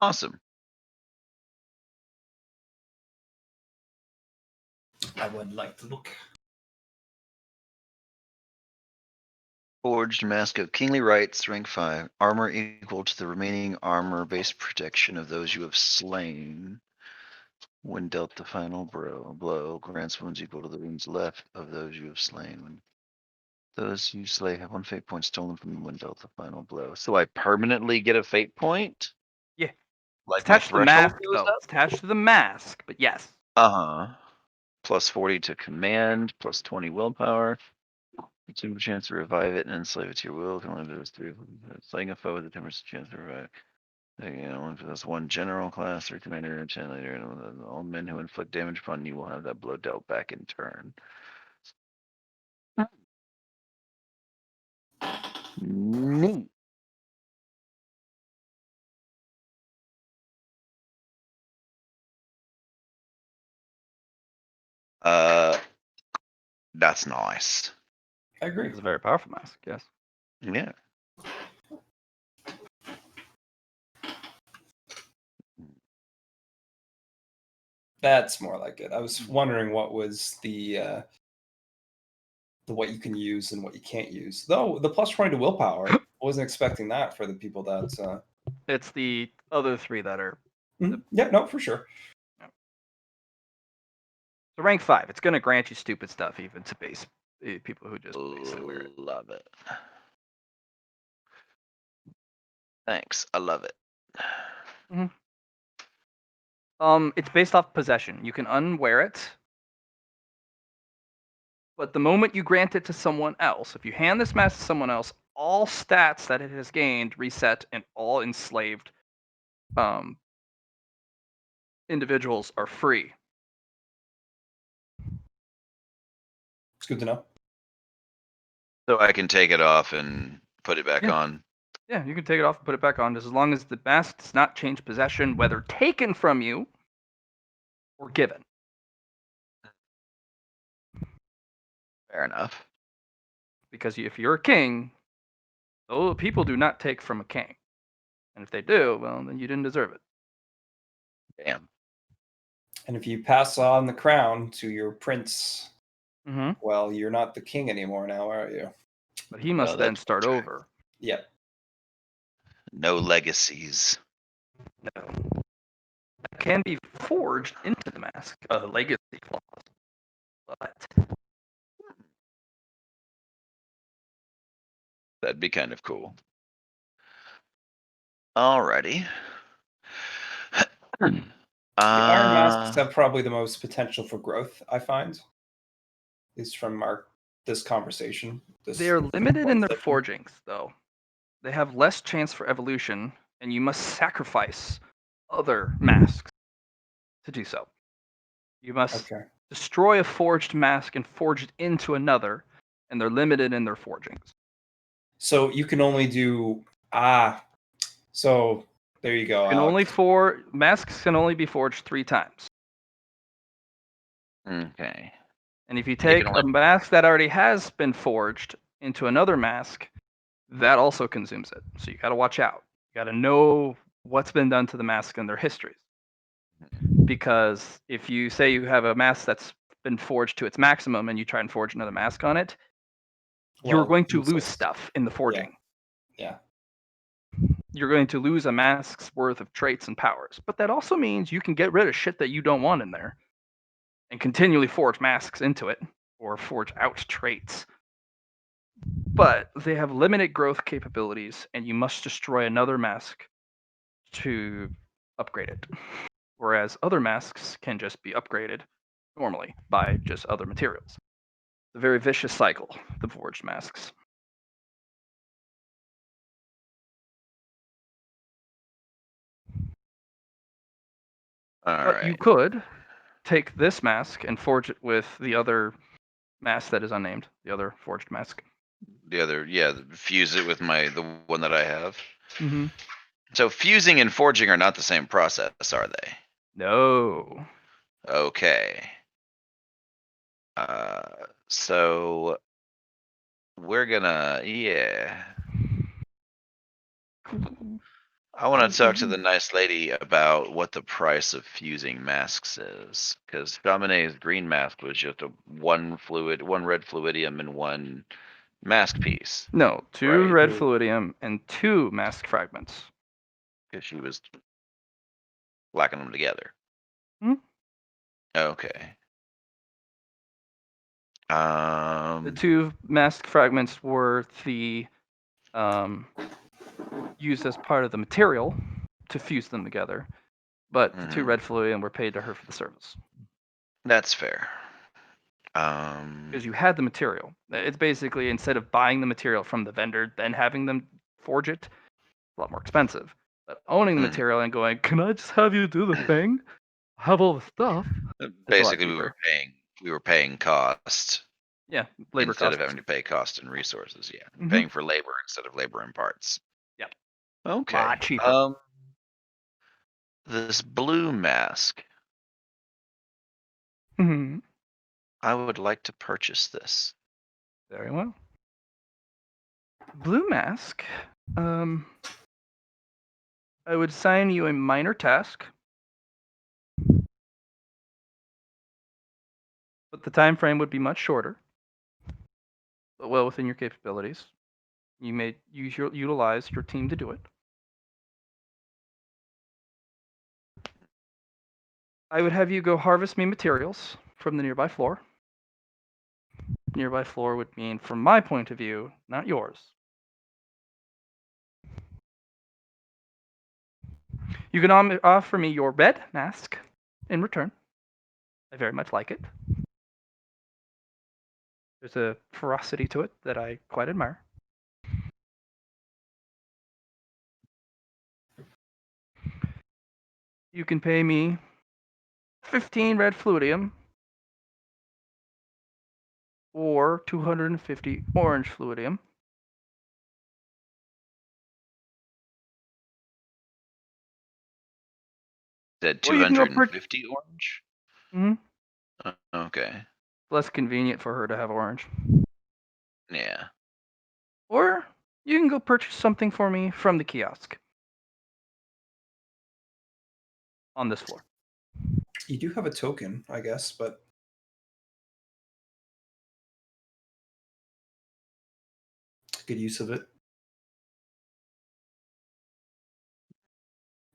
Awesome. I would like to look. Forged Mask of Kingly Rights, rank 5. Armor equal to the remaining armor-based protection of those you have slain. When dealt the final blow, grants wounds equal to the wounds left of those you have slain. When those you slay have 1 fate point stolen from them when dealt the final blow. So I permanently get a fate point? Yeah. Like It's my attached to the threshold mask, goes though. up? It's attached to the mask, but yes. Uh-huh. Plus 40 to command, plus 20 willpower. It's a chance to revive it and enslave it to your will. Can only do this 3. Slaying a foe with a 10% chance to revive. That's 1 general class or commander and 10 later. And all men who inflict damage upon you will have that blow dealt back in turn. Neat. That's nice. I agree. It's a very powerful mask, yes. Yeah. That's more like it. I was wondering what was the what you can use and what you can't use. Though the plus 20 to willpower, I wasn't expecting that for the people that. It's the other 3 that are. Yeah, no, for sure. So rank 5, it's going to grant you stupid stuff, even to base people who just basically wear it. Love it. Thanks. I love it. It's based off possession. You can unwear it, but the moment you grant it to someone else, if you hand this mask to someone else, all stats that it has gained reset, and all enslaved individuals are free. It's good to know. So I can take it off and put it back on. Yeah, you can take it off and put it back on, as long as the mask does not change possession, whether taken from you or given. Fair enough. Because if you're a king, those people do not take from a king. And if they do, well, then you didn't deserve it. Damn. And if you pass on the crown to your prince, well, you're not the king anymore now, are you? But he must then start over. Yep. No legacies. No. That can be forged into the mask, a legacy clause. But That'd be kind of cool. Alrighty. The iron masks have probably the most potential for growth, I find. At least from this conversation. They are limited in their forgings, though. They have less chance for evolution, and you must sacrifice other masks to do so. You must destroy a forged mask and forge it into another, and they're limited in their forgings. So you can only do so There you go. Can only Alex. masks can only be forged 3 times. Okay. And if you can take only- a mask that already has been forged into another mask, that also consumes it. So you got to watch out. You got to know what's been done to the mask and their histories. Because if you say you have a mask that's been forged to its maximum and you try and forge another mask on it, you're going to lose stuff in the forging. Yeah. You're going to lose a mask's worth of traits and powers. But that also means you can get rid of shit that you don't want in there and continually forge masks into it or forge out traits. But they have limited growth capabilities, and you must destroy another mask to upgrade it. Whereas other masks can just be upgraded normally by just other materials. It's a very vicious cycle, the forged masks. All But you right. could take this mask and forge it with the other mask that is unnamed, the other forged mask. The other, fuse it with the one that I have. Mm-hmm. So fusing and forging are not the same process, are they? No. Okay. So we're gonna, I want to talk to the nice lady about what the price of fusing masks is, because Chaminet's green mask was just one red fluidium, and one mask piece, No, 2 right? red fluidium and 2 mask fragments. Because she was lacking them together. Hmm? Okay. The 2 mask fragments were the used as part of the material to fuse them together, but the 2 red fluidium were paid to her for the service That's fair. because you had the material. It's basically instead of buying the material from the vendor, then having them forge it, a lot more expensive. But owning the material and going, can I just have you do the thing? I have all the stuff. It's a lot Basically, cheaper. we were paying cost Yeah, labor instead costs. of having to pay cost and resources. Yeah, Mhm. paying for labor instead of labor and parts. Yep. Okay. Lot cheaper. This blue mask, Mhm. I would like to purchase this. Very well. Blue mask. I would assign you a minor task, but the time frame would be much shorter, but well within your capabilities. You may utilize your team to do it. I would have you go harvest me materials from the nearby floor. Nearby floor would mean, from my point of view, not yours. You can offer me your red mask in return. I very much like it. There's a ferocity to it that I quite admire. You can pay me 15 red fluidium or 250 orange fluidium. Said Or you can go 250 orange? Okay. Less convenient for her to have orange. Yeah. Or you can go purchase something for me from the kiosk on this floor. You do have a token, I guess, but good use of it.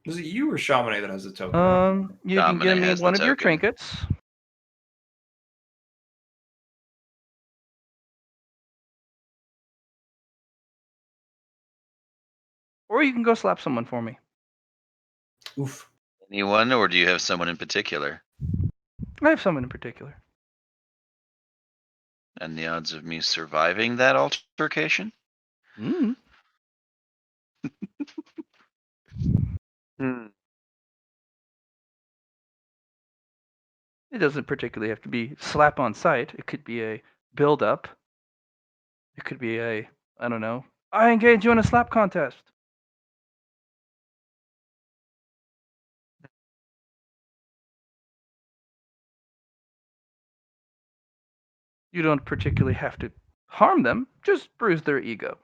Was it you or Chaminade that has a token? You can give Chaminade me has the one of your token. trinkets. Or you can go slap someone for me. Oof. Anyone, or do you have someone in particular? I have someone in particular. And the odds of me surviving that altercation? Mm. It doesn't particularly have to be slap on sight. It could be a build up. It could be I don't know. I engage you in a slap contest. You don't particularly have to harm them, just bruise their ego.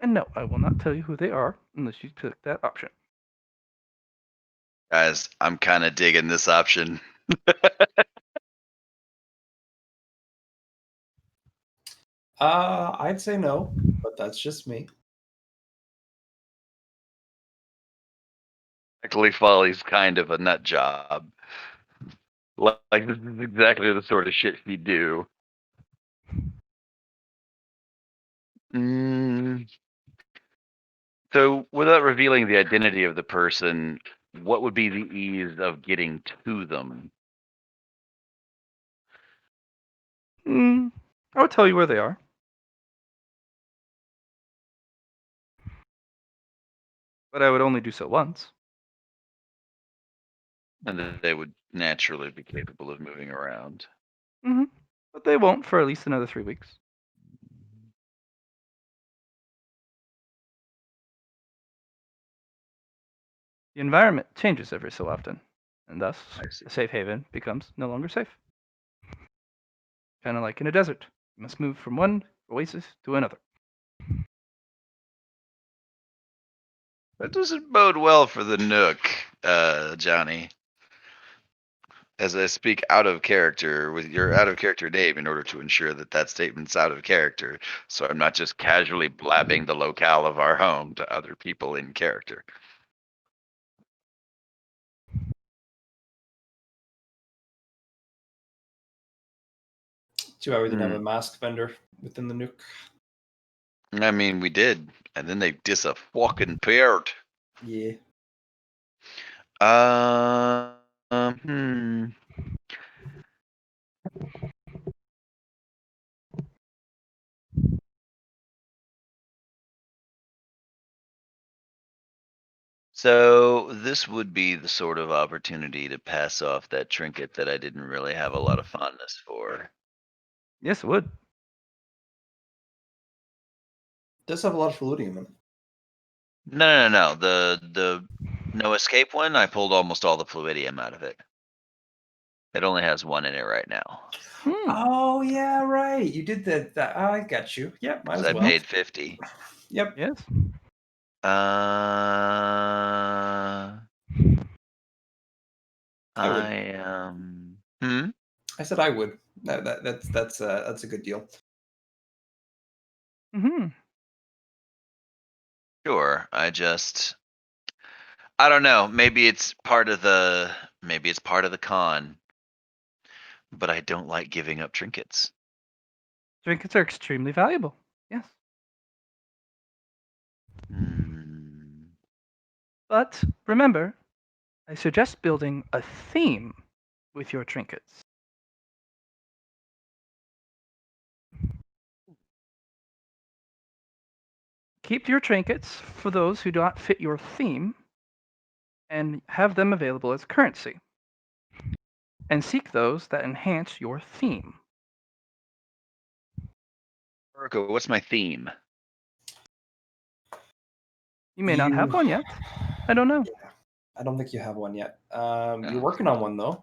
And no, I will not tell you who they are unless you took that option. Guys, I'm kind of digging this option. I'd say no, but that's just me. Luckily, Folly's kind of a nut job. Like, this is exactly the sort of shit she'd do. Mm. So, without revealing the identity of the person, what would be the ease of getting to them? I would tell you where they are. But I would only do so once. And that they would naturally be capable of moving around. But they won't for at least another 3 weeks. The environment changes every so often, and thus I see. the safe haven becomes no longer safe. Kind of like in a desert. You must move from one oasis to another. That doesn't bode well for the Nook, Johnny. As I speak out of character with your out of character name in order to ensure that that statement's out of character, so I'm not just casually blabbing the locale of our home to other people in character. Too bad we didn't have a mask vendor within the nuke. I mean, we did, and then they disappeared. Yeah. Hmm. So this would be the sort of opportunity to pass off that trinket that I didn't really have a lot of fondness for. Yes, it would. Does have a lot of fluidity in them. No. The no escape one, I pulled almost all the fluidium out of it. It only has one in it right now. Oh yeah, right. You did that. I got you. Yep, might So as I well. paid 50. Yep. Yes. I would. Hmm? I said I would. That's a good deal. Sure. I don't know. Maybe it's part of the con, but I don't like giving up trinkets. Trinkets are extremely valuable. Yes. But remember, I suggest building a theme with your trinkets. Keep your trinkets for those who do not fit your theme and have them available as currency. And seek those that enhance your theme. Urko, what's my theme? You may not have one yet. I don't know. Yeah, I don't think you have one yet. You're Oh. working on one though.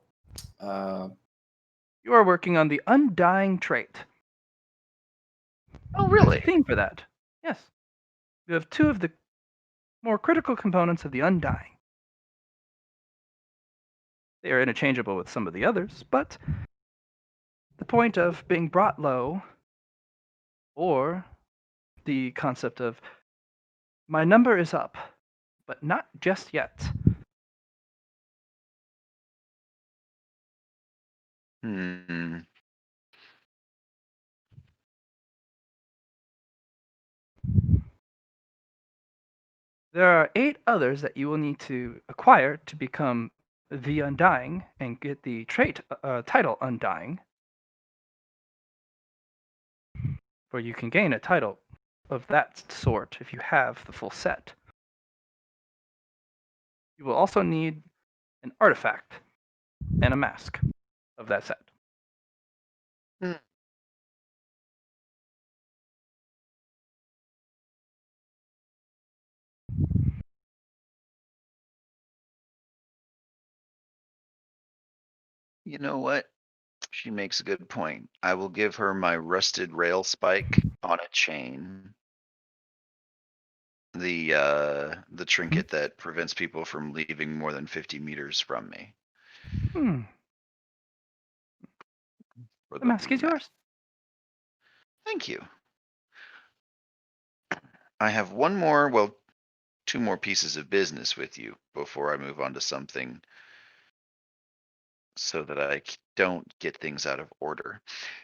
You are working on the undying trait. Oh, There's a really? theme for that. Yes. You have two of the more critical components of the undying. They are interchangeable with some of the others, but the point of being brought low, or the concept of my number is up, but not just yet. There are 8 others that you will need to acquire to become the Undying and get the trait title Undying, where you can gain a title of that sort if you have the full set. You will also need an artifact and a mask of that set. You know what? She makes a good point. I will give her my rusted rail spike on a chain. The trinket that prevents people from leaving more than 50 meters from me. Hmm. For The mask blue is yours. Thank you. I have one more, well, two more pieces of business with you before I move on to something so that I don't get things out of order.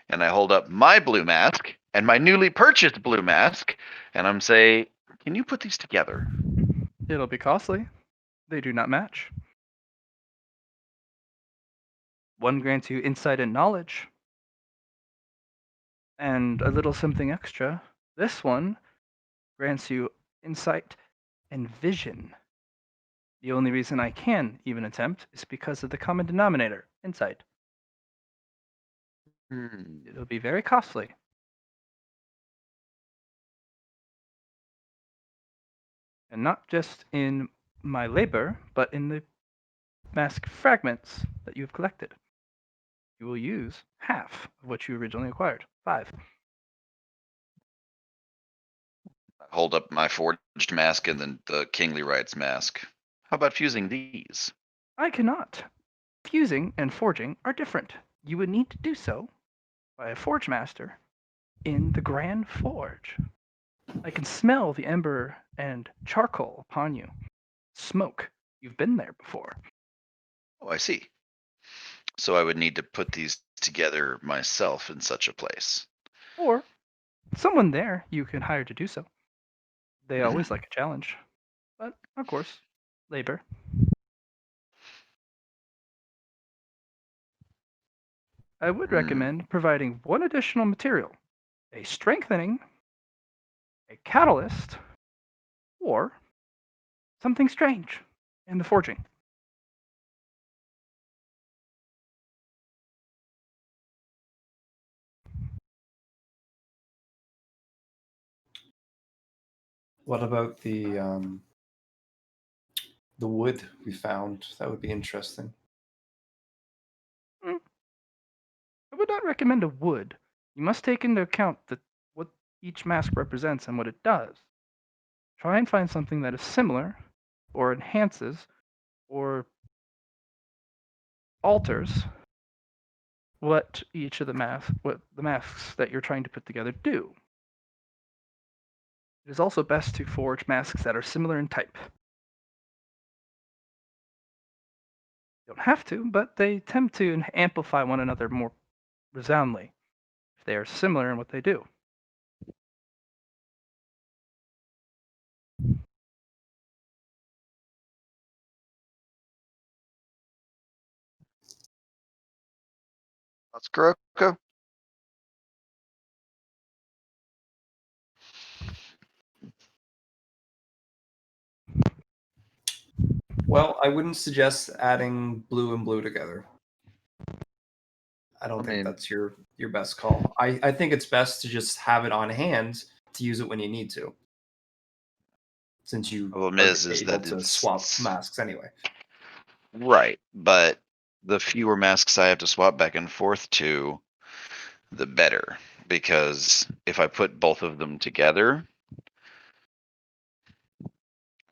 And I hold up my blue mask and my newly purchased blue mask, and I'm say, can you put these together? It'll be costly. They do not match. One grants you insight and knowledge, and a little something extra. This one grants you insight and vision. The only reason I can even attempt is because of the common denominator, insight. It'll be very costly. And not just in my labor, but in the mask fragments that you've collected. You will use half of what you originally acquired. 5. I hold up my forged mask and then the Kingly Rights mask. How about fusing these? I cannot. Fusing and forging are different. You would need to do so by a forge master in the Grand Forge. I can smell the ember and charcoal upon you. Smoke. You've been there before. Oh, I see. So I would need to put these together myself in such a place. Or someone there you can hire to do so. They always like a challenge. But, of course, labor. I would recommend providing one additional material, a strengthening, a catalyst, or something strange in the forging. What about the wood we found? That would be interesting. Mm, I would not recommend a wood. You must take into account what each mask represents and what it does. Try and find something that is similar, or enhances, or alters what the masks that you're trying to put together do. It is also best to forge masks that are similar in type. You don't have to, but they tend to amplify one another more resoundly if they are similar in what they do. That's Kuroko. Well, I wouldn't suggest adding blue and blue together. I don't think that's your best call. I think it's best to just have it on hand to use it when you need to. Since you Problem are is able that to swap masks anyway. right, but the fewer masks I have to swap back and forth to, the better. Because if I put both of them together,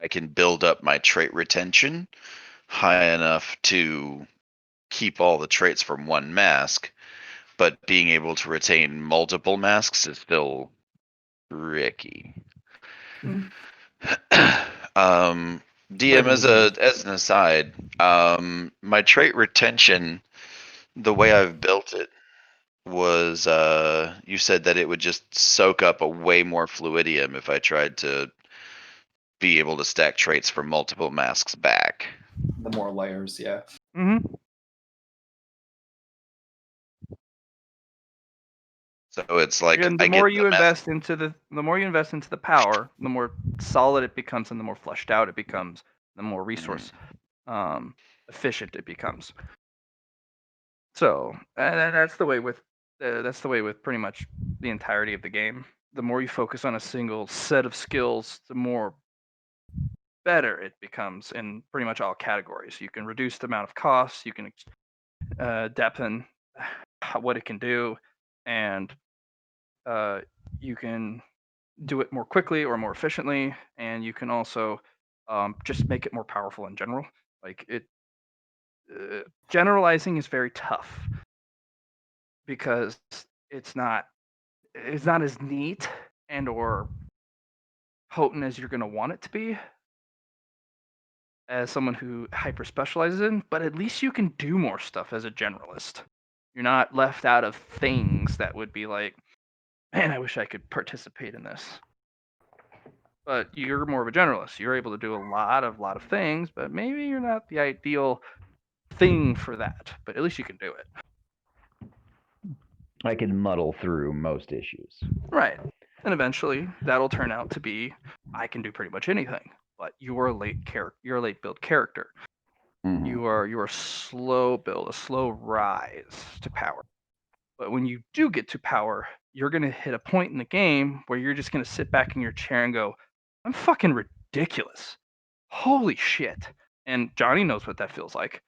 I can build up my trait retention high enough to keep all the traits from one mask, but being able to retain multiple masks is still tricky. Mhm. DM, Learning as as you go. an aside, my trait retention, the way I've built it was you said that it would just soak up a way more fluidium if I tried to be able to stack traits from multiple masks back. The more layers, yeah. Mm-hmm. So it's like And I the get more the you mask. invest into the power, the more solid it becomes, and the more fleshed out it becomes, the more resource efficient it becomes. So that's the way with pretty much the entirety of the game. The more you focus on a single set of skills, the more better it becomes in pretty much all categories. You can reduce the amount of costs. You can depth in what it can do, and you can do it more quickly or more efficiently, and you can also just make it more powerful in general. Like it, generalizing is very tough because it's not it's not as neat and or potent as you're going to want it to be as someone who hyper specializes in, but at least you can do more stuff as a generalist. You're not left out of things that would be like, man, I wish I could participate in this. But you're more of a generalist. You're able to do a lot of things, but maybe you're not the ideal thing for that. But at least you can do it. I can muddle through most issues. Right. And eventually that'll turn out to be I can do pretty much anything. But you're a late build character. Mhm. You're a slow build, a slow rise to power. But when you do get to power, you're gonna hit a point in the game where you're just gonna sit back in your chair and go, I'm fucking ridiculous. Holy shit. And Johnny knows what that feels like.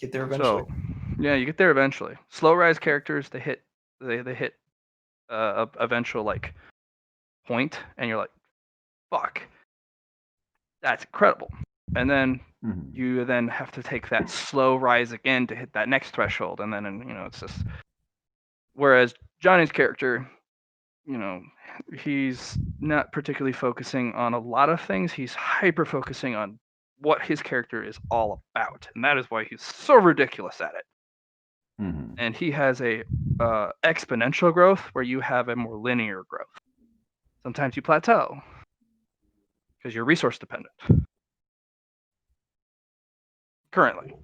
Get there eventually. So yeah, you get there eventually. Slow rise characters, they hit a eventual like point, and you're like, fuck, that's incredible. And then Mhm. you then have to take that slow rise again to hit that next threshold, and then it's just. Whereas Johnny's character, he's not particularly focusing on a lot of things. He's hyper focusing on what his character is all about, and that is why he's so ridiculous at it. Mhm. And he has a exponential growth where you have a more linear growth. Sometimes you plateau because you're resource dependent. Currently,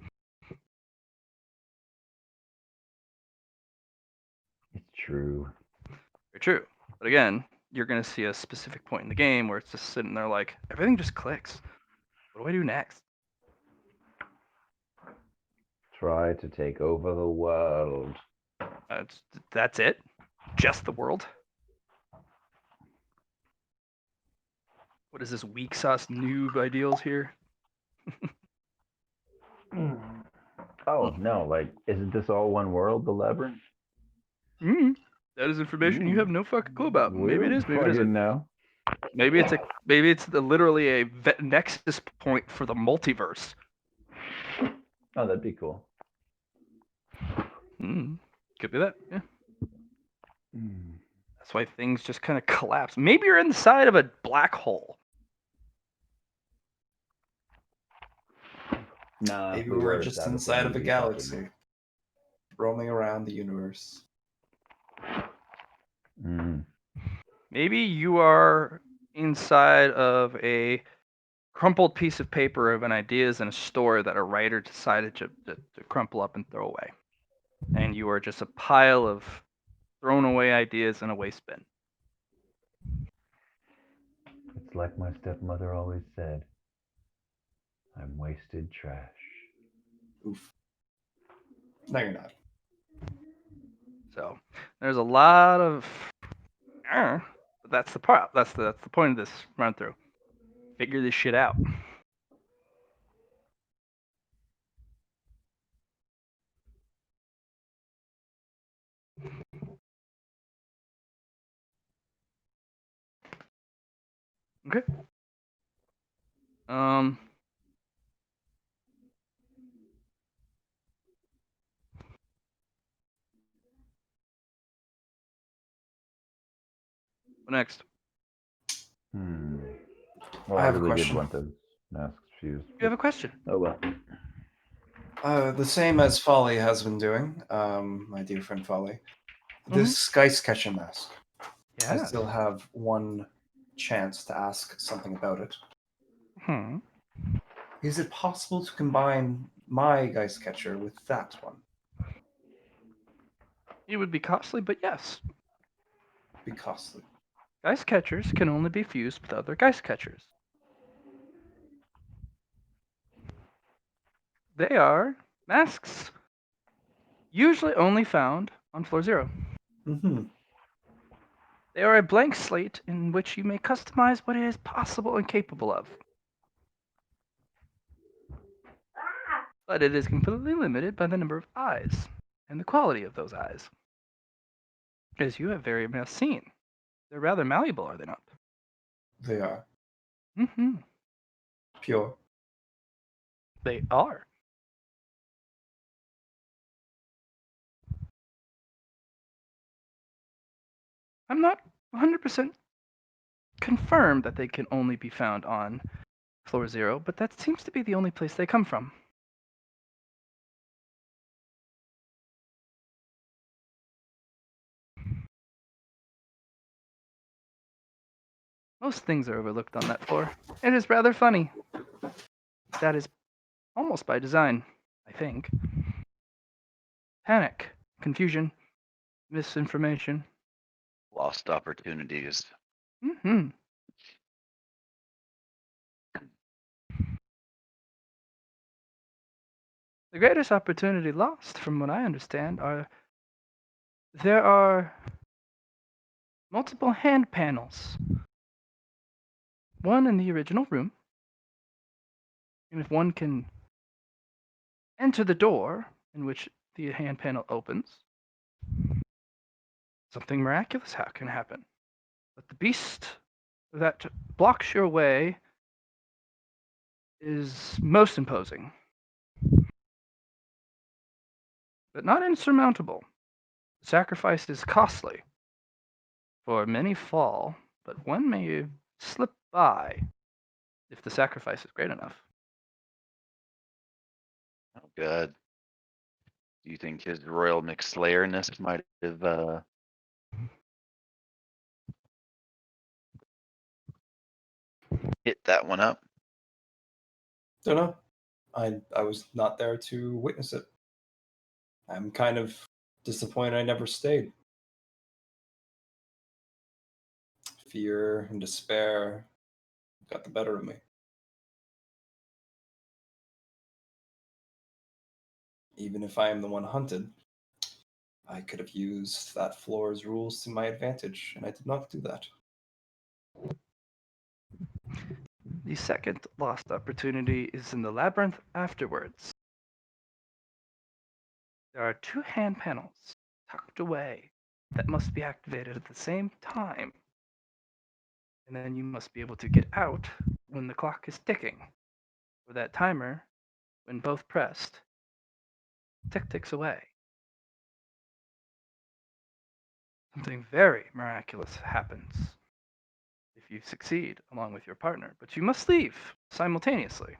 It's true. very true. But again, you're going to see a specific point in the game where it's just sitting there like everything just clicks. What do I do next? Try to take over the world. That's it. Just the world. What is this weak sauce noob ideals here? Oh no! Like, isn't this all one world? The labyrinth. That is information you have no fucking clue about. We Maybe it don't is. Maybe it fucking isn't. know. Maybe it's literally a nexus point for the multiverse. Oh, that'd be cool. Could be that. Yeah. Mm. That's why things just kind of collapse. Maybe you're inside of a black hole. Nah, Maybe we we're were. just That was inside an of a easy galaxy, roaming around the universe. fucking- Maybe you are inside of a crumpled piece of paper of an ideas in a store that a writer decided to crumple up and throw away. And you are just a pile of thrown away ideas in a waste bin. It's like my stepmother always said. I'm wasted trash. Oof. No, you're not. So there's a lot of but that's the part. That's the point of this run through. Figure this shit out. Okay. What next? Well, I I have a really did question. want those masks fused. You have a question? Oh well. The same as Folly has been doing, my dear friend Folly. This Sky Sketcher mask. I Yeah. still have one chance to ask something about it. Is it possible to combine my Geist Catcher with that one? It would be costly, but yes. Be costly. Geist catchers can only be fused with other geist catchers. They are masks, usually only found on floor 0. Mm-hmm. They are a blank slate in which you may customize what it is possible and capable of. but it is completely limited by the number of eyes and the quality of those eyes. As you have very much seen, they're rather malleable, are they not? They are Mm-hmm. pure. They are. I'm not 100% confirmed that they can only be found on floor 0, but that seems to be the only place they come from. Most things are overlooked on that floor. It is rather funny. That is almost by design, I think. Panic, confusion, misinformation. Lost opportunities. Mm-hmm. The greatest opportunity lost, from what I understand, are there are multiple hand panels. One in the original room, and if one can enter the door in which the hand panel opens, something miraculous can happen. But the beast that blocks your way is most imposing, but not insurmountable. The sacrifice is costly, for many fall, but one may slip by if the sacrifice is great enough. Oh, God. Do you think his Royal McSlayerness might have hit that one up? Don't know. I was not there to witness it. I'm kind of disappointed I never stayed. Fear and despair got the better of me. Even if I am the one hunted, I could have used that floor's rules to my advantage, and I did not do that. The second lost opportunity is in the labyrinth afterwards. There are 2 hand panels tucked away that must be activated at the same time. And then you must be able to get out when the clock is ticking. Or that timer, when both pressed, ticks away. Something very miraculous happens if you succeed along with your partner, but you must leave simultaneously.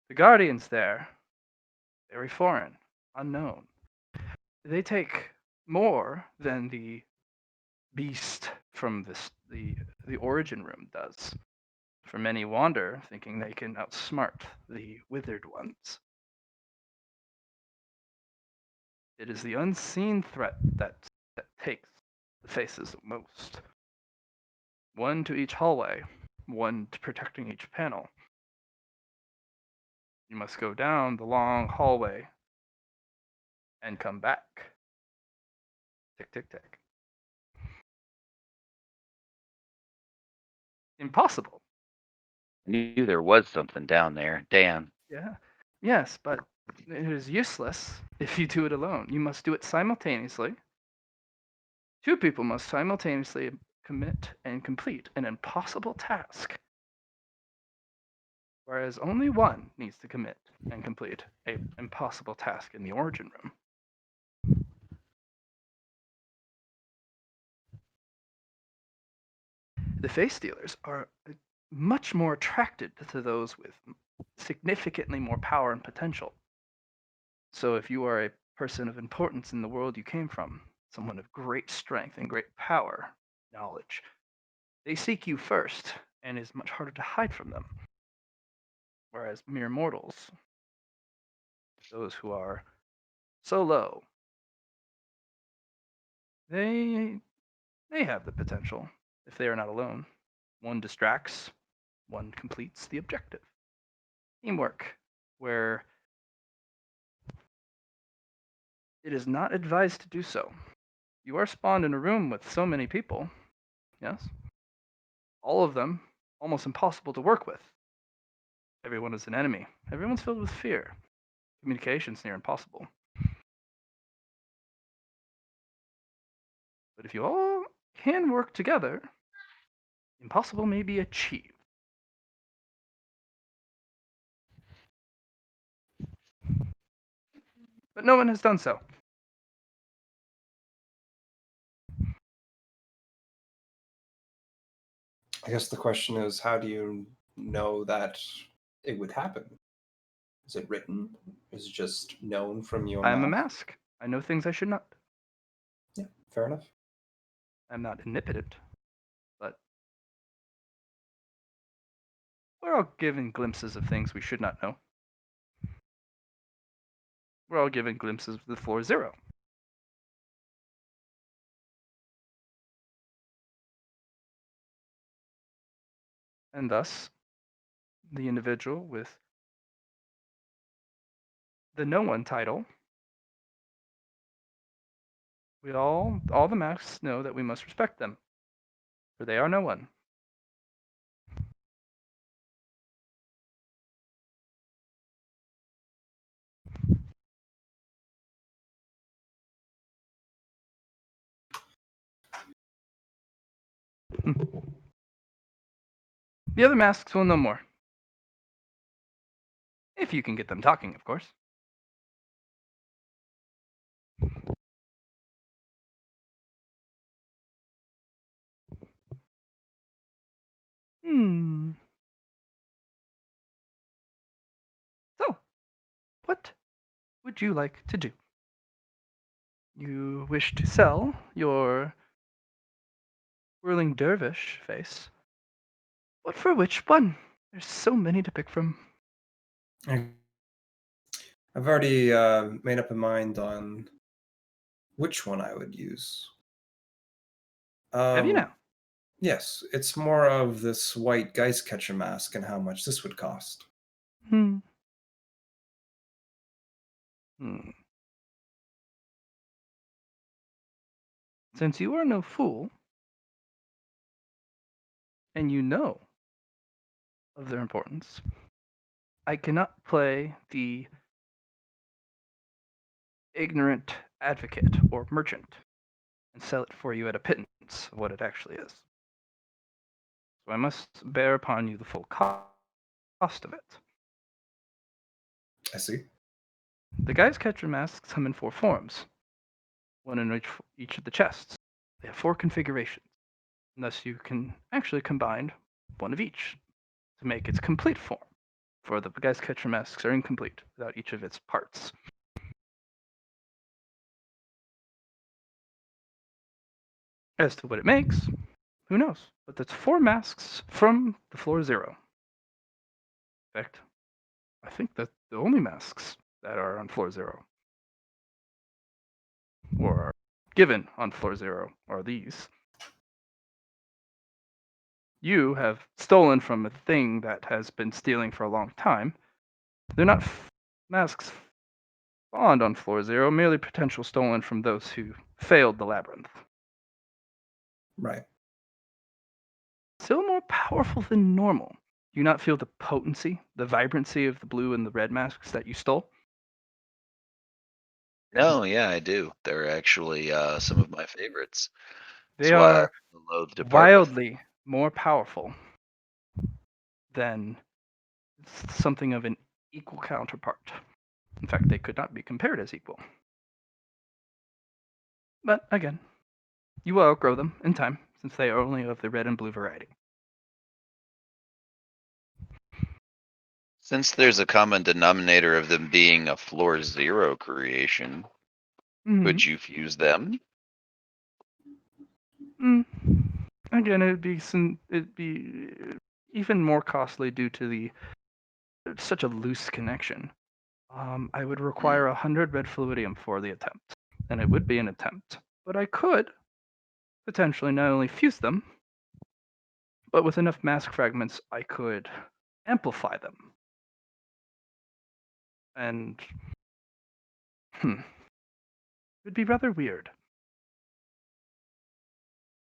The guardians there, very foreign, unknown. They take more than the beast from the origin room does. For many wander, thinking they can outsmart the withered ones. It is the unseen threat that takes the faces most. One to each hallway, one to protecting each panel. You must go down the long hallway and come back. Tick, tick, tick. Impossible. I knew there was something down there. Dan. Yeah. Yes, but it is useless if you do it alone. You must do it simultaneously. 2 people must simultaneously commit and complete an impossible task, whereas only one needs to commit and complete an impossible task in the origin room. The face stealers are much more attracted to those with significantly more power and potential. So if you are a person of importance in the world you came from, someone of great strength and great power, knowledge, they seek you first, and it is much harder to hide from them. Whereas mere mortals, those who are so low, they have the potential if they are not alone. One distracts, one completes the objective. Teamwork, where it is not advised to do so. You are spawned in a room with so many people, yes? All of them almost impossible to work with. Everyone is an enemy. Everyone's filled with fear. Communication's near impossible. But if you all can work together, the impossible may be achieved. But no one has done so. I guess the question is, how do you know that it would happen? Is it written? Is it just known from your I am a mouth? mask. I know things I should not. Yeah, fair enough. I'm not omnipotent, but we're all given glimpses of things we should not know. We're all given glimpses of the floor zero. And thus, the individual with the no one title, all the masks know that we must respect them, for they are no one. The other masks will know more. If you can get them talking, of course. Hmm. So, what would you like to do? You wish to sell your whirling dervish face. But for which one? There's so many to pick from. I've already made up a mind on which one I would use. Have you now? Yes, it's more of this white geist catcher mask and how much this would cost. Hmm. Hmm. Since you are no fool, and you know of their importance, I cannot play the ignorant advocate or merchant and sell it for you at a pittance of what it actually is. So I must bear upon you the full cost of it. I see. The guys catcher masks come in 4 forms, one in each of the chests. They have 4 configurations, and thus you can actually combine one of each to make its complete form. For the guys catcher masks are incomplete without each of its parts. As to what it makes, who knows? But that's 4 masks from the floor zero. In fact, I think that the only masks that are on floor zero, or are given on floor zero, are these. You have stolen from a thing that has been stealing for a long time. They're not masks spawned on floor zero, merely potential stolen from those who failed the labyrinth. Right. Still more powerful than normal. Do you not feel the potency, the vibrancy of the blue and the red masks that you stole? No, yeah, I do. They're actually some of my favorites. They That's why I are loathe to part with them. wildly more powerful than something of an equal counterpart. In fact, they could not be compared as equal. But again, you will outgrow them in time, since they are only of the red and blue variety. Since there's a common denominator of them being a floor zero creation, could you fuse them? Again, it'd be even more costly due to the such a loose connection. I would require 100 red fluidium for the attempt, and it would be an attempt. But I could potentially not only fuse them, but with enough mask fragments, I could amplify them. And it would be rather weird.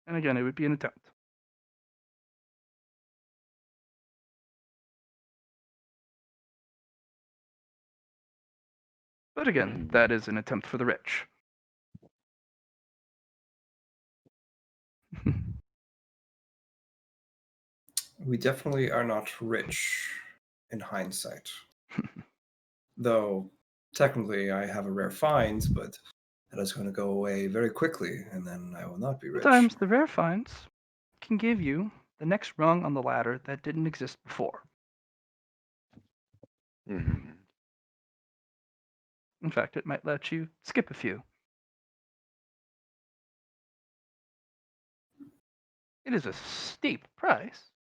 And again, it would be an attempt. But again, that is an attempt for the rich. We definitely are not rich in hindsight. Though, technically, I have a rare find, but that is going to go away very quickly, and then I will not be rich. Sometimes the rare finds can give you the next rung on the ladder that didn't exist before. Mhm. In fact, it might let you skip a few. It is a steep price.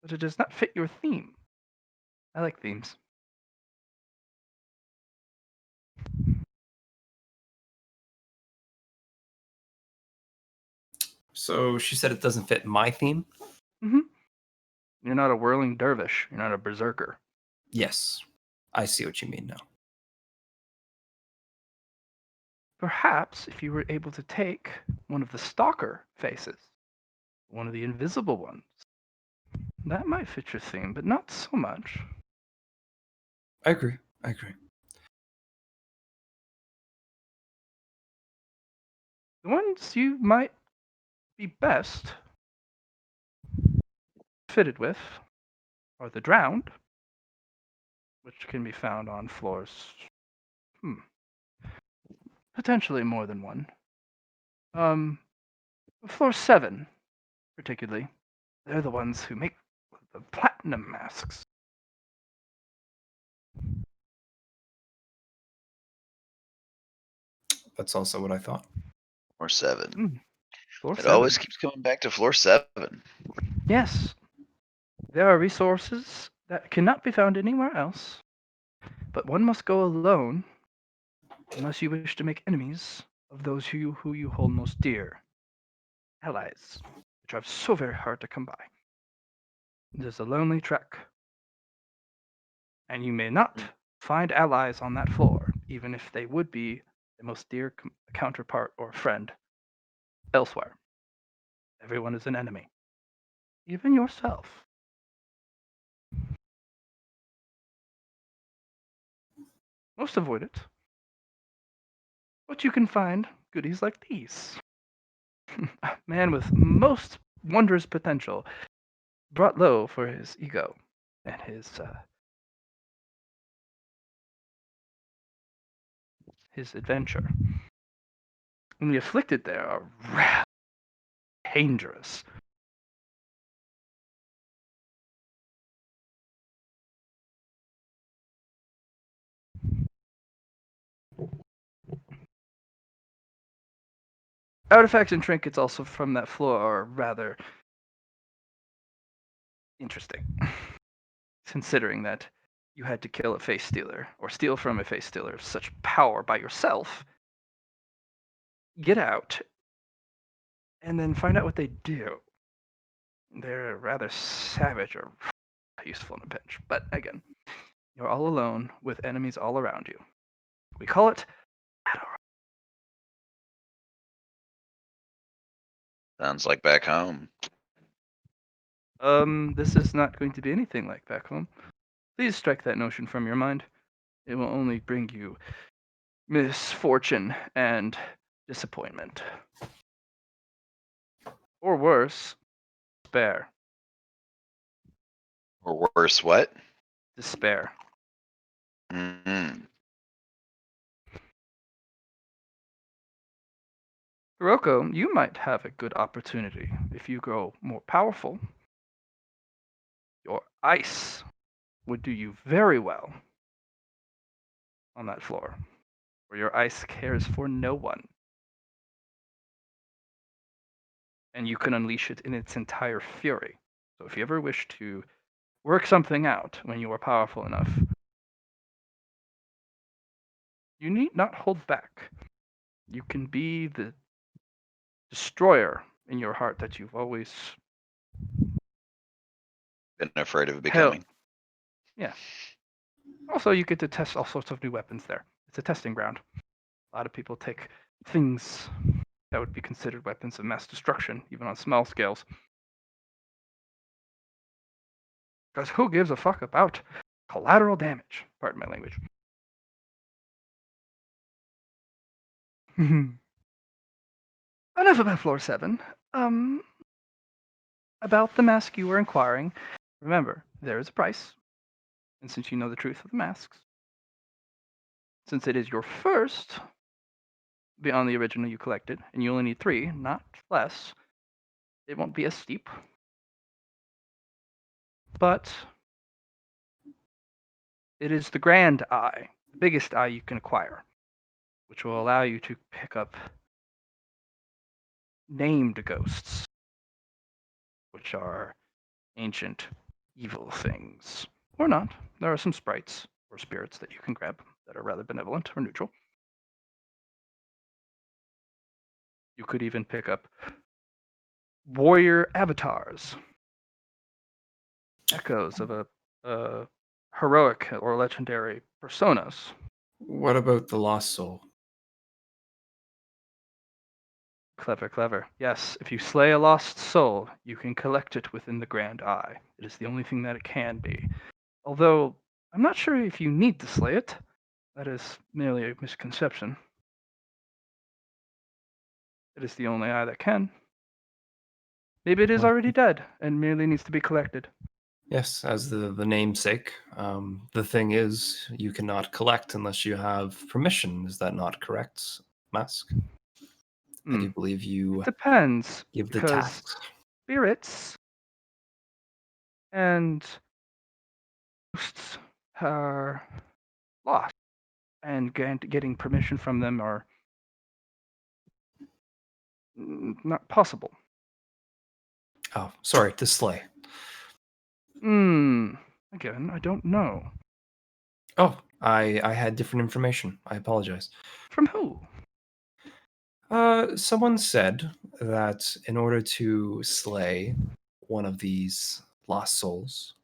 But it does not fit your theme. I like themes. So she said it doesn't fit my theme? Hmm. You're not a whirling dervish. You're not a berserker. Yes. I see what you mean now. Perhaps if you were able to take one of the stalker faces, one of the invisible ones, that might fit your theme, but not so much. I agree. I agree. The ones you might be best fitted with are the drowned, which can be found on floors, potentially more than one. Floor 7, particularly. They're the ones who make the platinum masks. That's also what I thought. Floor 7. Floor It 7. always keeps coming back to floor 7. Yes, there are resources that cannot be found anywhere else, but one must go alone unless you wish to make enemies of those who you hold most dear. Allies, which are so very hard to come by. It is a lonely trek, and you may not find allies on that floor, even if they would be the most dear counterpart or friend elsewhere. Everyone is an enemy, even yourself. Most avoid it, but you can find goodies like these. A man with most wondrous potential, brought low for his ego and his adventure. And the afflicted there are rather dangerous. Artifacts and trinkets also from that floor are rather interesting, considering that you had to kill a face stealer or steal from a face stealer of such power by yourself, get out, and then find out what they do. They're rather savage or useful in a pinch. But again, you're all alone with enemies all around you. We call it battle. Sounds like back home. This is not going to be anything like back home. Please strike that notion from your mind. It will only bring you misfortune and disappointment. Or worse, despair. Or worse, what? Despair. Mm-hmm. Kuroko, you might have a good opportunity if you grow more powerful. Your ice would do you very well on that floor, where your ice cares for no one. And you can unleash it in its entire fury. So if you ever wish to work something out when you are powerful enough, you need not hold back. You can be the destroyer in your heart that you've always Been afraid of held. becoming. Yeah. Also, you get to test all sorts of new weapons there. It's a testing ground. A lot of people take things that would be considered weapons of mass destruction, even on small scales, Because who gives a fuck about collateral damage? Pardon my language. Enough about floor 7. Um, about the mask you were inquiring. Remember, there is a price. And since you know the truth of the masks, since it is your first beyond the original you collected, and you only need 3, not less, it won't be as steep. But it is the grand eye, the biggest eye you can acquire, which will allow you to pick up named ghosts, which are ancient evil things. Or not. There are some sprites or spirits that you can grab that are rather benevolent or neutral. You could even pick up warrior avatars, echoes of a heroic or legendary personas. What about the lost soul? Clever, clever. Yes, if you slay a lost soul, you can collect it within the Grand Eye. It is the only thing that it can be. Although, I'm not sure if you need to slay it. That is merely a misconception. It is the only eye that can. Maybe it is Well, already dead and merely needs to be collected. yes, as the namesake. The thing is, you cannot collect unless you have permission. Is that not correct, Mask? I do believe It you depends, give the because tasks. spirits and ghosts are lost, and getting permission from them are not possible. Oh, sorry, to slay. Again, I don't know. Oh, I had different information. I apologize. From who? Someone said that in order to slay one of these lost souls,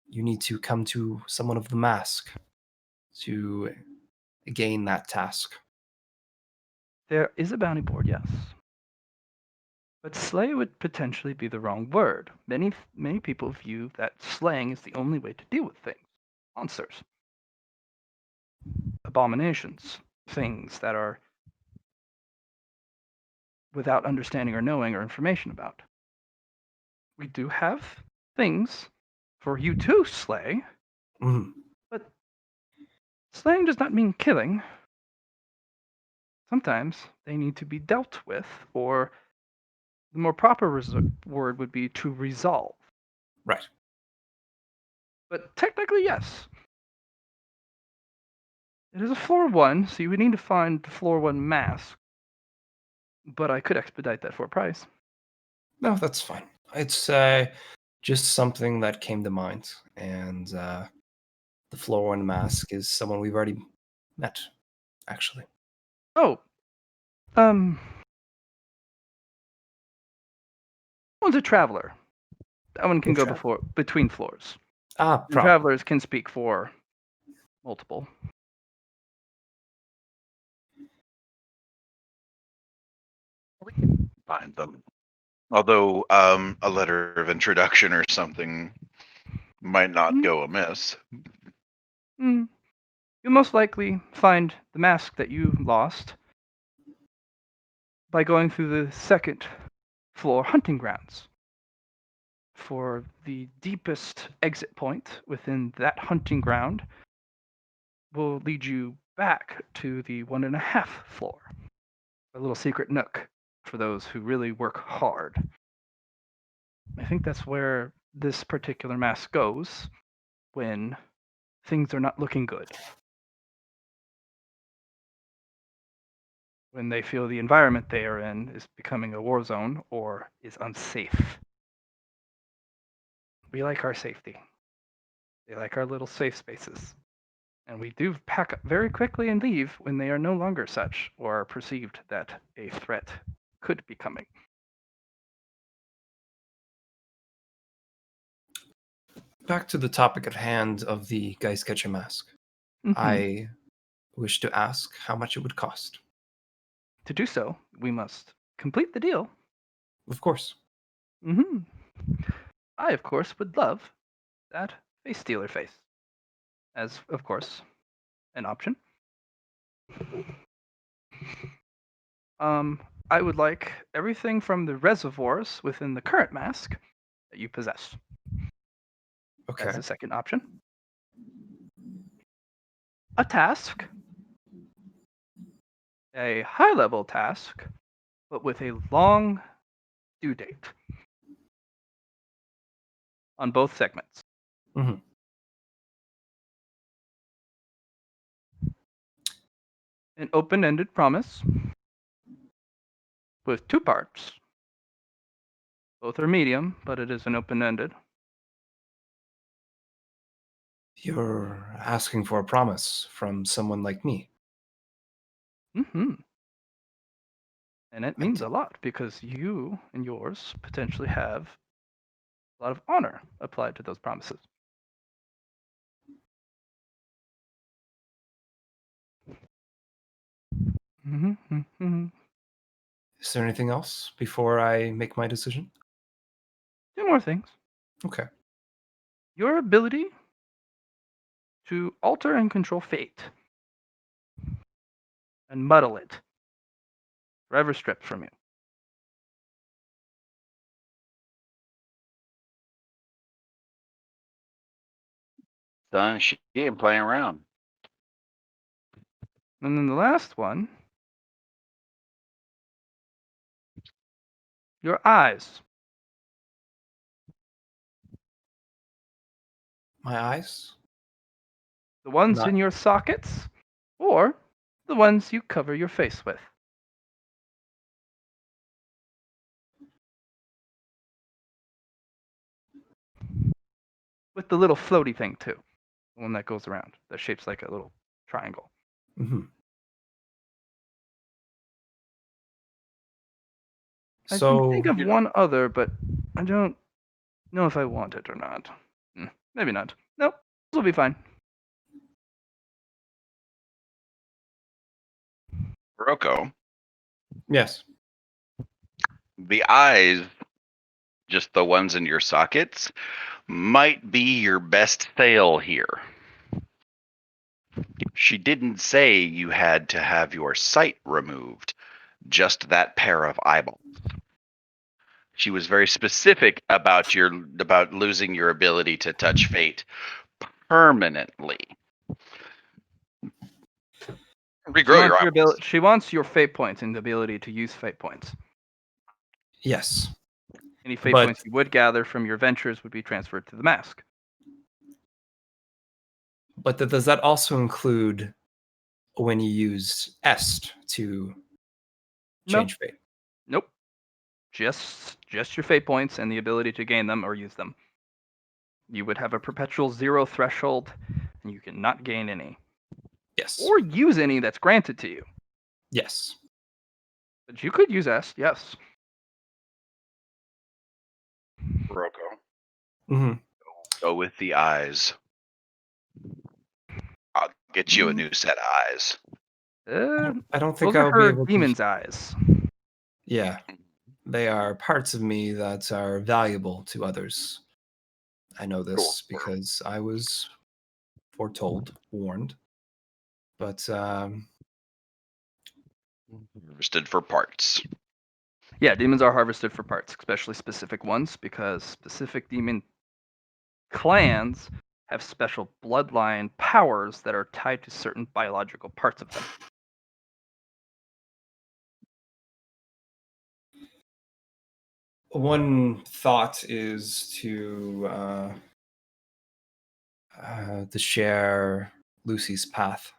you need to come to someone of the mask to gain that task. There is a bounty board, yes. But slay would potentially be the wrong word. Many people view that slaying is the only way to deal with things. Monsters. Abominations. Things that are without understanding or knowing or information about. We do have things for you to slay, Mhm. but slaying does not mean killing. Sometimes they need to be dealt with, or the more proper word would be to resolve. Right. But technically, yes. It is a floor 1, so you would need to find the floor 1 mask. But I could expedite that for a price. No, that's fine. It's just something that came to mind, and the floor one mask is someone we've already met, actually. Oh, um, one's a traveler. That one can go between floors. Ah, And problem. travelers can speak for multiple. Find them. Although a letter of introduction or something might not Mm. go amiss. You'll most likely find the mask that you lost by going through the second floor hunting grounds. For the deepest exit point within that hunting ground will lead you back to the 1.5 floor. A little secret nook for those who really work hard. I think that's where this particular mask goes when things are not looking good. When they feel the environment they are in is becoming a war zone or is unsafe. We like our safety. They like our little safe spaces. And we do pack up very quickly and leave when they are no longer such or are perceived that a threat could be coming. Back to the topic at hand of the Geistcatcher mask. Mm-hmm. I wish to ask how much it would cost. To do so, we must complete the deal. Of course. Mm-hmm. I, of course, would love that face stealer face, as of course an option. Um, I would like everything from the reservoirs within the current mask that you possess as Okay. the second option. A task, a high level task, but with a long due date on both segments. Mhm. An open ended promise with two parts. Both are medium, but it is an open ended. You're asking for a promise from someone like me. Hmm. And it I means d- a lot because you and yours potentially have a lot of honor applied to those promises. Mm-hmm. Is there anything else before I make my decision? Two more things. Okay. Your ability to alter and control fate and muddle it, forever stripped from you. Son, she ain't playing around. And then the last one, your eyes. My eyes? The ones Not in your sockets or the ones you cover your face with. With the little floaty thing too. The one that goes around, that shapes like a little triangle. Mhm. I can So think of You know, one other, but I don't know if I want it or not. Maybe not. Nope, this will be fine. Rocco, yes. the eyes, just the ones in your sockets, might be your best sale here. She didn't say you had to have your sight removed, just that pair of eyeballs. She was very specific about losing your ability to touch fate permanently. Regrow your eyeballs. She wants your fate points and the ability to use fate points. Yes. Any fate But points you would gather from your ventures would be transferred to the mask. does that also include when you used est to No, change fate? nope. Just your fate points and the ability to gain them or use them. You would have a perpetual zero threshold, and you cannot gain any Yes. or use any that's granted to you. Yes. But you could use est, yes. Rocco, Mhm. go with the eyes. I'll get you a new set of eyes. I don't think Those are I'll be her able to. demon's eyes. Yeah. They are parts of me that are valuable to others. I know Cool. this because I was foretold, warned. But Harvested for parts. Yeah, demons are harvested for parts, especially specific ones, because specific demon clans have special bloodline powers that are tied to certain biological parts of them. one thought is to share Lucy's path.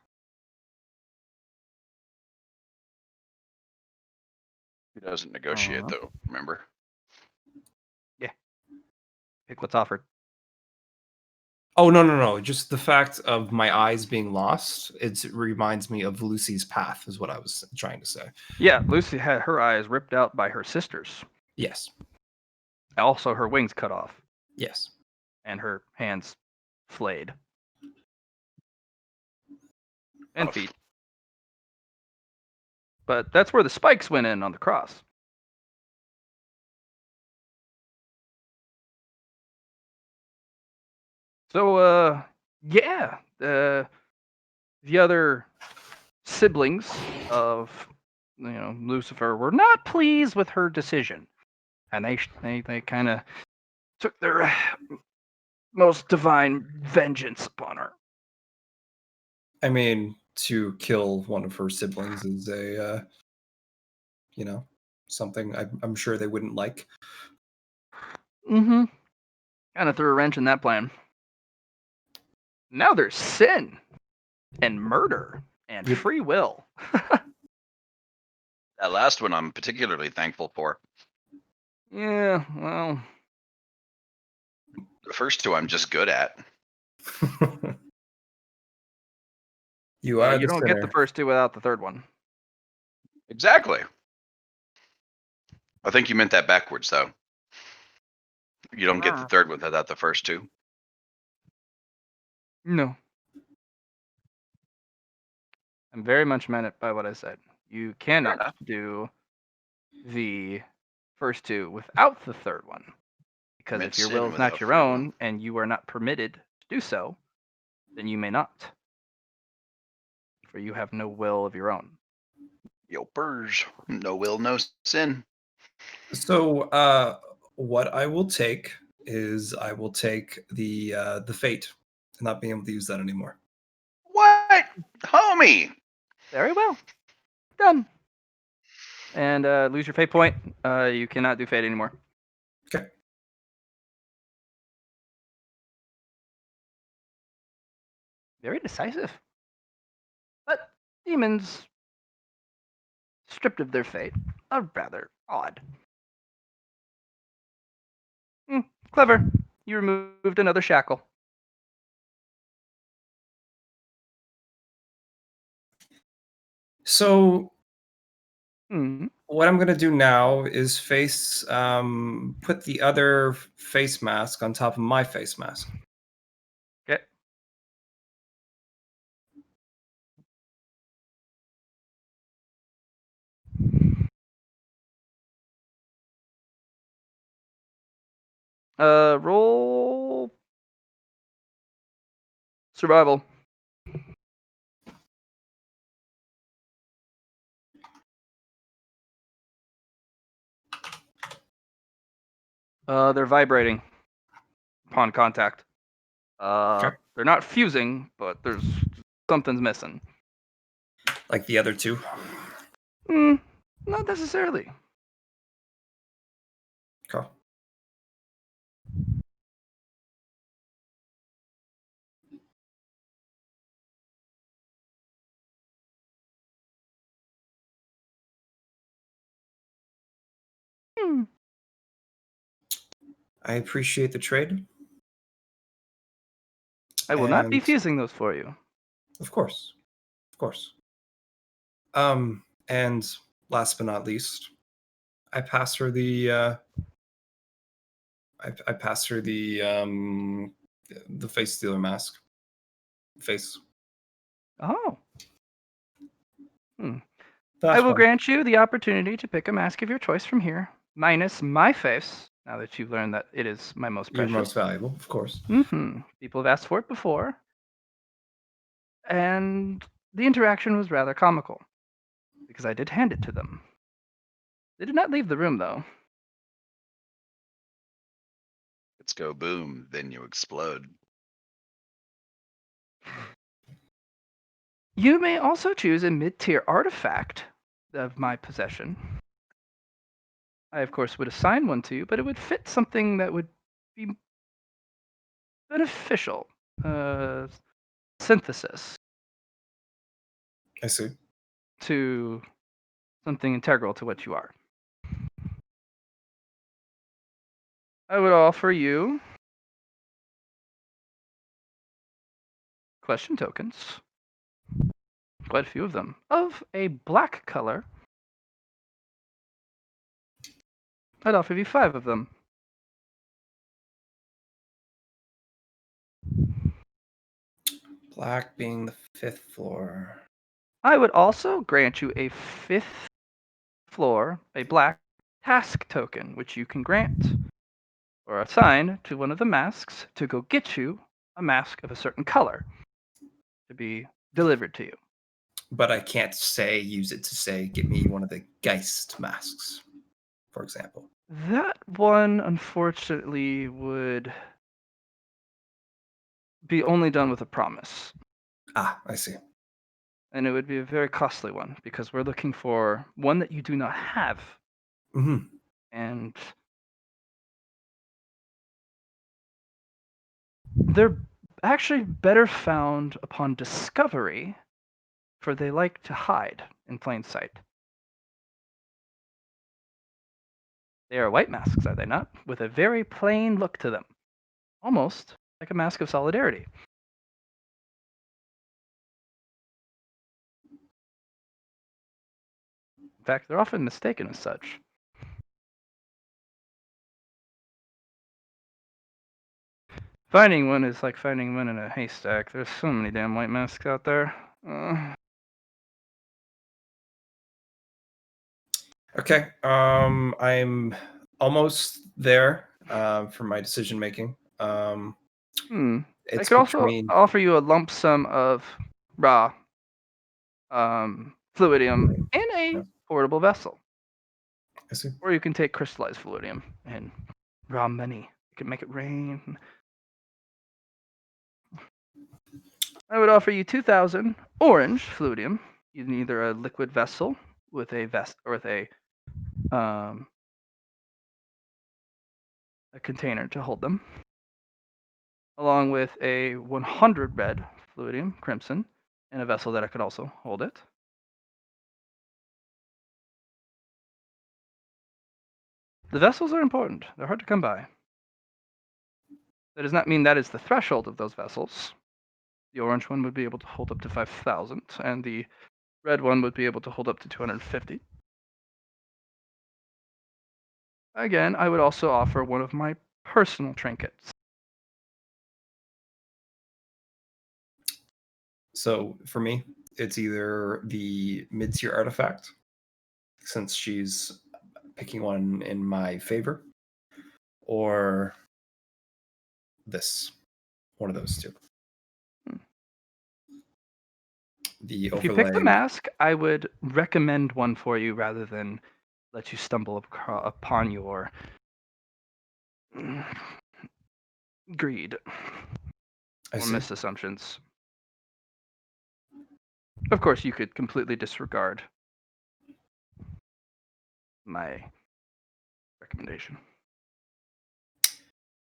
He doesn't negotiate, Uh, though, remember? yeah, pick what's offered. Oh no! Just the fact of my eyes being lost. It reminds me of Lucy's path, is what I was trying to say. Yeah, Lucy had her eyes ripped out by her sisters. Yes. Also, her wings cut off Yes. and her hands flayed and Oh, feet. But that's where the spikes went in on the cross. So, yeah, the other siblings of Lucifer were not pleased with her decision, and they kind of took their most divine vengeance upon her. I mean, to kill one of her siblings is a, something I'm sure they wouldn't like. Mm-hmm. Kind of threw a wrench in that plan. Now there's sin and murder and Yep. free will. That last one I'm particularly thankful for. Yeah, well, The first two I'm just good at. You are you the don't get the sinner. first two without the third one. Exactly. I think you meant that backwards, though. You don't get the third one without the first two. No. I very much meant it by what I said. You cannot enough. do the first two without the third one. Because Commit if your sin will is without not your free will. own and you are not permitted to do so, then you may not. For you have no will of your own. Yopers. No will, no sin. So, what I will take is I will take the fate, and not being able to use that anymore. What? Homie! Very well. Done. And lose your fate point. You cannot do fate anymore. Okay. Very decisive. But demons, stripped of their fate, are rather odd. Clever. You removed another shackle. So, Hmm. what I'm gonna do now is put the other face mask on top of my face mask. Okay. Roll survival. They're vibrating upon contact. Okay. They're not fusing, but there's something's missing. Like the other two. Not necessarily. Okay. Hmm. I appreciate the trade. I will not be And fusing those for you. of course. Of course. And last but not least, I pass her I pass her the face stealer mask. Face. Oh. That I will one. grant you the opportunity to pick a mask of your choice from here, minus my face, now that you've learned that it is my most Your precious. most valuable, of course. People have asked for it before, and the interaction was rather comical, because I did hand it to them. They did not leave the room, though. Let's go boom, then you explode. You may also choose a mid-tier artifact of my possession. I, of course, would assign one to you, but it would fit something that would be beneficial. Synthesis I see. to something integral to what you are. I would offer you question tokens, quite a few of them, of a black color. I'd offer you 5 of them. Black being the 5th floor. I would also grant you a 5th floor, a black task token, which you can grant or assign to one of the masks to go get you a mask of a certain color to be delivered to you. But I can't use it to say, get me one of the Geist masks, for example. That one, unfortunately, would be only done with a promise. Ah, I see. And it would be a very costly one because we're looking for one that you do not have. Mm-hmm. And they're actually better found upon discovery, for they like to hide in plain sight. They are white masks, are they not? With a very plain look to them, almost like a mask of solidarity. In fact, they're often mistaken as such. Finding one is like finding one in a haystack. There's so many damn white masks out there. Okay. I'm almost there for my decision making. I It's could also between. offer you a lump sum of raw fluidium in Yeah, a portable vessel. I see. Or you can take crystallized fluidium and raw money. You can make it rain. I would offer you 2,000 orange fluidium in either a liquid vessel with a um, a container to hold them, along with a 100 red fluidium crimson in a vessel that I could also hold it. The vessels are important. They're hard to come by. That does not mean that is the threshold of those vessels. The orange one would be able to hold up to 5,000, and the red one would be able to hold up to 250. Again, I would also offer one of my personal trinkets. So for me, it's either the mid-tier artifact, since she's picking one in my favor, or this. One of those two. The If you pick the overlay. mask, I would recommend one for you rather than let you stumble upon your greed I or see. misassumptions. Of course, you could completely disregard my recommendation.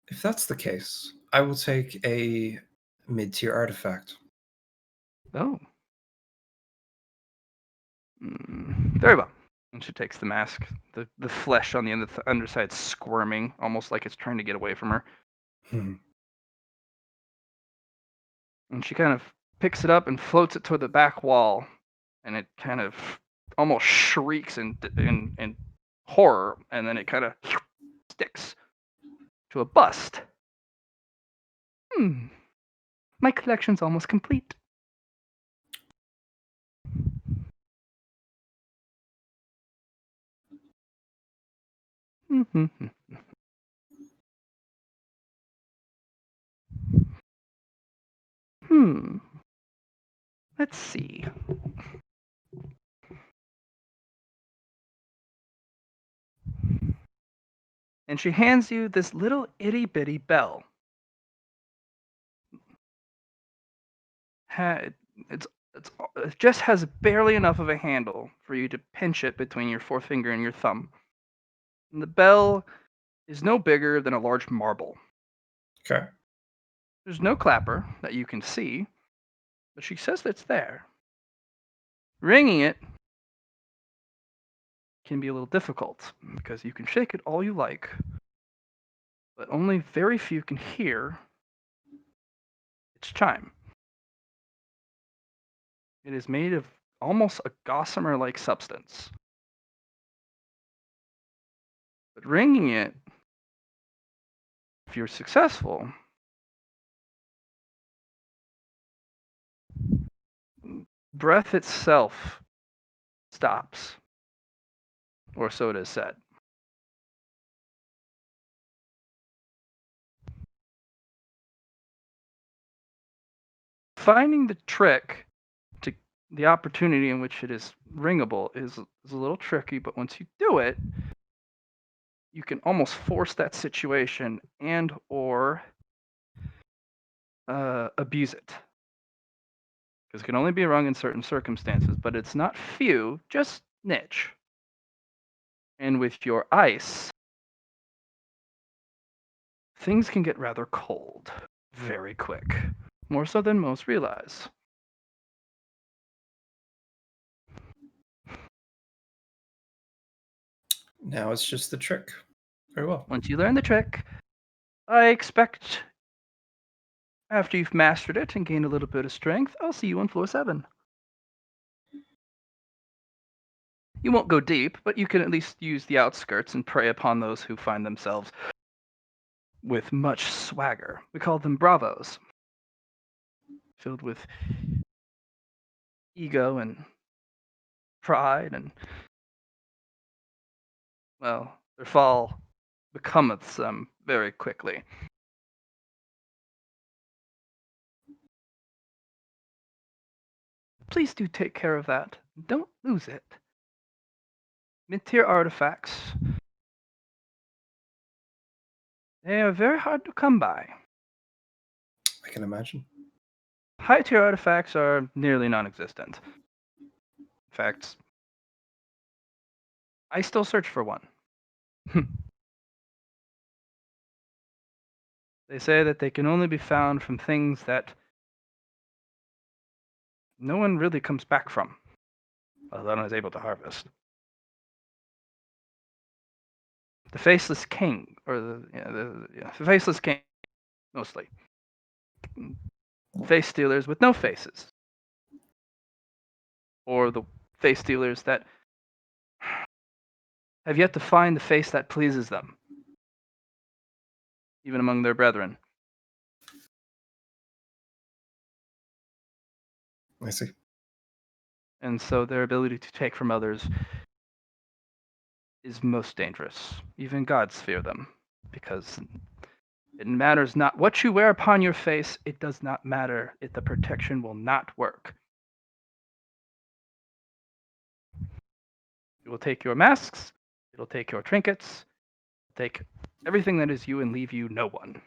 If that's the case, I will take a mid-tier artifact. Oh. Very well. And she takes the mask. The flesh on the underside squirming, almost like it's trying to get away from her. Hmm. And she kind of picks it up and floats it toward the back wall. And it kind of almost shrieks in horror. And then it kind of sticks to a bust. My collection's almost complete. Let's see. And she hands you this little itty bitty bell. It's it just has barely enough of a handle for you to pinch it between your forefinger and your thumb. And the bell is no bigger than a large marble. Okay. There's no clapper that you can see, but she says that it's there. Ringing it can be a little difficult because you can shake it all you like, but only very few can hear its chime. It is made of almost a gossamer like substance. But ringing it, if you're successful, breath itself stops, or so it is said. finding the trick to the opportunity in which it is ringable is a little tricky, but once you do it, you can almost force that situation and or abuse it. Because it can only be rung in certain circumstances, but it's not few, just niche. And with your ice, things can get rather cold very quick, more so than most realize. Now it's just the trick. Very well. Once you learn the trick, I expect after you've mastered it and gained a little bit of strength, I'll see you on floor 7. You won't go deep, but you can at least use the outskirts and prey upon those who find themselves with much swagger. We call them bravos, filled with ego and pride, and, well, their fall becometh them very quickly. Please do take care of that. Don't lose it. Mid-tier artifacts, they are very hard to come by. I can imagine. High-tier artifacts are nearly non-existent. In fact, I still search for one. They say that they can only be found from things that no one really comes back from, well, that one is able to harvest. The Faceless King, or the Faceless King, mostly. Face stealers with no faces. Or the face stealers that have yet to find the face that pleases them, even among their brethren. I see. And so their ability to take from others is most dangerous. Even gods fear them, because it matters not what you wear upon your face, it does not matter if the protection will not work. It will take your masks, it'll take your trinkets, take everything that is you and leave you no one.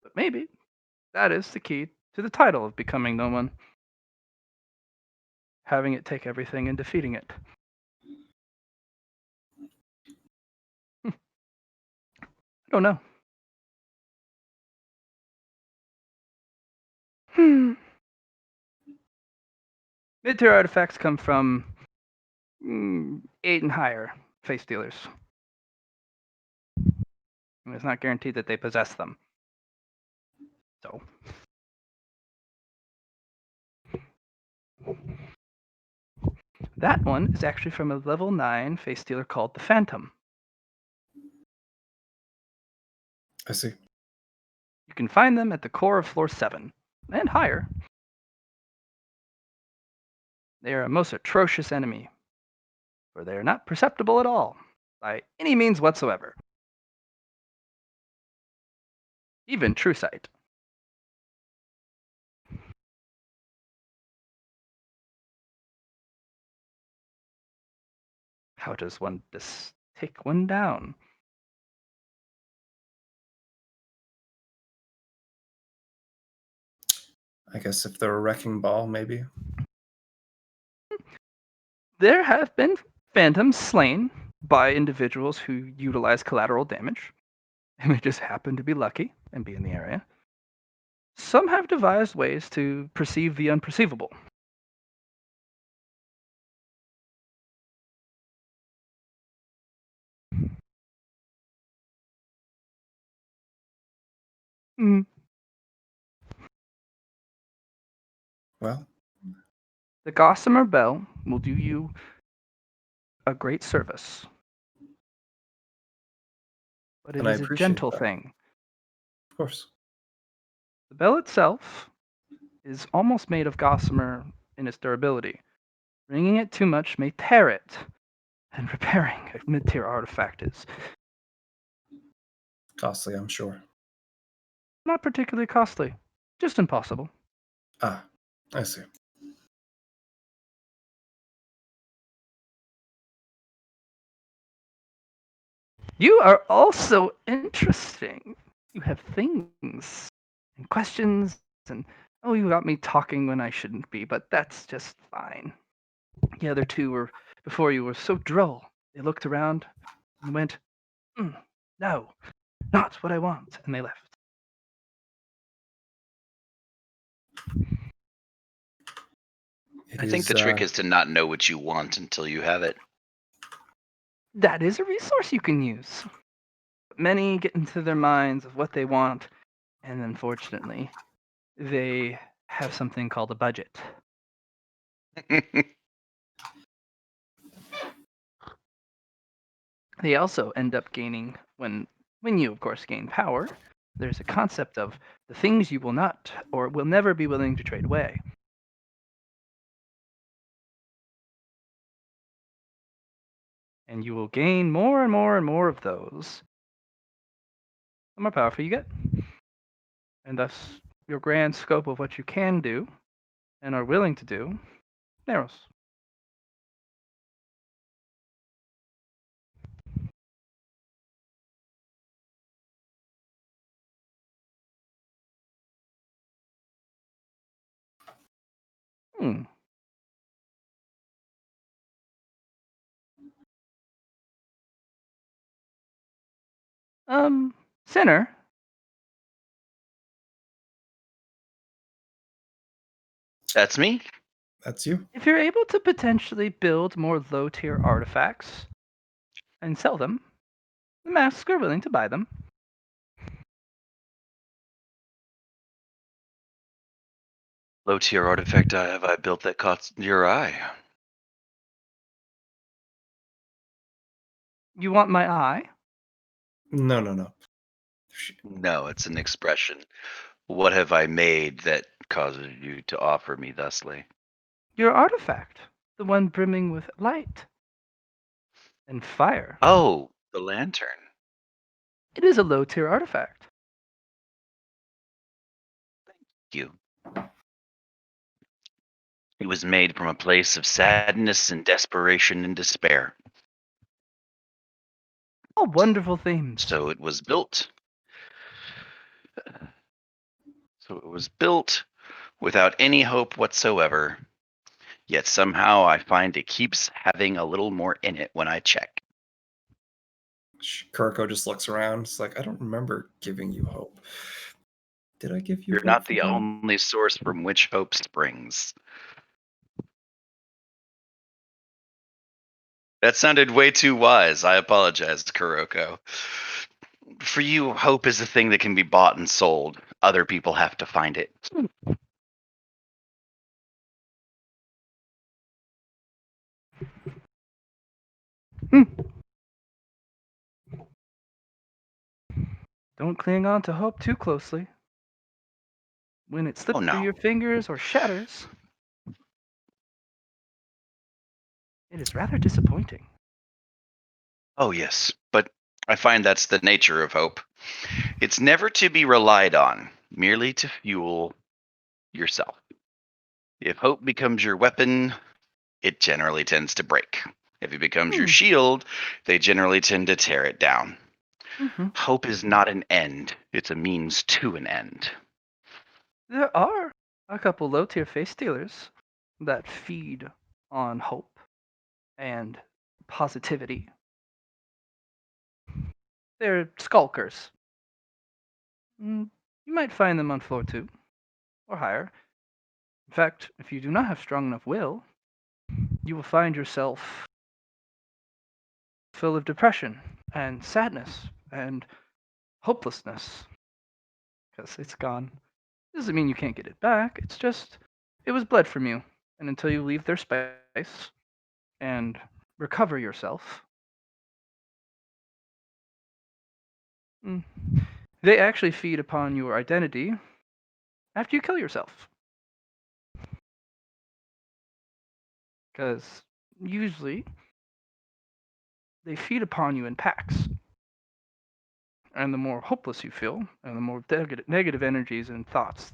But maybe that is the key to the title of becoming no one. Having it take everything and defeating it. I don't know. Mid-tier artifacts come from 8 and higher face dealers. And it's not guaranteed that they possess them. So. That one is actually from a level 9 face dealer called the Phantom. I see. You can find them at the core of floor 7 and higher. They are a most atrocious enemy, for they are not perceptible at all, by any means whatsoever. Even true sight. How does one just take one down? I guess if they're a wrecking ball, maybe. There have been phantoms slain by individuals who utilize collateral damage, and they just happen to be lucky and be in the area. Some have devised ways to perceive the unperceivable. Mm. Well, The Gossamer Bell will do you a great service, but it and I is a appreciate gentle that. thing. Of course. The bell itself is almost made of gossamer in its durability. Ringing it too much may tear it, and repairing a mid-tier artifact is Costly, I'm sure. not particularly costly, just impossible. Ah, I see. You are also interesting. You have things and questions, and oh, you got me talking when I shouldn't be, but that's just fine. The other two were before you were so droll. They looked around and went, no, not what I want, and they left. It I think the is. trick is to not know what you want until you have it. That is a resource you can use. Many get into their minds of what they want, and unfortunately, they have something called a budget. They also end up gaining when you of course gain power, there's a concept of the things you will not or will never be willing to trade away. And you will gain more and more and more of those, the more powerful you get. And thus your grand scope of what you can do and are willing to do narrows. Hmm. Sinner, That's me. That's you. if you're able to potentially build more low tier artifacts and sell them, the masks are willing to buy them. Low tier artifact have I built that caught your eye? You want my eye? No. No, it's an expression. What have I made that causes you to offer me thusly? Your artifact, the one brimming with light and fire. Oh, the lantern. It is a low tier artifact. You. It was made from a place of sadness and desperation and despair. All wonderful themes. So it was built. So it was built without any hope whatsoever. Yet somehow I find it keeps having a little more in it when I check. Kuriko just looks around. It's like, I don't remember giving you hope. Did I give you You're hope not for the that? only source from which hope springs. That sounded way too wise. I apologize, Kuroko. For you, hope is a thing that can be bought and sold. Other people have to find it. Hmm. Don't cling on to hope too closely. When it Oh slips through no. your fingers or shatters, it is rather disappointing. Oh yes, but I find that's the nature of hope. It's never to be relied on, merely to fuel yourself. If hope becomes your weapon, it generally tends to break. If it becomes your Hmm. shield, they generally tend to tear it down. Mm-hmm. Hope is not an end, it's a means to an end. There are a couple low tier face stealers that feed on hope and positivity. They're skulkers. You might find them on floor 2 or higher. In fact, if you do not have strong enough will, you will find yourself full of depression and sadness and hopelessness because it's gone. Doesn't mean you can't get it back. It's just it was bled from you, and until you leave their space and recover yourself, mm, they actually feed upon your identity after you kill yourself. Because usually they feed upon you in packs. And the more hopeless you feel, and the more negative energies and thoughts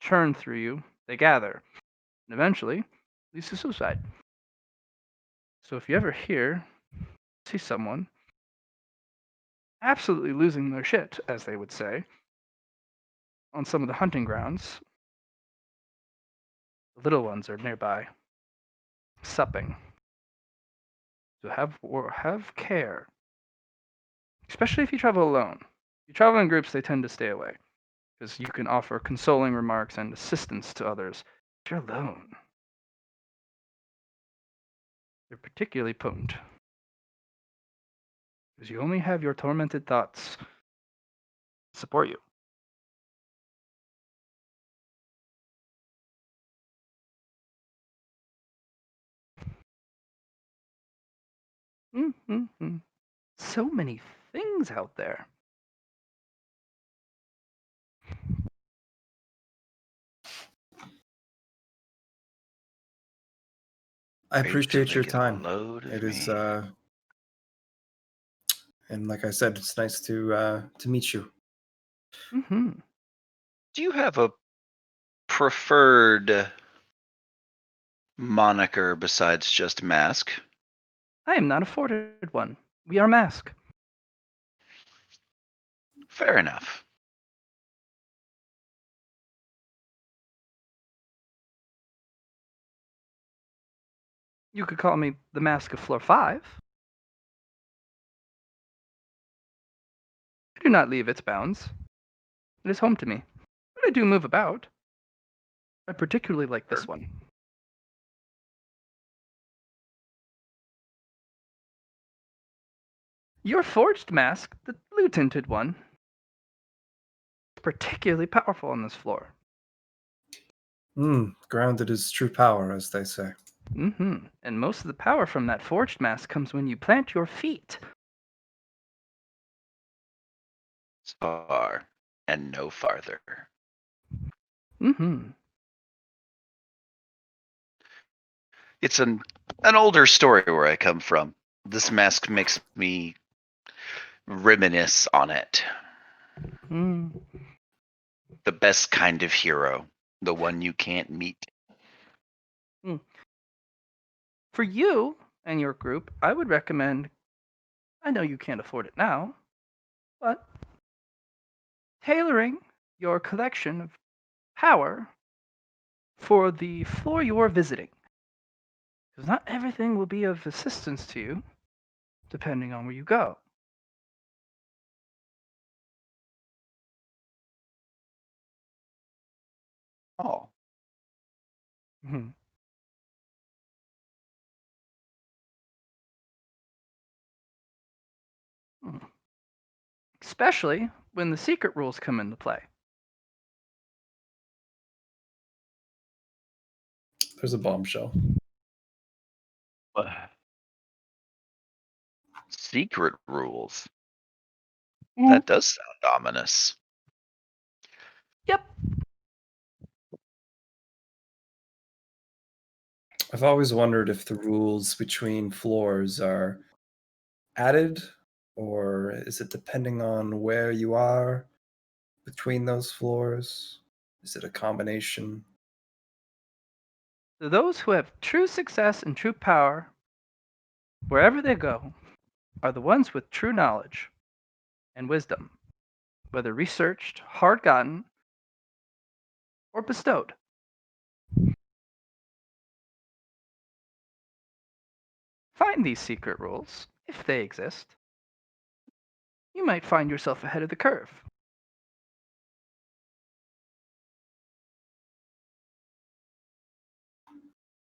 churn through you, they gather, and eventually leads to suicide. So if you ever see someone absolutely losing their shit, as they would say, on some of the hunting grounds, the little ones are nearby, supping. So have care, especially if you travel alone. If you travel in groups, they tend to stay away because you can offer consoling remarks and assistance to others. If you're alone, they're particularly potent because you only have your tormented thoughts to support you. Mm-hmm. So many things out there. I Great till appreciate they your get a time. load of It is, me. and like I said, it's nice to meet you. Mm-hmm. Do you have a preferred moniker besides just Mask? I am not afforded one. We are Mask. Fair enough. You could call me the Mask of Floor 5. I do not leave its bounds. It is home to me. But I do move about. I particularly like this one. Your forged mask, the blue tinted one, is particularly powerful on this floor. Grounded is true power, as they say. Mm-hmm. And most of the power from that forged mask comes when you plant your feet. Far and no farther. Mm-hmm. It's an older story where I come from. This mask makes me reminisce on it. Mm. The best kind of hero, the one you can't meet. Mm. For you and your group, I would recommend, I know you can't afford it now, but tailoring your collection of power for the floor you're visiting. Because not everything will be of assistance to you, depending on where you go. Oh. Mm-hmm. Especially when the secret rules come into play. There's a bombshell. Secret rules. Mm. That does sound ominous. Yep. I've always wondered if the rules between floors are added, or is it depending on where you are between those floors? Is it a combination? So those who have true success and true power, wherever they go, are the ones with true knowledge and wisdom, whether researched, hard gotten, or bestowed. Find these secret rules, if they exist. You might find yourself ahead of the curve.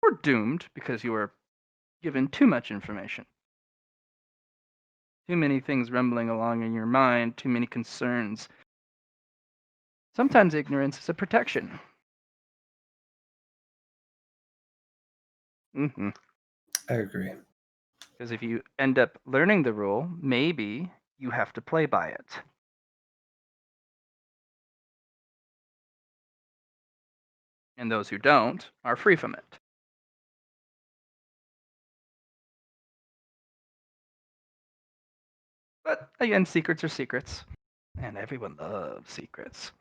Or doomed because you were given too much information. Too many things rumbling along in your mind, too many concerns. Sometimes ignorance is a protection. Mm-hmm. I agree. Because if you end up learning the rule, maybe you have to play by it. And those who don't are free from it. But again, secrets are secrets. And everyone loves secrets.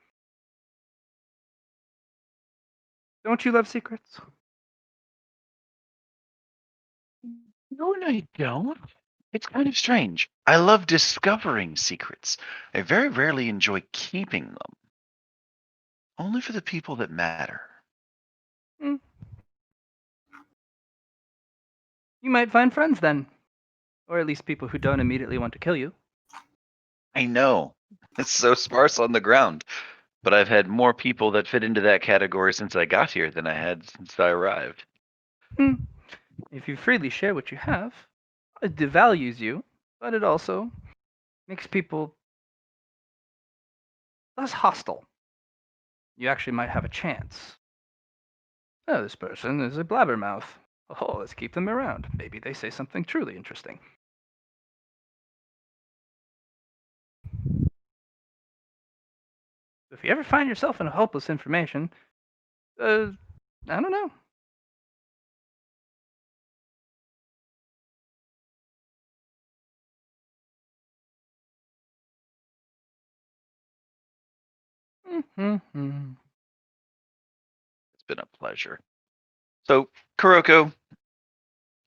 Don't you love secrets? No, I don't. It's kind of strange. I love discovering secrets. I very rarely enjoy keeping them. Only for the people that matter. Hmm. You might find friends then. Or at least people who don't immediately want to kill you. I know. It's so sparse on the ground. But I've had more people that fit into that category since I got here than I had since I arrived. Hmm. If you freely share what you have, it devalues you, but it also makes people less hostile. You actually might have a chance. Oh, this person is a blabbermouth. Oh, let's keep them around. Maybe they say something truly interesting. If you ever find yourself in a hopeless information, I don't know. Mm-hmm. It's been a pleasure. So, Kuroko,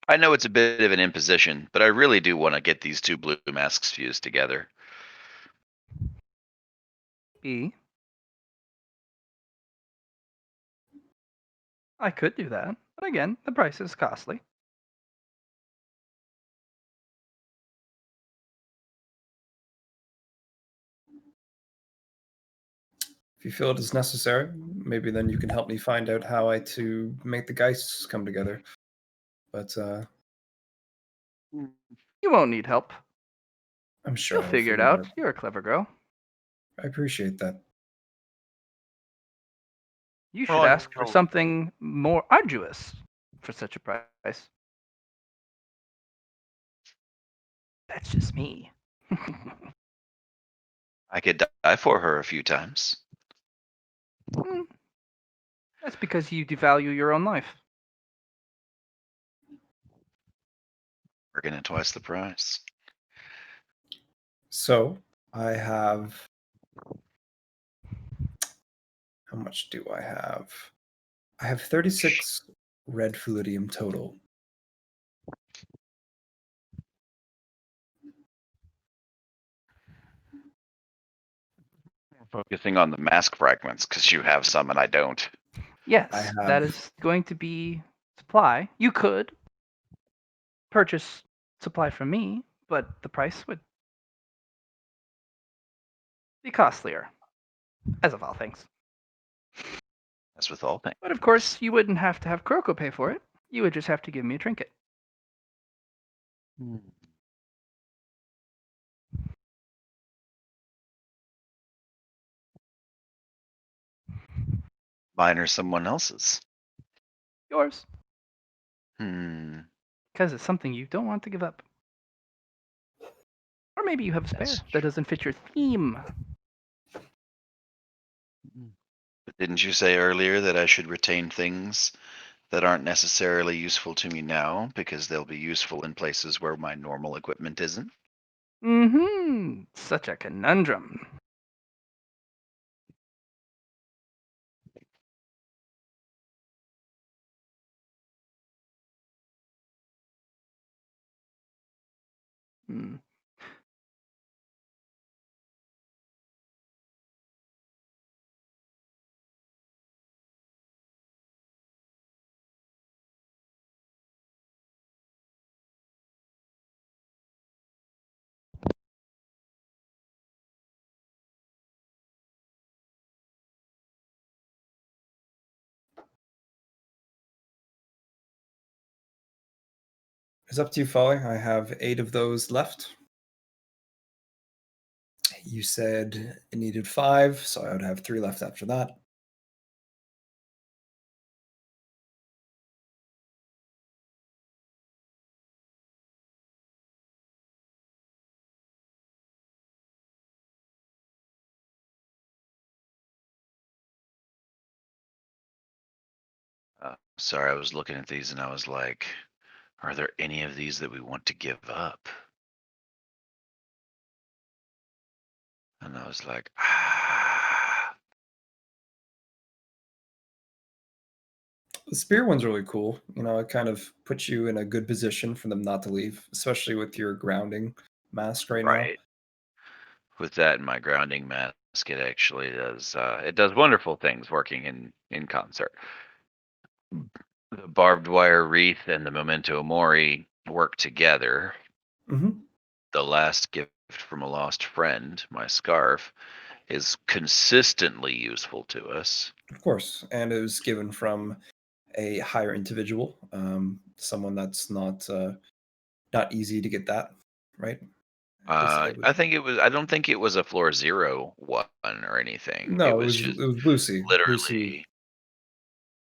I know it's a bit of an imposition, but I really do want to get these two blue masks fused together. B. I could do that, but again, the price is costly. If you feel it is necessary, maybe then you can help me find out how to make the geists come together. But You won't need help. I'm sure You'll I'll figure it figure it out. out. You're a clever girl. I appreciate that. You should Well, ask for something more arduous for such a price. That's just me. I could die for her a few times. Hmm, That's because you devalue your own life. We're getting twice the price. So I have. How much do I have? I have 36 red fluidium total. Focusing on the mask fragments because you have some and I don't. Yes, that have. is going to be supply. You could purchase supply from me, but the price would be costlier, as of all things. As with all things. But of course, you wouldn't have to have Kuroko pay for it. You would just have to give me a trinket. Mine or someone else's. Yours. Hmm. Because it's something you don't want to give up. Or maybe you have a spare That's that doesn't fit your theme. But didn't you say earlier that I should retain things that aren't necessarily useful to me now because they'll be useful in places where my normal equipment isn't? Mm-hmm. Such a conundrum. Hmm. It's up to you, Folly. I have 8 of those left. You said it needed 5, so I would have 3 left after that. Sorry, I was looking at these and I was like, are there any of these that we want to give up? And I was like, The spear one's really cool. It kind of puts you in a good position for them not to leave, especially with your grounding mask right now. Right. With that and my grounding mask, it actually does. It does wonderful things working in concert. The barbed wire wreath and the memento mori work together. Hmm. The last gift from a lost friend, my scarf, is consistently useful to us. Of course, and it was given from a higher individual, someone that's not easy to get that, right? I think it was. I don't think it was a floor 0 one or anything. It No, it was was just it was Lucy. Lucy, literally.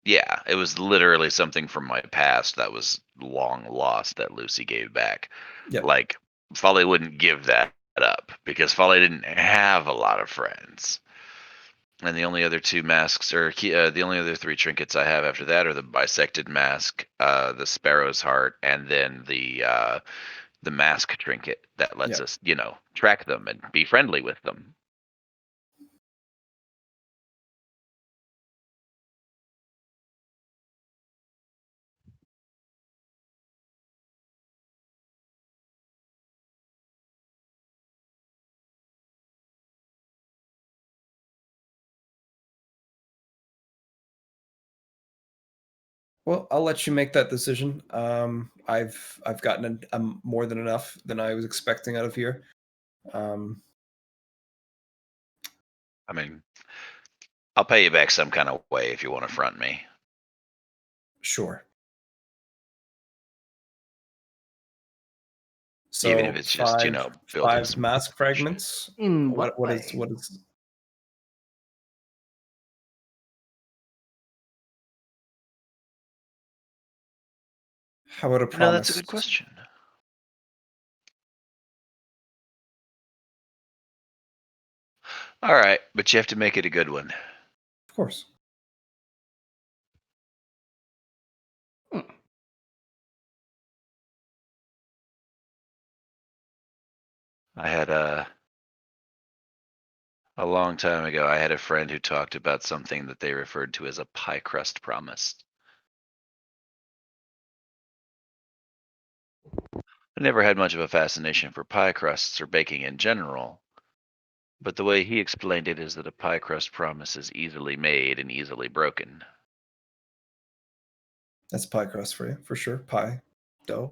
Yeah, it was literally something from my past that was long lost that Lucy gave back. yeah, Like, Folly wouldn't give that up because Folly didn't have a lot of friends. And the only other two masks, or the only other three trinkets I have after that are the bisected mask, the sparrow's heart, and then the mask trinket that lets yeah. us, track them and be friendly with them. Well, I'll let you make that decision. I've gotten more than enough than I was expecting out of here. Um, I mean, I'll pay you back some kind of way if you want to front me. sure. Even if So it's just, building five some mask shit. fragments. In What what is way? what is? How about a No, that's a promise? good question. All right, but you have to make it a good one. Of course. Hmm. I had a long time ago, I had a friend who talked about something that they referred to as a pie crust promise. I never had much of a fascination for pie crusts or baking in general, but the way he explained it is that a pie crust promise is easily made and easily broken. That's pie crust for you, for sure. Pie dough.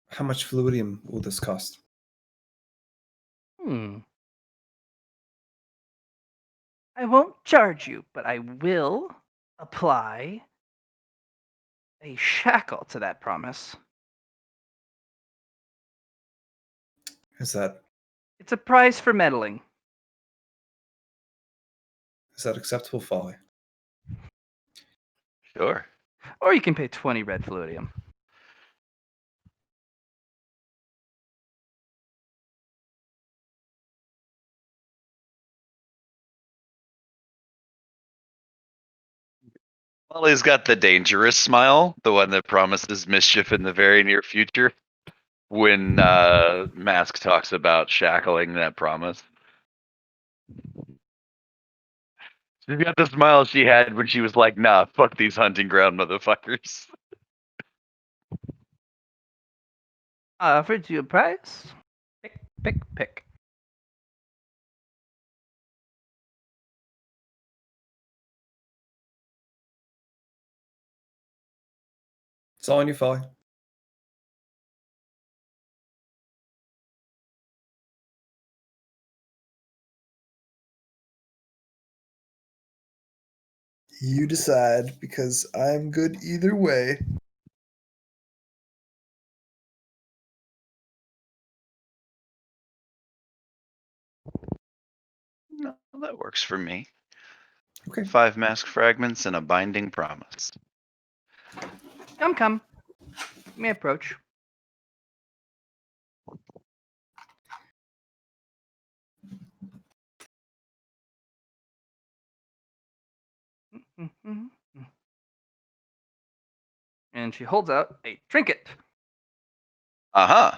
How much fluidium will this cost? Hmm. I won't charge you, but I will apply a shackle to that promise. Is that It's a prize for meddling. acceptable, Folly? Sure. Or you can pay 20 red fluidium. Molly's got the dangerous smile, the one that promises mischief in the very near future. When Mask talks about shackling that promise, she's got the smile she had when she was like, "Nah, fuck these hunting ground motherfuckers." I offered you a prize. Pick, pick, pick. It's all on you, Folly. You decide, because I'm good either way. No, that works for me. Okay. 5 mask fragments and a binding promise. Come, come. Let me approach. And she holds out a trinket. Uh-huh.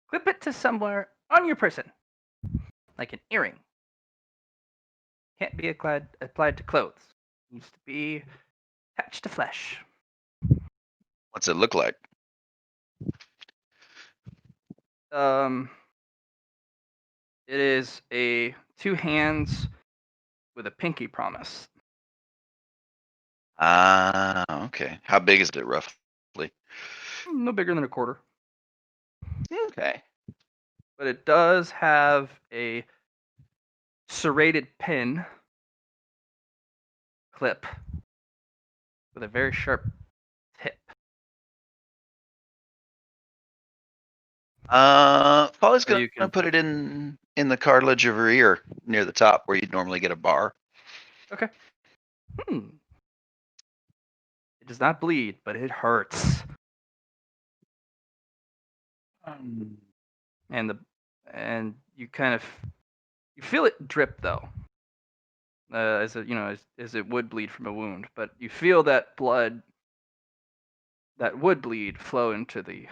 Clip it to somewhere on your person, like an earring. Can't be applied to clothes. Needs to be attached to flesh. What's it look like? Um, it is a 2 hands with a pinky promise. Ah, okay. How big is it roughly? No bigger than a quarter. Okay. But it does have a serrated pin clip with a very sharp tip. Polly's So you gonna can. put it in the cartilage of her ear near the top where you'd normally get a bar. Okay. It does not bleed, but it hurts. Um, And you kind of you feel it drip though, as it as it would bleed from a wound, but you feel that blood that would bleed flow into the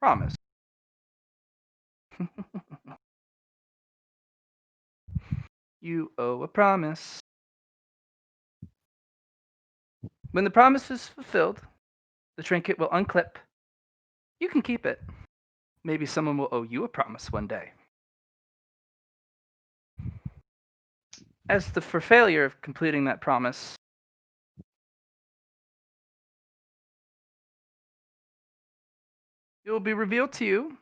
promise. You owe a promise. When the promise is fulfilled, the trinket will unclip. You can keep it. Maybe someone will owe you a promise one day. For failure of completing that promise, it will be revealed to you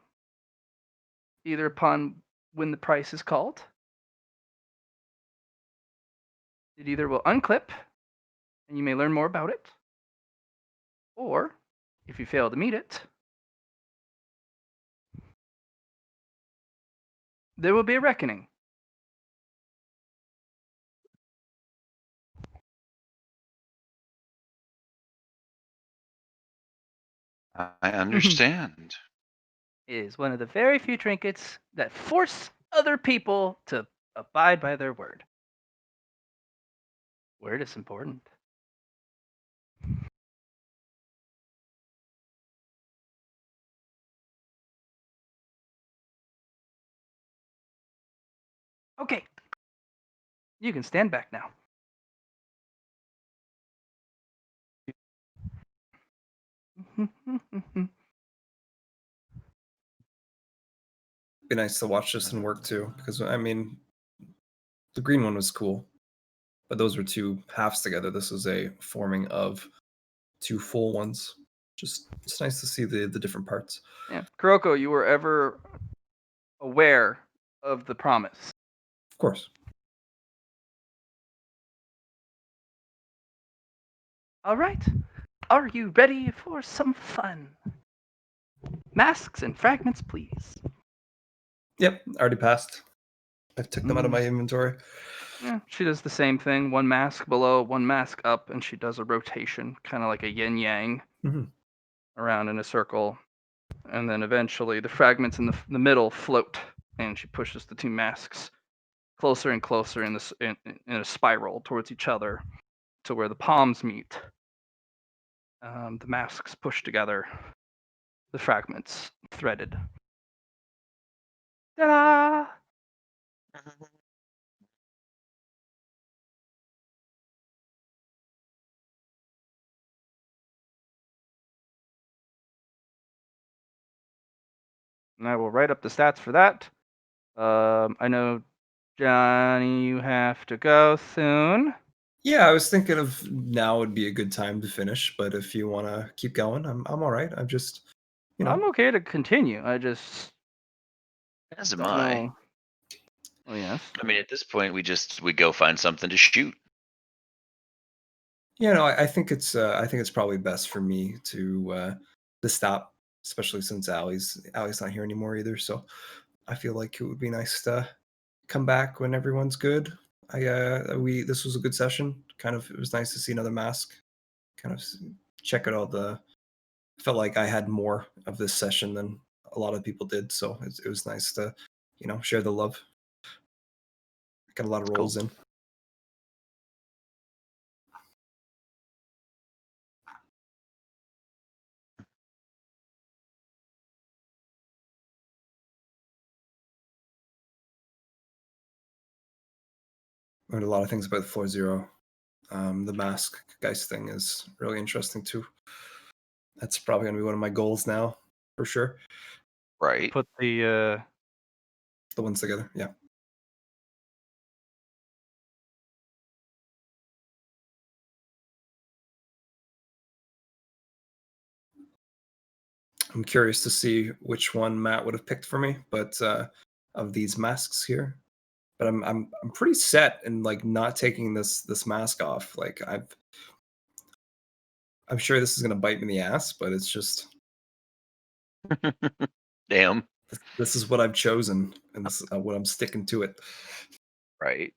either upon when the price is called. It either will unclip, and you may learn more about it, or if you fail to meet it, there will be a reckoning. I understand. It is one of the very few trinkets that force other people to abide by their word. Word is important. Okay, you can stand back now. Be nice to watch this and work too, because I mean, the green one was cool, but those were two halves together. This was a forming of two full ones. Just it's nice to see the different parts. Yeah, Kuroko, you were ever aware of the promise? Of course. All right. Are you ready for some fun? Masks and fragments, please. Yep, already passed. I've took them out of my Mm. inventory. Yeah, she does the same thing. One mask below, one mask up, and she does a rotation, kind of like a yin yang, Mhm. around in a circle. And then eventually the fragments in the middle float, and she pushes the 2 masks closer and closer in a spiral towards each other to where the palms meet. The masks push together, the fragments threaded. Ta-da! And I will write up the stats for that. I know, Johnny, you have to go soon. Yeah, I was thinking of now would be a good time to finish, but if you want to keep going, I'm all right. I'm just, I'm okay to continue. I just As am don't I. know. Oh, yes. I mean, at this point, we go find something to shoot. I think it's probably best for me to stop, especially since Allie's not here anymore either. So I feel like it would be nice to come back when everyone's good. We this was a good session. Kind of, it was nice to see another mask. Kind of check out all the. Felt like I had more of this session than a lot of people did, so it was nice to, share the love. Got a lot of Cool. rolls in. Learned a lot of things about 4-0. The mask guys thing is really interesting too. That's probably gonna be one of my goals now, for sure. Right. Put the The ones together, yeah. I'm curious to see which one Matt would have picked for me, but of these masks here. But I'm pretty set in like not taking this mask off. Like I'm sure this is gonna bite me in the ass, but it's just Damn. this is what I've chosen, and this is what I'm sticking to it. Right.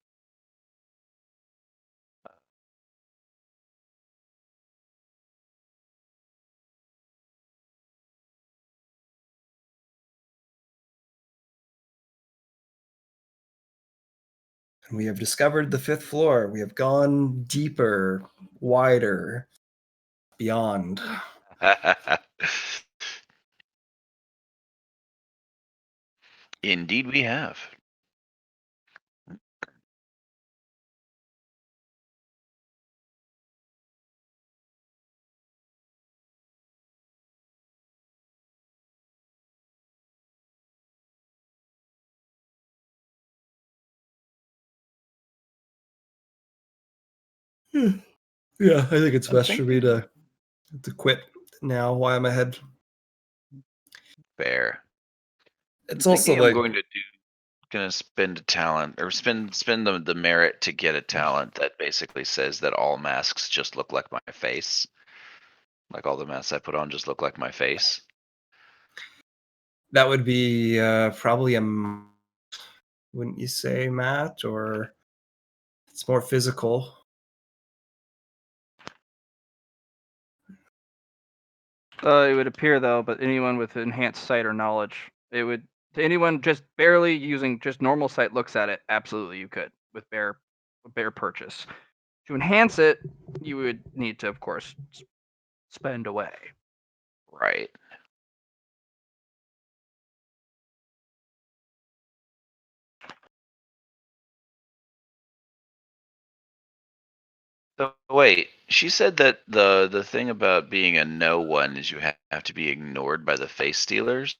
And we have discovered the 5th floor. We have gone deeper, wider, beyond. Indeed, we have. Yeah, I think it's I'm best for me thinking to quit now while I'm ahead. fair. It's I'm also thinking I'm like gonna spend a talent or spend the merit to get a talent that basically says that all masks just look like my face. Like all the masks I put on just look like my face. that would be probably wouldn't you say, Matt? Or it's more physical. it would appear though, but anyone with enhanced sight or knowledge, it would to anyone just barely using just normal sight looks at it. Absolutely, you could with bare purchase. To enhance it, you would need to, of course, spend away. Right. So wait, she said that the thing about being a no one is you have to be ignored by the face stealers.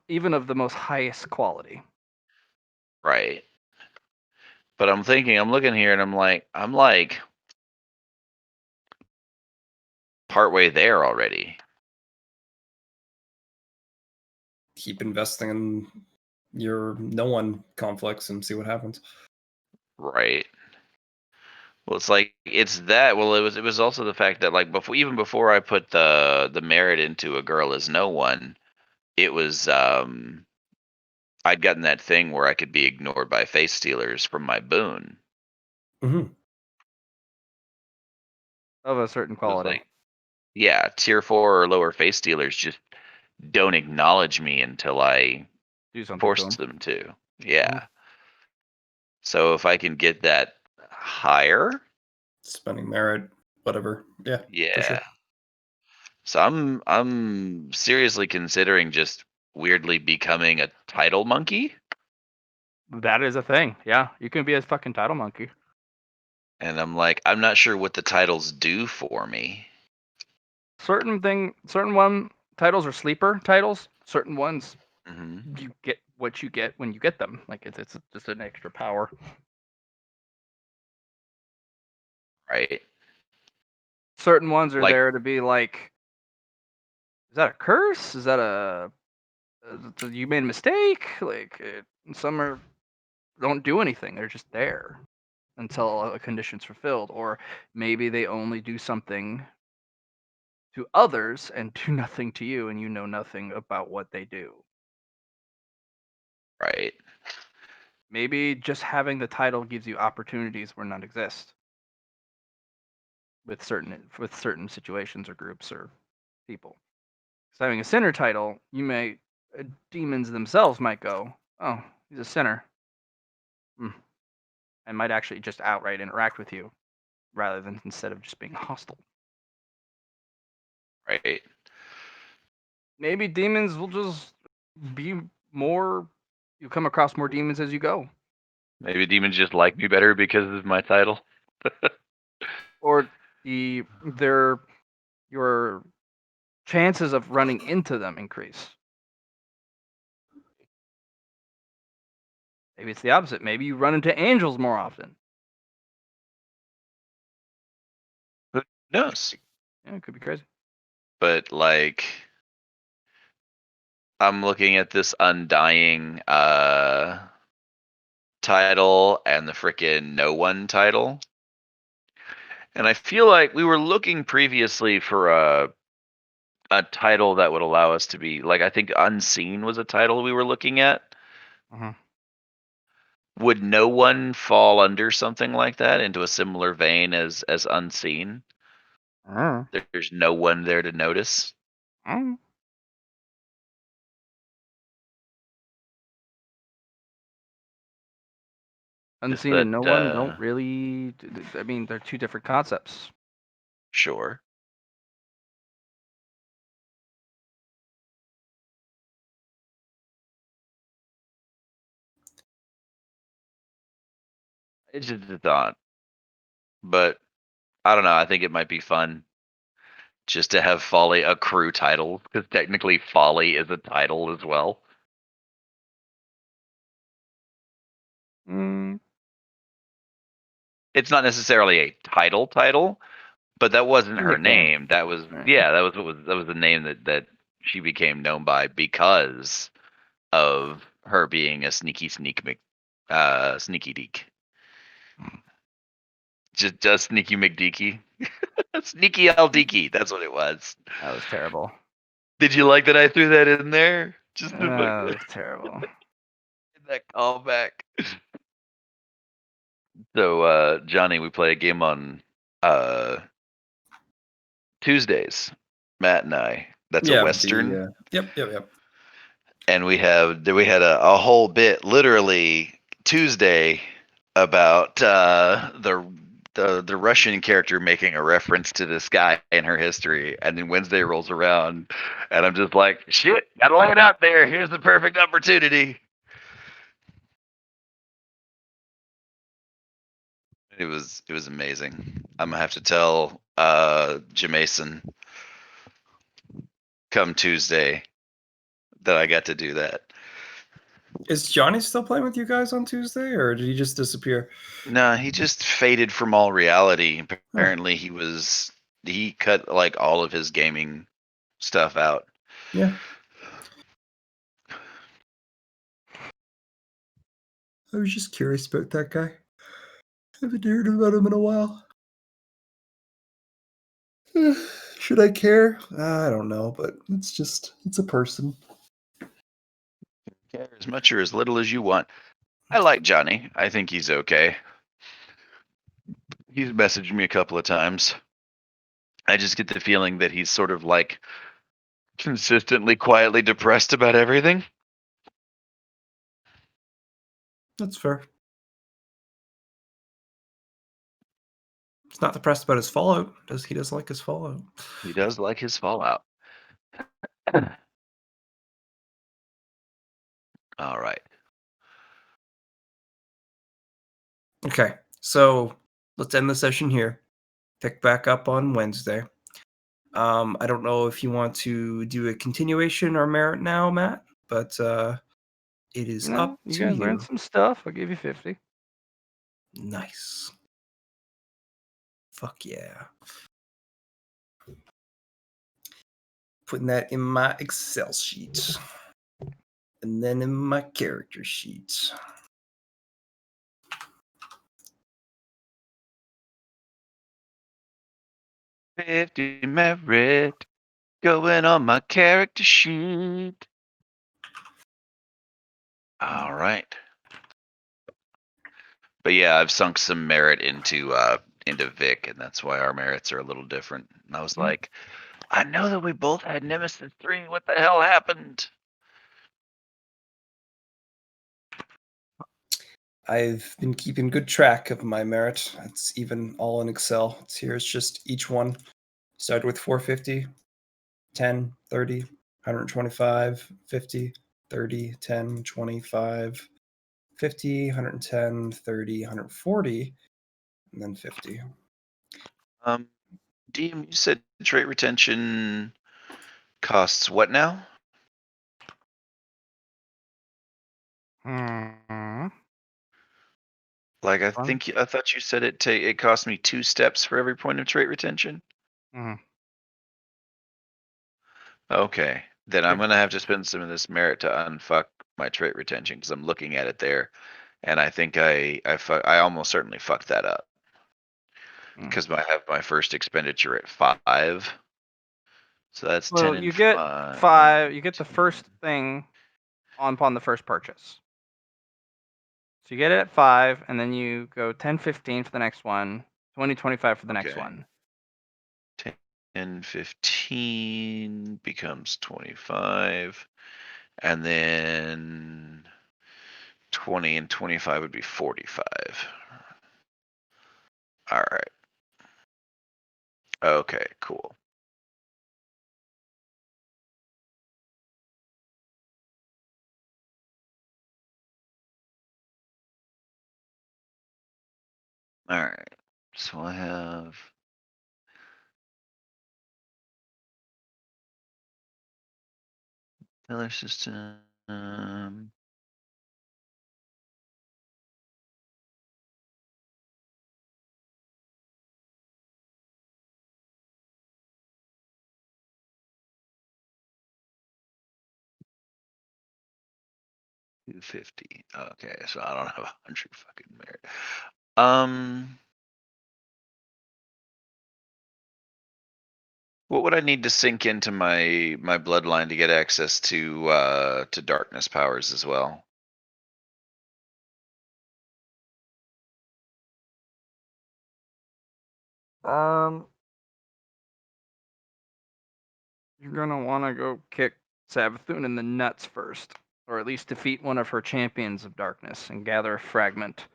Even of the most highest quality. Right. But I'm looking here and I'm like partway there already. Keep investing in your no one conflicts and see what happens. Right. Well, it's like it's that. Well, it was also the fact that like before I put the merit into a girl as no one, it was I'd gotten that thing where I could be ignored by face stealers from my boon. Mm-hmm. Of a certain It was quality. like, yeah, tier 4 or lower face stealers just don't acknowledge me until I Do something to force them. them to. Yeah. So if I can get that higher, Spending merit, whatever. Yeah, for yeah. sure. So I'm seriously considering just weirdly becoming a title monkey. That is a thing. Yeah, you can be a fucking title monkey. And I'm like, I'm not sure what the titles do for me. Certain one titles are sleeper titles. Certain ones Hmm. you get what you get when you get them. Like it's just an extra power. Right. Certain ones are Like, there to be like, is that a curse? Is that you made a mistake? Like some are don't do anything. They're just there until a condition's fulfilled, or maybe they only do something to others and do nothing to you, and you know nothing about what they do. right. Maybe just having the title gives you opportunities where none exist with certain situations or groups or people. So having a sinner title, you may demons themselves might go, "Oh, he's a sinner. and might actually just outright interact with you rather than instead of just being hostile. Right. Maybe demons will just be more. You come across more demons as you go, Maybe demons just like me better because of my title. or your chances of running into them increase. Maybe it's the opposite. Maybe you run into angels more often. Who knows? Yeah, it could be crazy. But like, I'm looking at this Undying title and the frickin' No One title. And I feel like we were looking previously for a title that would allow us to be like, I think Unseen was a title we were looking at. Mhm. Would No One fall under something like that, into a similar vein as Unseen? There's no one there to notice. Mm. Just Unseen and that No One don't really. I mean, they're two different concepts. sure. It's just a thought. But I don't know, I think it might be fun just to have Folly a crew title, because technically Folly is a title as well. Mm. It's not necessarily a title, but that wasn't her Nickname. name. That was Right. that was the name that she became known by because of her being a sneaky deek. Just sneaky McDeeky. Sneaky Al Deaky, that's what it was. That was terrible. Did you like that I threw that in there? Just to That was terrible. that callback. So Johnny, we play a game on Tuesdays. Matt and I. That's a Western. Yep. And we had a whole bit literally Tuesday about the Russian character making a reference to this guy in her history, and then Wednesday rolls around, and I'm just like, shit, gotta lay it out there. Here's the perfect opportunity. It was amazing. I'm gonna have to tell Jamason come Tuesday that I got to do that. Is Johnny still playing with you guys on Tuesday, or did he just disappear? No, he just faded from all reality. Apparently, he cut like all of his gaming stuff out. Yeah. I was just curious about that guy. Haven't heard about him in a while. Should I care? I don't know, but it's a person. Care as much or as little as you want. I like Johnny. I think he's okay. He's messaged me a couple of times. I just get the feeling that he's sort of like consistently quietly depressed about everything. That's fair. He's not depressed about his Fallout. He doesn't like his Fallout. He does like his Fallout. All right. Okay, so let's end the session here. Pick back up on Wednesday. I don't know if you want to do a continuation or merit now, Matt, but it is up You to guys you. learned some stuff. I'll give you 50. Nice. Fuck yeah. Putting that in my Excel sheet. And then in my character sheet. $50 merit going on my character sheet. All right. But yeah, I've sunk some merit into Vic, and that's why our merits are a little different. And I was like, I know that we both had Nemesis 3. What the hell happened? I've been keeping good track of my merit. It's even all in Excel. It's here. It's just each one started with 450, 10, 30, 125, 50, 30, 10, 25, 50, 110, 30, 140, and then 50. DM, you said trait retention costs what now? Hmm. Like I Fun. thought you said it cost me 2 steps for every point of trait retention. Mhm. Okay, then I'm Yep. gonna have to spend some of this merit to unfuck my trait retention because I'm looking at it there, and I think I almost certainly fucked that up Mm. because I have my first expenditure at 5, so that's 10 Well, and you get 5. 5. You get the 10. first thing upon the first purchase. So you get it at 5, and then you go 10, 15 for the next one, 20, 25 for the next Okay. one. 10, 15 becomes 25, and then 20 and 25 would be 45. All right. Okay, cool. All right. So I have Teller system. 250. Okay, so I don't have 100 fucking merit. What would I need to sink into my bloodline to get access to darkness powers as well? Um, you're gonna want to go kick Savathun in the nuts first, or at least defeat one of her champions of darkness and gather a fragment.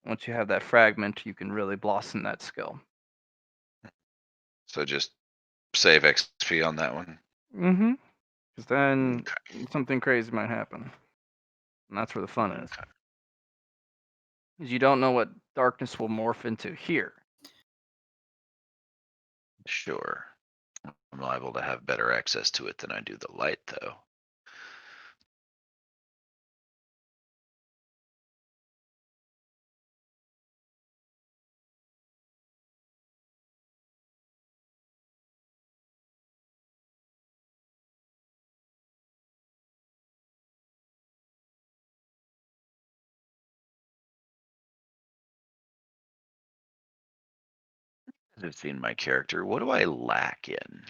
Once you have that fragment, you can really blossom that skill. So just save XP on that one. Mm-hmm. Because then Okay. something crazy might happen, and that's where the fun is. Okay. Because you don't know what darkness will morph into here. Sure. I'm liable to have better access to it than I do the light, though. I've seen my character. What do I lack in?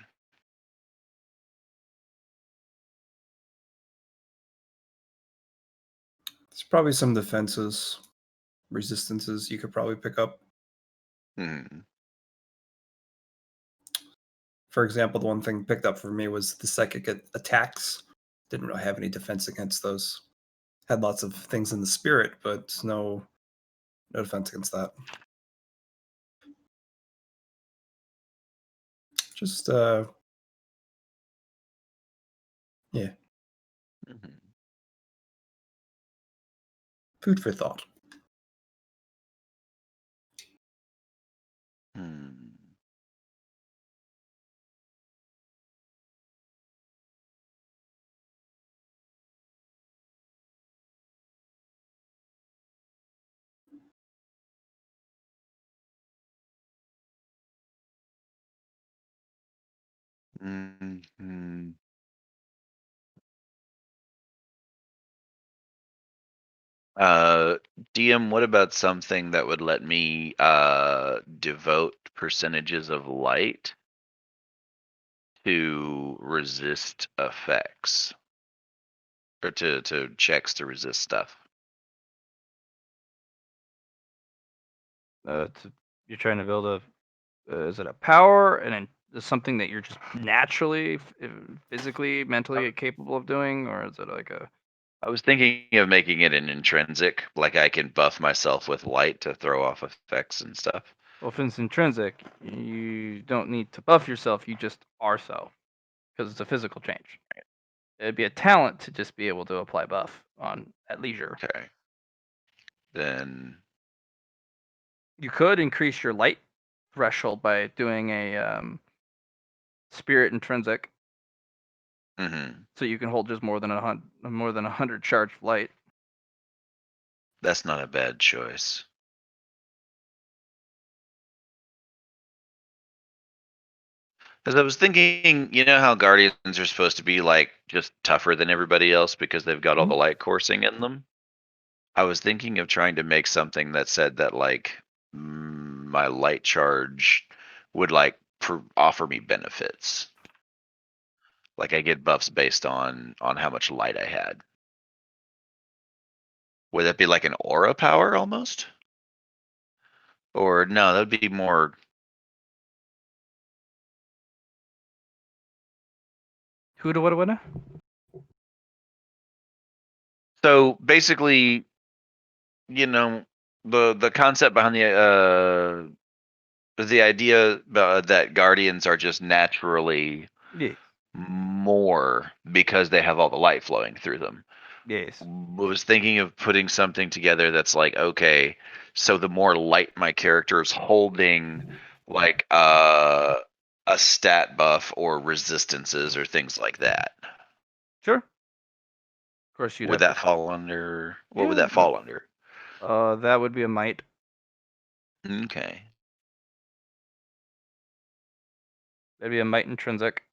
There's probably some defenses, resistances you could probably pick up. Hmm. For example, the one thing picked up for me was the psychic attacks. Didn't really have any defense against those. Had lots of things in the spirit, but no defense against that. Just yeah, Hmm. food for thought. Hmm. Hmm. Uh, DM, what about something that would let me devote percentages of light to resist effects or to checks to resist stuff? You're trying to build a. Is it a power and is something that you're just naturally, physically, mentally capable of doing, or is it like a? I was thinking of making it an intrinsic, like I can buff myself with light to throw off effects and stuff. Well, if it's intrinsic, you don't need to buff yourself. You just are so, because it's a physical change. It'd be a talent to just be able to apply buff on at leisure. Okay. Then You could increase your light threshold by doing a spirit intrinsic, so you can hold just more than 100 charged light. that's not a bad choice. Because I was thinking, you know how Guardians are supposed to be like just tougher than everybody else because they've got all the light coursing in them? I was thinking of trying to make something that said that like my light charge would like offer me benefits. Like I get buffs based on how much light I had. Would that be like an aura power almost? Or no, that would be more. Who to what? So basically, you know, the concept behind the idea that guardians are just naturally Yes. more because they have all the light flowing through them. Yes. Was thinking of putting something together that's like, okay, so the more light my character is holding, like a stat buff or resistances or things like that. Sure. Of course, you'd Would have that fall under? What would Yeah. that fall under? That would be a might. Okay. That'd be a might intrinsic.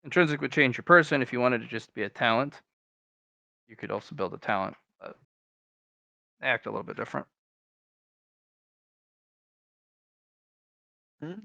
Intrinsic would change your person. If you wanted to just be a talent, you could also build a talent, but act a little bit different. Okay.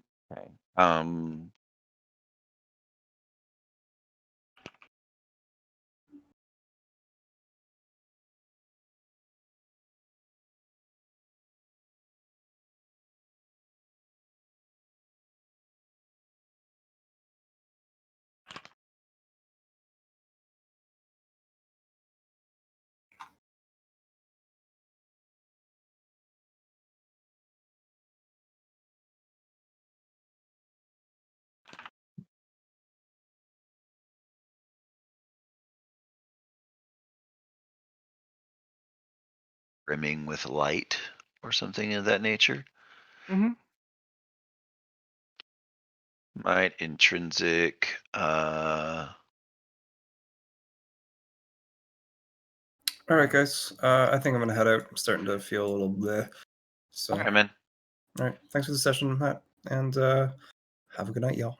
Brimming with light or something of that nature. Mm-hmm. Might intrinsic. All right, guys. I think I'm gonna head out. I'm starting to feel a little bleh. So, Okay, man. all right. Thanks for the session, Matt, and have a good night, y'all.